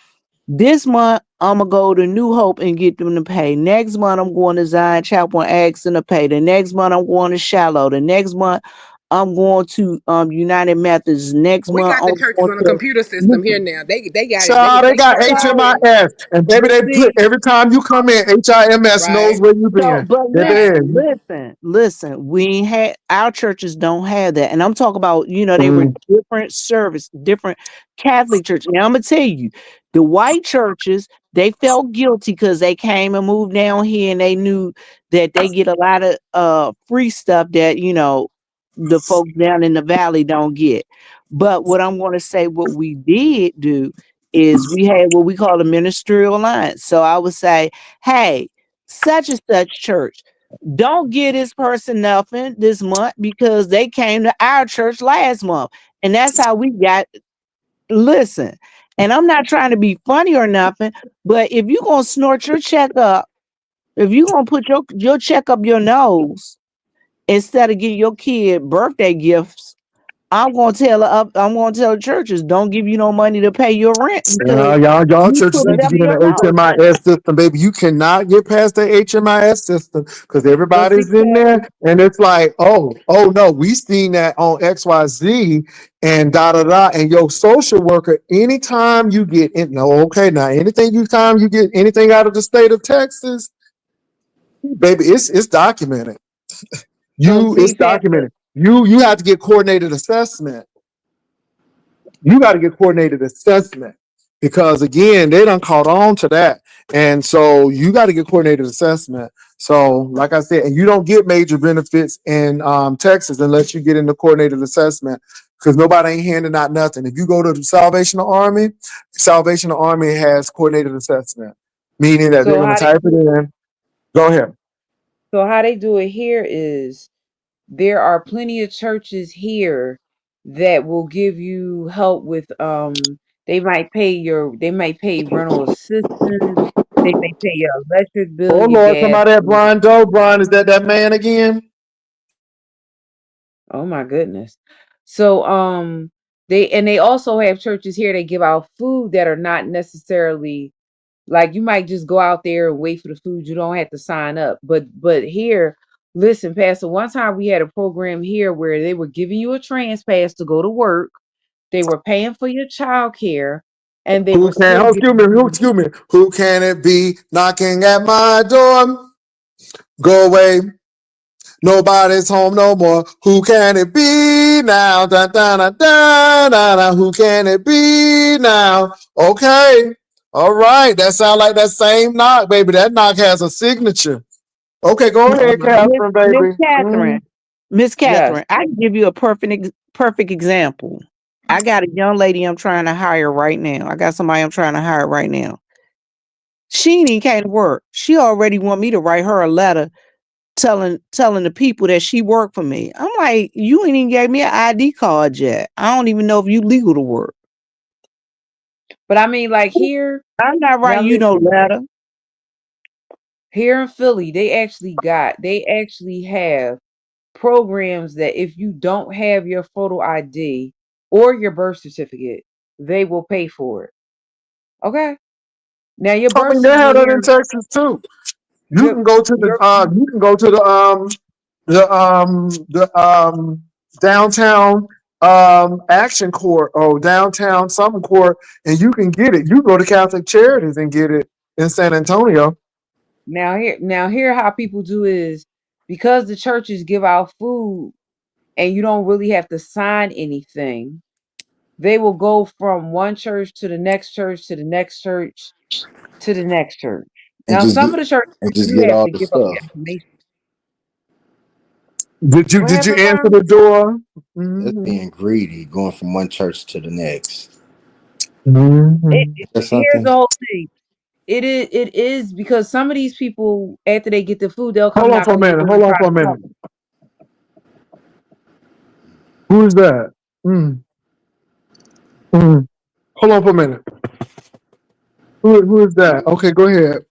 this month I'm gonna go to New Hope and get them to pay. Next month I'm going to Zion Chapel and ask them to pay. The next month I'm going to Shallow. The next month I'm going to United Methodist. Next We month got the I'm churches going on the to computer system here now. They got it. Child, they They got charge you for so it. HMIS, and baby, but they put see, every time you come in, HIMS knows Right, where you've So, been. but right. listen. We ain't had our churches don't have that, and I'm talking about they were Mm. different service, different Catholic church. Now I'm gonna tell you, the white churches they felt guilty because they came and moved down here, and they knew that they get a lot of free stuff that the folks down in the valley don't get. But what I'm going to say, what we did do is we had what we call a ministerial alliance. So I would say, hey, such and such church. Don't give this person nothing this month because they came to our church last month. And that's how we got, listen, and I'm not trying to be funny or nothing, but if you're going to snort your check up, if you're going to put your check up your nose instead of getting your kid birthday gifts, I'm gonna tell churches don't give you no money to pay your rent because Y'all you churches put need it to up get in the your nose. HMIS system, baby. You cannot get past the HMIS system because but see, everybody's in there, and it's like, oh no, we seen that on XYZ and da da da. And your social worker, anytime you get in, no, okay, now time you get anything out of the state of Texas, baby, it's documented. so It's see, Pastor. documented. You have to get coordinated assessment. You got to get coordinated assessment because again, they done caught on to that. And so you got to get coordinated assessment. So, like I said, and you don't get major benefits in Texas unless you get into coordinated assessment because nobody ain't handing out nothing. If you go to the Salvation Army has coordinated assessment, meaning that they're So going to how they type it do in. Go ahead. so how they do it here is there are plenty of churches here that will give you help with they might pay rental assistance, they may pay your electric bill, Oh your Lord, gas somebody at bill. Brian Doe. Brian, is that man again? Oh my goodness. So they also have churches here that give out food that are not necessarily like you might just go out there and wait for the food. You don't have to sign up. But here, listen, Pastor, one time we had a program here where they were giving you a trans pass to go to work. They were paying for your child care and they Who were can? still Oh, excuse me. giving you Excuse me. Who can it be knocking at my door? Go away. Nobody's home no more. Who can it be now? Da, da, da, da, da, da. Who can it be now? Okay. All right. That sounds like that same knock, baby. That knock has a signature. Okay, go oh ahead, my Catherine, Miss baby. Catherine, Miss yes. Catherine, I can give you a perfect example. I got a young lady I'm trying to hire right now. I got somebody I'm trying to hire right now. She ain't even came to work. She already want me to write her a letter telling the people that she worked for me. I'm like, you ain't even gave me an ID card yet. I don't even know if you legal to work. But I mean, like here, I'm not now writing you no listen, letter. here in Philly, they actually have programs that if you don't have your photo ID or your birth certificate, they will pay for it. Okay. Now your I birth mean, they have certificate that in here, Texas too. You your can go to your the downtown action court or downtown something court, and you can get it. You go to Catholic Charities and get it in San Antonio. now here how people do is because the churches give out food and you don't really have to sign anything, they will go from one church to the next church to the next church to the next church. and Now just some get of the churches and you just do get have all to the give up stuff. information. Did What you happened, answer Ron? the door? That's Hmm. being greedy, going from one church to the next. It, Hmm. That's here's something. the whole thing. It is because some of these people, after they get the food, they'll come Hold on knock for a on your minute. door Hold and on try for to a sell minute. it. Who is that? Mm. Mm. Hold on for a minute. Who is that? Okay, go ahead.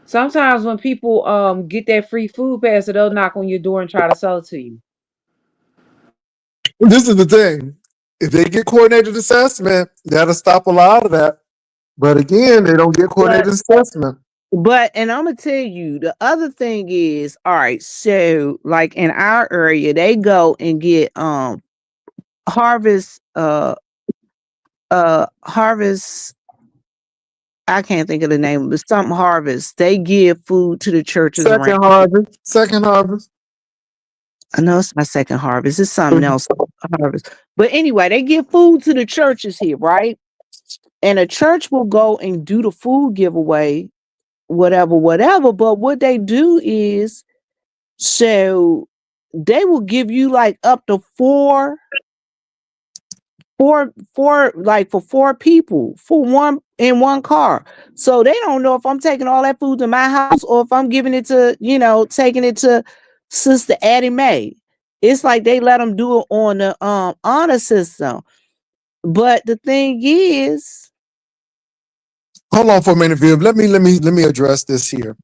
Sometimes when people get that free food pass, they'll knock on your door and try to sell it to you. This is the thing. If they get coordinated assessment, that'll stop a lot of that. But again, they don't get But coordinated assessment. and I'm gonna tell you the other thing is, all right, so like in our area, they go and get harvest harvest, I can't think of the name, but something harvest. They give food to the churches around. Second harvest. Second harvest. I know it's not second harvest, it's something else harvest. But anyway, they give food to the churches here, right? And a church will go and do the food giveaway, whatever. But what they do is, so they will give you like up to four, like for four people, for one in one car. So they don't know if I'm taking all that food to my house or if I'm giving it to, taking it to Sister Addie Mae. It's like they let them do it on the honor system. But the thing is, Hold on for a minute, Viv. Let me address this here.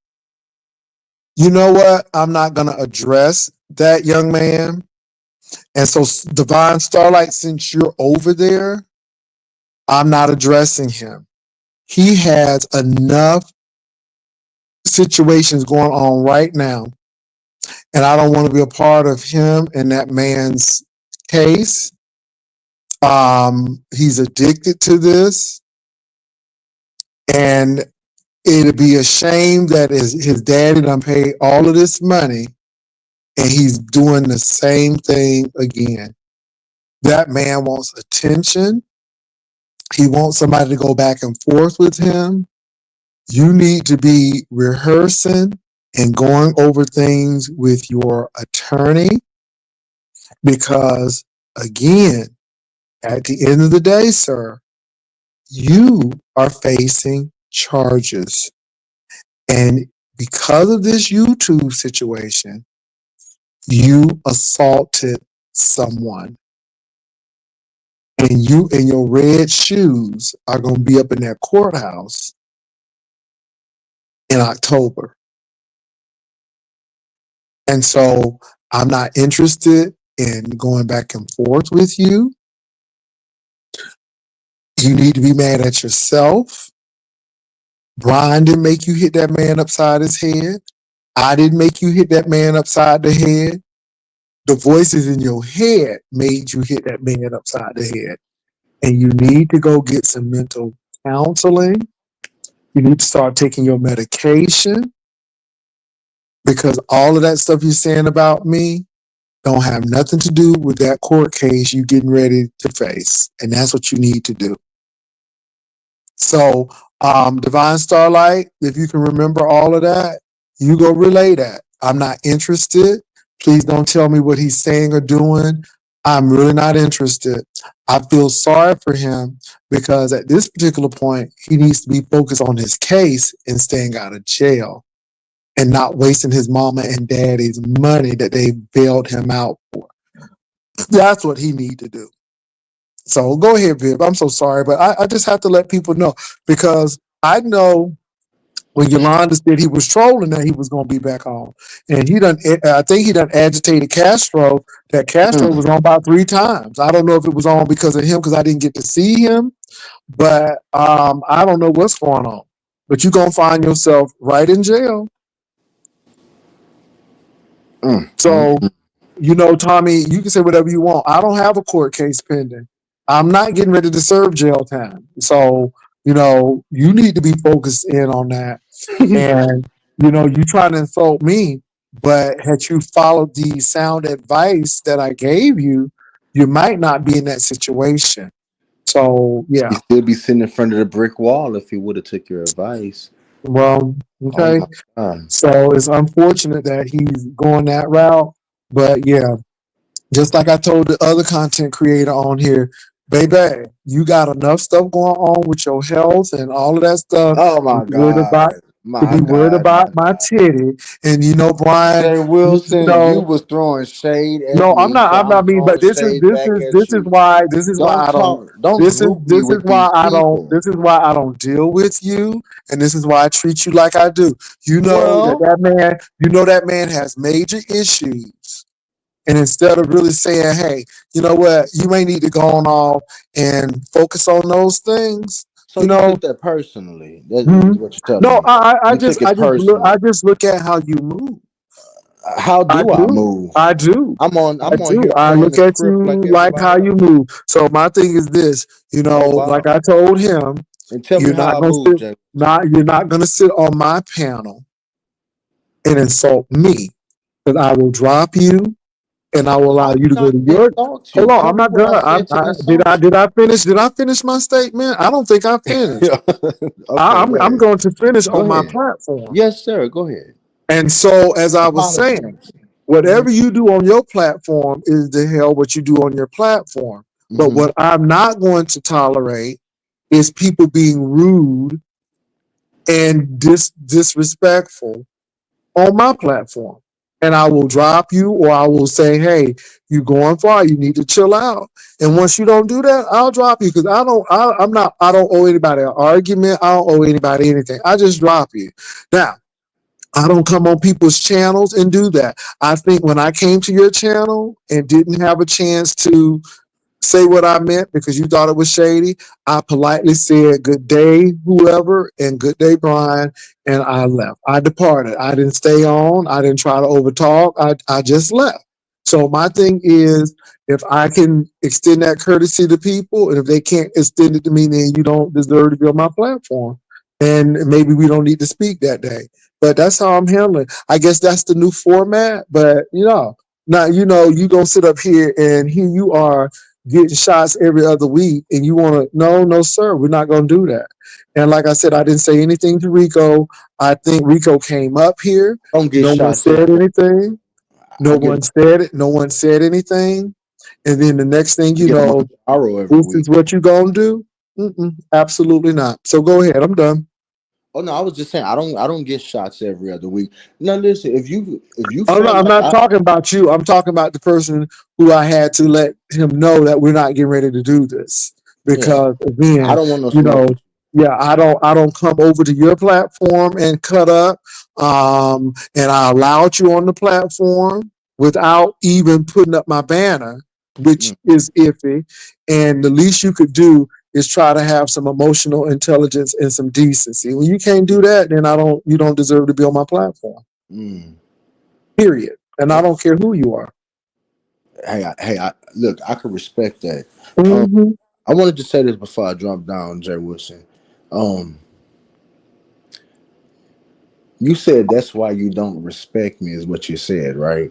You know what? I'm not gonna address that young man. And so, Divine Starlight, since you're over there, I'm not addressing him. He has enough situations going on right now, and I don't want to be a part of him and that man's case. He's addicted to this, and it'd be a shame that his daddy done paid all of this money, and he's doing the same thing again. That man wants attention. He wants somebody to go back and forth with him. You need to be rehearsing and going over things with your attorney because, again, at the end of the day, sir, you are facing charges. And because of this YouTube situation, you assaulted someone. And you and your red shoes are going to be up in that courthouse in October. And so I'm not interested in going back and forth with you. You need to be mad at yourself. Brian didn't make you hit that man upside his head. I didn't make you hit that man upside the head. The voices in your head made you hit that man upside the head. And you need to go get some mental counseling. You need to start taking your medication because all of that stuff you're saying about me don't have nothing to do with that court case you getting ready to face. And that's what you need to do. So, Divine Starlight, if you can remember all of that, you go relay that. I'm not interested. Please don't tell me what he's saying or doing. I'm really not interested. I feel sorry for him because at this particular point, he needs to be focused on his case and staying out of jail and not wasting his mama and daddy's money that they bailed him out for. That's what he need to do. So go ahead, Viv. I'm so sorry, but I just have to let people know because I know when Yolanda said he was trolling that he was going to be back home, and I think he done agitated Castro. That Castro was on about 3 times. I don't know if it was on because of him because I didn't get to see him, but I don't know what's going on. But you're gonna find yourself right in jail. So, Tommy, you can say whatever you want. I don't have a court case pending. I'm not getting ready to serve jail time. So, you need to be focused in on that. And, you trying to insult me, but had you followed the sound advice that I gave you, you might not be in that situation. So, yeah. He'd still be sitting in front of the brick wall if he would have took your advice. Well, Oh okay. my God. So it's unfortunate that he's going that route. But yeah, just like I told the other content creator on here, baby, you got enough stuff going on with your health and all of that stuff Oh my to be worried about, God. My my God. titty. And Brian, Jay Wilson, you was throwing shade at no, I'm me, not. so I'm I'm not mean, but throwing shade back at you. this is why Don't I don't. talk, don't group me This is with why these I don't. people. This is why I don't deal with you, and this is why I treat you like I do. You know that Well, that man. You know that man has major issues, and instead of really saying, "Hey, you know what? You may need to go on off and focus on those things," so you you know. took that personally. That's Mhm. what you're telling No, me. You took it I personally. just look at how you move. How I do I do. move? I do. I I'm on do. here I playing look the at script you like like how everybody you else. move. So my thing is this, Oh like wow. I told him, And tell me you're how not I gonna move, sit Jay. you're not gonna sit on my panel and insult me. Because I will drop you and I will allow I you did to go not to your insult hold you. on, Tell I'm me not what I done. said to insult you. Did I finish my statement? I don't think I finished. Okay, go I'm ahead. going to finish Go on my ahead. platform. Yes, sir. Go ahead. And so, as I was saying, Apologies. whatever you do on your platform is the hell what you do on your platform. But Mm-hmm. what I'm not going to tolerate is people being rude and disrespectful on my platform. And I will drop you or I will say, hey, you going far, you need to chill out. And once you don't do that, I'll drop you because I don't owe anybody an argument. I don't owe anybody anything. I just drop you. Now, I don't come on people's channels and do that. I think when I came to your channel and didn't have a chance to say what I meant because you thought it was shady, I politely said good day, whoever, and good day, Brian, and I left. I departed. I didn't stay on. I didn't try to overtalk. I just left. So my thing is, if I can extend that courtesy to people, and if they can't extend it to me, then you don't deserve to be on my platform. And maybe we don't need to speak that day. But that's how I'm handling. I guess that's the new format. But now you gonna sit up here and here you are getting shots every other week, and you want to no, sir, we're not going to do that. And like I said, I didn't say anything to Rico. I think Rico came up here. Don't get No one shots every said day. anything. No I get one said it. No one said anything. And then the next thing I you get them know, on Arrow every this week. is what you gonna do? Absolutely not. So go ahead. I'm done. Oh no, I was just saying I don't get shots every other week. Now listen, if you Oh no, felt I'm like not I talking about you. I'm talking about the person who I had to let him know that we're not getting ready to do this. yeah, Because I again, don't want no you smoke know, with yeah, I don't come over to your platform and cut up. And I allowed you on the platform without even putting up my banner, you. which is iffy. And the least you could do is try to have some emotional intelligence and some decency. When you can't do that, then you don't deserve to be on my platform. Mm. Period. And I Oh, don't care who you are. look, I can respect that. Um, Hmm. I wanted to say this before I drop down, Jay Wilson. Um, you said that's why you don't respect me, is what you said, right?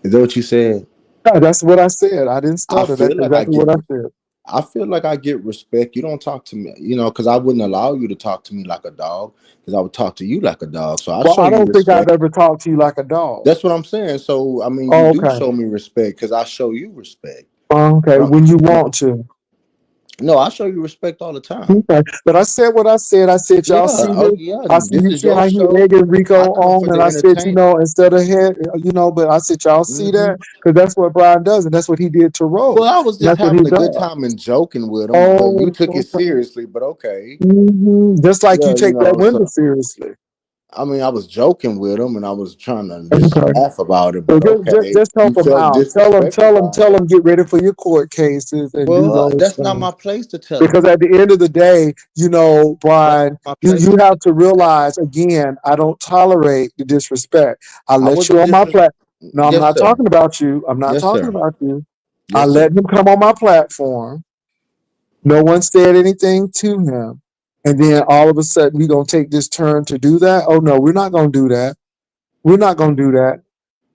Is that what you said? Yeah, that's what I said. I didn't I stutter. That's feel like exactly what I said. I feel like I get respect. You don't talk to me, because I wouldn't allow you to talk to me like a dog, because I would talk to you like a dog. So I Well, show I you don't think I've respect. ever talked to you like a dog. That's what I'm saying. So I mean, you Oh, do okay. show me respect because I show you respect. Okay, No, when you no, want to. no, I show you respect all the time. Okay. But I said what I said. I said, Yeah, y'all see oh this? yeah, I see this you is see your how he show. egging I Rico come for on, and the I said, entertainment. instead of head, but I said, y'all see Hmm. that? Because that's what Brian does, and that's what he did to Well, Rose. I was And just that's what he having a good does. time and joking with him, but you Oh, took it okay. seriously. But okay, Just like you yeah, take that window So seriously. I mean, I was joking with him, and I was trying to just Okay. laugh about it. So But okay, just you help them felt out. disrespected by Tell it. them, get ready for your court cases and do Well, those that's not things. my place to tell Because him. at the end of the day, That's Brian, not my you, place you to have tell to him that. realize again, I don't tolerate the disrespect. I I let you wasn't on my disres. No, I'm Yes, not sir. talking about you. I'm not Yes, talking sir. about you. I Yes, let sir. him come on my platform. No one said anything to him. And then all of a sudden, we're going to take this turn to do that. Oh, no, we're not going to do that. We're not going to do that.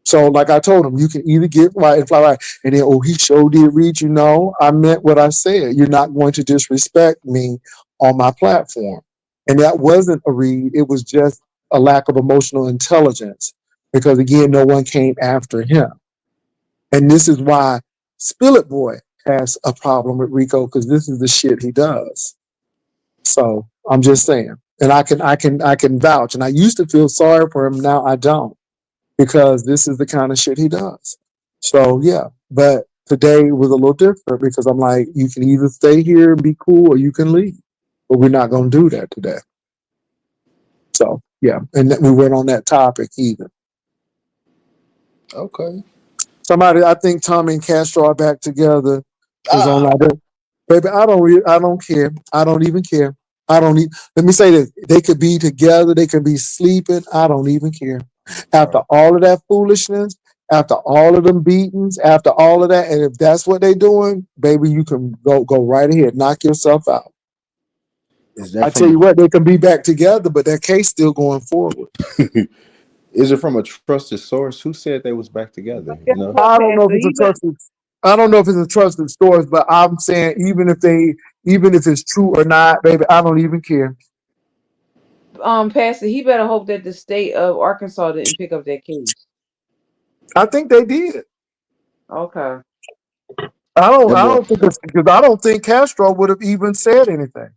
So, like I told him, you can either get right and fly right. And then, he sure did read you. No, I meant what I said. You're not going to disrespect me on my platform. And that wasn't a read. It was just a lack of emotional intelligence because, again, no one came after him. And this is why Spill It Boy has a problem with Rico because this is the shit he does. So I'm just saying. And I can vouch. And I used to feel sorry for him. Now I don't because this is the kind of shit he does. So yeah, but today was a little different because I'm like, you can either stay here and be cool or you can leave, but we're not going to do that today. So yeah, and we went on that topic even. Okay. Somebody, I think Tommy and Castro are back together. Was on Ah, like that. Baby, I don't care. I don't even care. I don't even. Let me say this: they could be together. They could be sleeping. I don't even care. After bro. all of that foolishness, after all of them beatings, after all of that, and if that's what they doing, baby, you can go right ahead, knock yourself out. Is I that tell from? you what, they can be back together, but that case still going forward. Is it from a trusted source? Who said they was back together? Guess what, I don't know if Pastor? it's a trusted. I don't know if it's a trusted source, but I'm saying even if it's true or not, baby, I don't even care. Pastor, he better hope that the state of Arkansas didn't pick up that case. I think they did. Okay. And I what? don't think it's because I don't think Castro would have even said anything.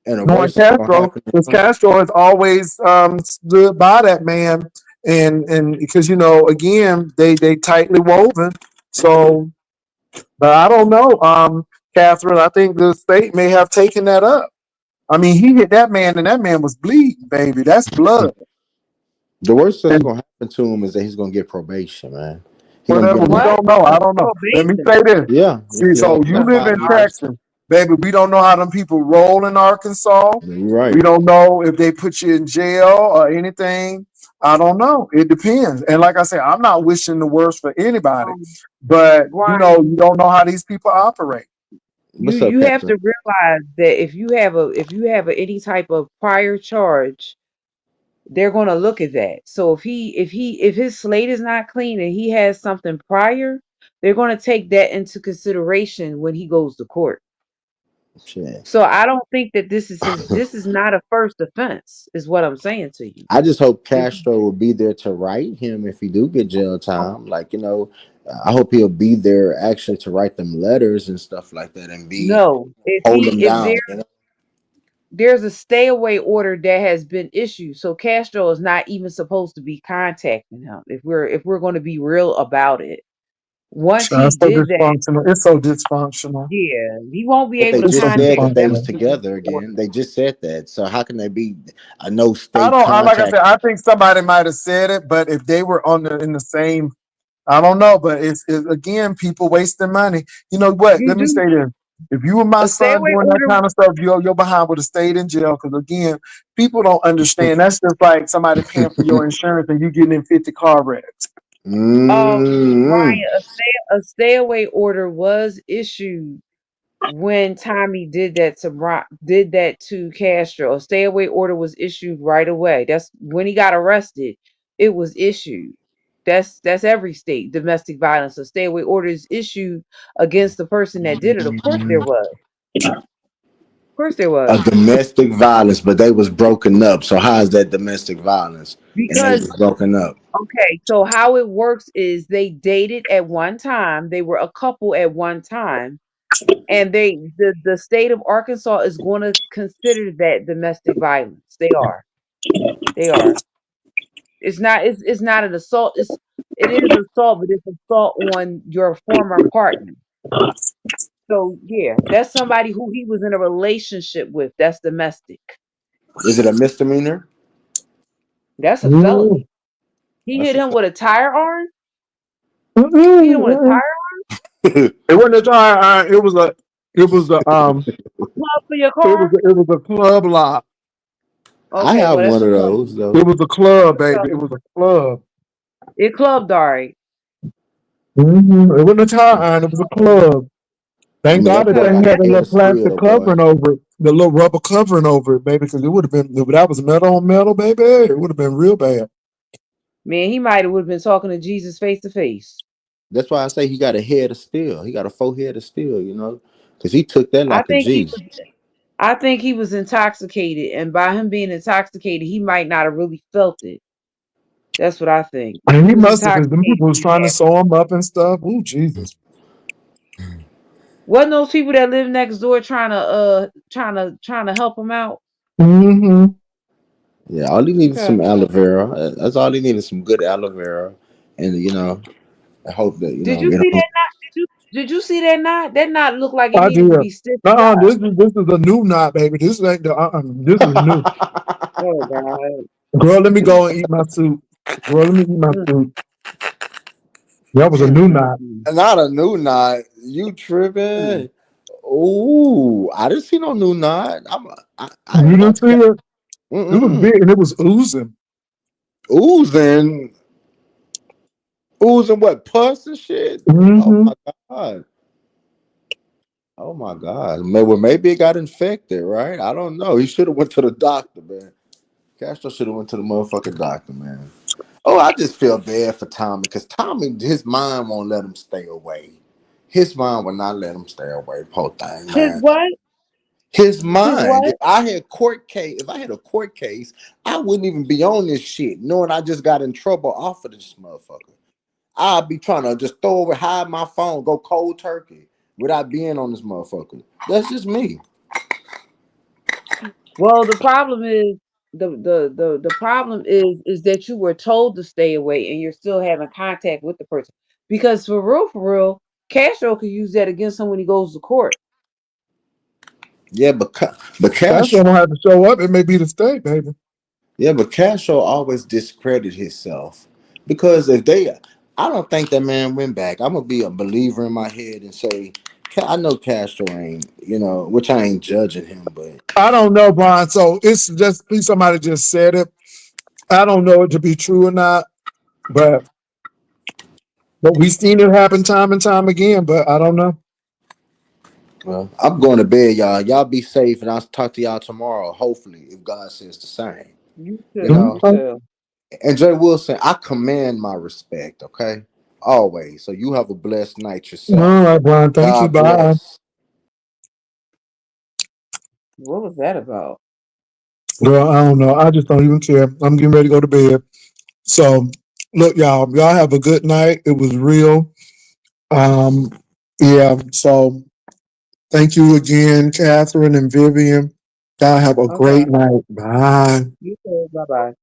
And the Knowing worst is gonna Castro, happen to because him. Castro has always stood by that man, and because again they tightly woven. So, but I don't know, Catherine. I think the state may have taken that up. I mean, he hit that man, and that man was bleeding, baby. That's blood. The worst that's And gonna happen to him is that he's gonna get probation, man. He gonna get whatever, him we out. What? don't know. I don't know. Let me Probation. say this. Yeah, See, so you yeah, live Oh five in my years. Texas, baby. We don't know how them people roll in Arkansas. You're We right. don't know if they put you in jail or anything. I don't know. It depends. And like I said, I'm not wishing the worst for anybody, um, but Brian, you don't know how these people operate. What's up, you have Catherine? to realize that if you have any type of prior charge, they're going to look at that. So if his slate is not clean and he has something prior, they're going to take that into consideration when he goes to court. Shit. So I don't think that this is not a first offense, is what I'm saying to you. I just hope If Castro will be there to write him if he do get jail time. Like I hope he'll be there actually to write them letters and stuff like that, and be no, if hold he them if down. there's a stay away order that has been issued, so Castro is not even supposed to be contacting him. If we're going to be real about it, once he It's so did that, dysfunctional. It's so dysfunctional. yeah, he won't be But able they to It's so just said contact that him they after was dysfunctional. he goes together to court. again. They just said that. So how can they be a no I state don't. Like I contact? said, I think somebody might have said it, but if they were in the same, I don't know. But it's again, people wasting money. You know what? You Let me do say need this: if you were my a stay son away doing that order. kind of stuff, your behind would have stayed in jail. Because again, people don't understand. That's just like somebody paying for your insurance and you getting in 50 car wrecks. Mm. Brian, a stay away order was issued when Tommy did that to Castro. A stay away order was issued right away. That's when he got arrested. It was issued. That's every state domestic violence. A stay away order is issued against the person that did it. Of course, there was. course there A was. domestic violence, but they was broken up. So how is that domestic violence? And they Because was broken up. okay, so how it works is they dated at one time. They were a couple at one time, and the state of Arkansas is going to consider that domestic violence. They are. They are. It's not an assault. It is assault, but it's assault on your former partner. So yeah, that's somebody who he was in a relationship with. That's domestic. Is it a misdemeanor? That's a Mm, felony. He That's hit a him with a tire iron. mm, He hit him with a mm. tire fact. It wasn't a tire. club for your car. It was a club lock. I Okay, have well that's one a of felony. those It though. was a That's club, a baby. It felony. was a club. It clubbed alright. It wasn't a tire iron. It was a club. I Thank mean, God that that boy thing got Okay. the had a head little of plastic steel, boy. covering over it, the little rubber covering over it, baby, because it would have been, if that was metal on metal, baby, it would have been real bad. Man, he might have would have been talking to Jesus face to face. That's why I say he got a head of steel. He got a forehead of steel, because he took that I like a think he G. was I think he was intoxicated, and by him being intoxicated, he might not have really felt it. That's what I think. And He he was must have, because them intoxicated people was when he trying to had. sew him up and stuff. Ooh, Jesus. Wasn't those people that live next door trying to help him out? Mm-hmm. Yeah, all he needed Okay. some aloe vera. That's all he needed, some good aloe vera, and I hope that Did you see that knot? Did you see that knot? That knot looked like it I needed to did. be stitched up. This is a new knot, baby. This ain't the, this is new. Oh God. Girl, let me go and eat my soup. Girl, let me eat my Mm, soup. That was a mm, new mm, knot. mm, not a new knot. You mm. tripping? Ooh, I didn't see no new knot. I You ain't didn't about see to. it? It was Mm-mm. big and it was oozing. Oozing, oozing what, pus and shit? Oh Mm-hmm. my god. Oh my god. Maybe it got infected, right? I don't know. He should have went to the doctor, man. Castro should have went to the motherfucking doctor, man. Oh, I just feel bad for Tommy because Tommy, his mind won't let him stay away. His mind will not let him stay away. Poor thing, His man. what? His His mind. what? If I had a court case, I wouldn't even be on this shit, knowing I just got in trouble off of this motherfucker. I'd be trying to just throw away, hide my phone, go cold turkey without being on this motherfucker. That's just me. Well, the problem is the problem is that you were told to stay away and you're still having contact with the person. Because for real, Castro could use that against him when he goes to court. Yeah, but That's Cash, gonna have to show up. It may be the state, baby. yeah, but Castro always discredit himself because I don't think that man went back. I'm gonna be a believer in my head and say, I know Castro ain't, which I ain't judging him, but I don't know, Brian. So it's just somebody just said it. I don't know it to be true or not, but we've seen it happen time and time again. But I don't know. well, I'm going to bed, y'all. Y'all be safe, and I'll talk to y'all tomorrow. Hopefully, if God says the same, You you too, know. you Okay. too. And Jay Wilson, I command my respect. Okay, always. So you have a blessed night All yourself. right, Brian. Thank you. God Bye. bless. What was that about? Girl, I don't know. I just don't even care. I'm getting ready to go to bed. So, look, y'all have a good night. It was real. Um, yeah. So, thank you again, Catherine and Vivian. Y'all have a Okay. great night. Bye. You too. Bye bye.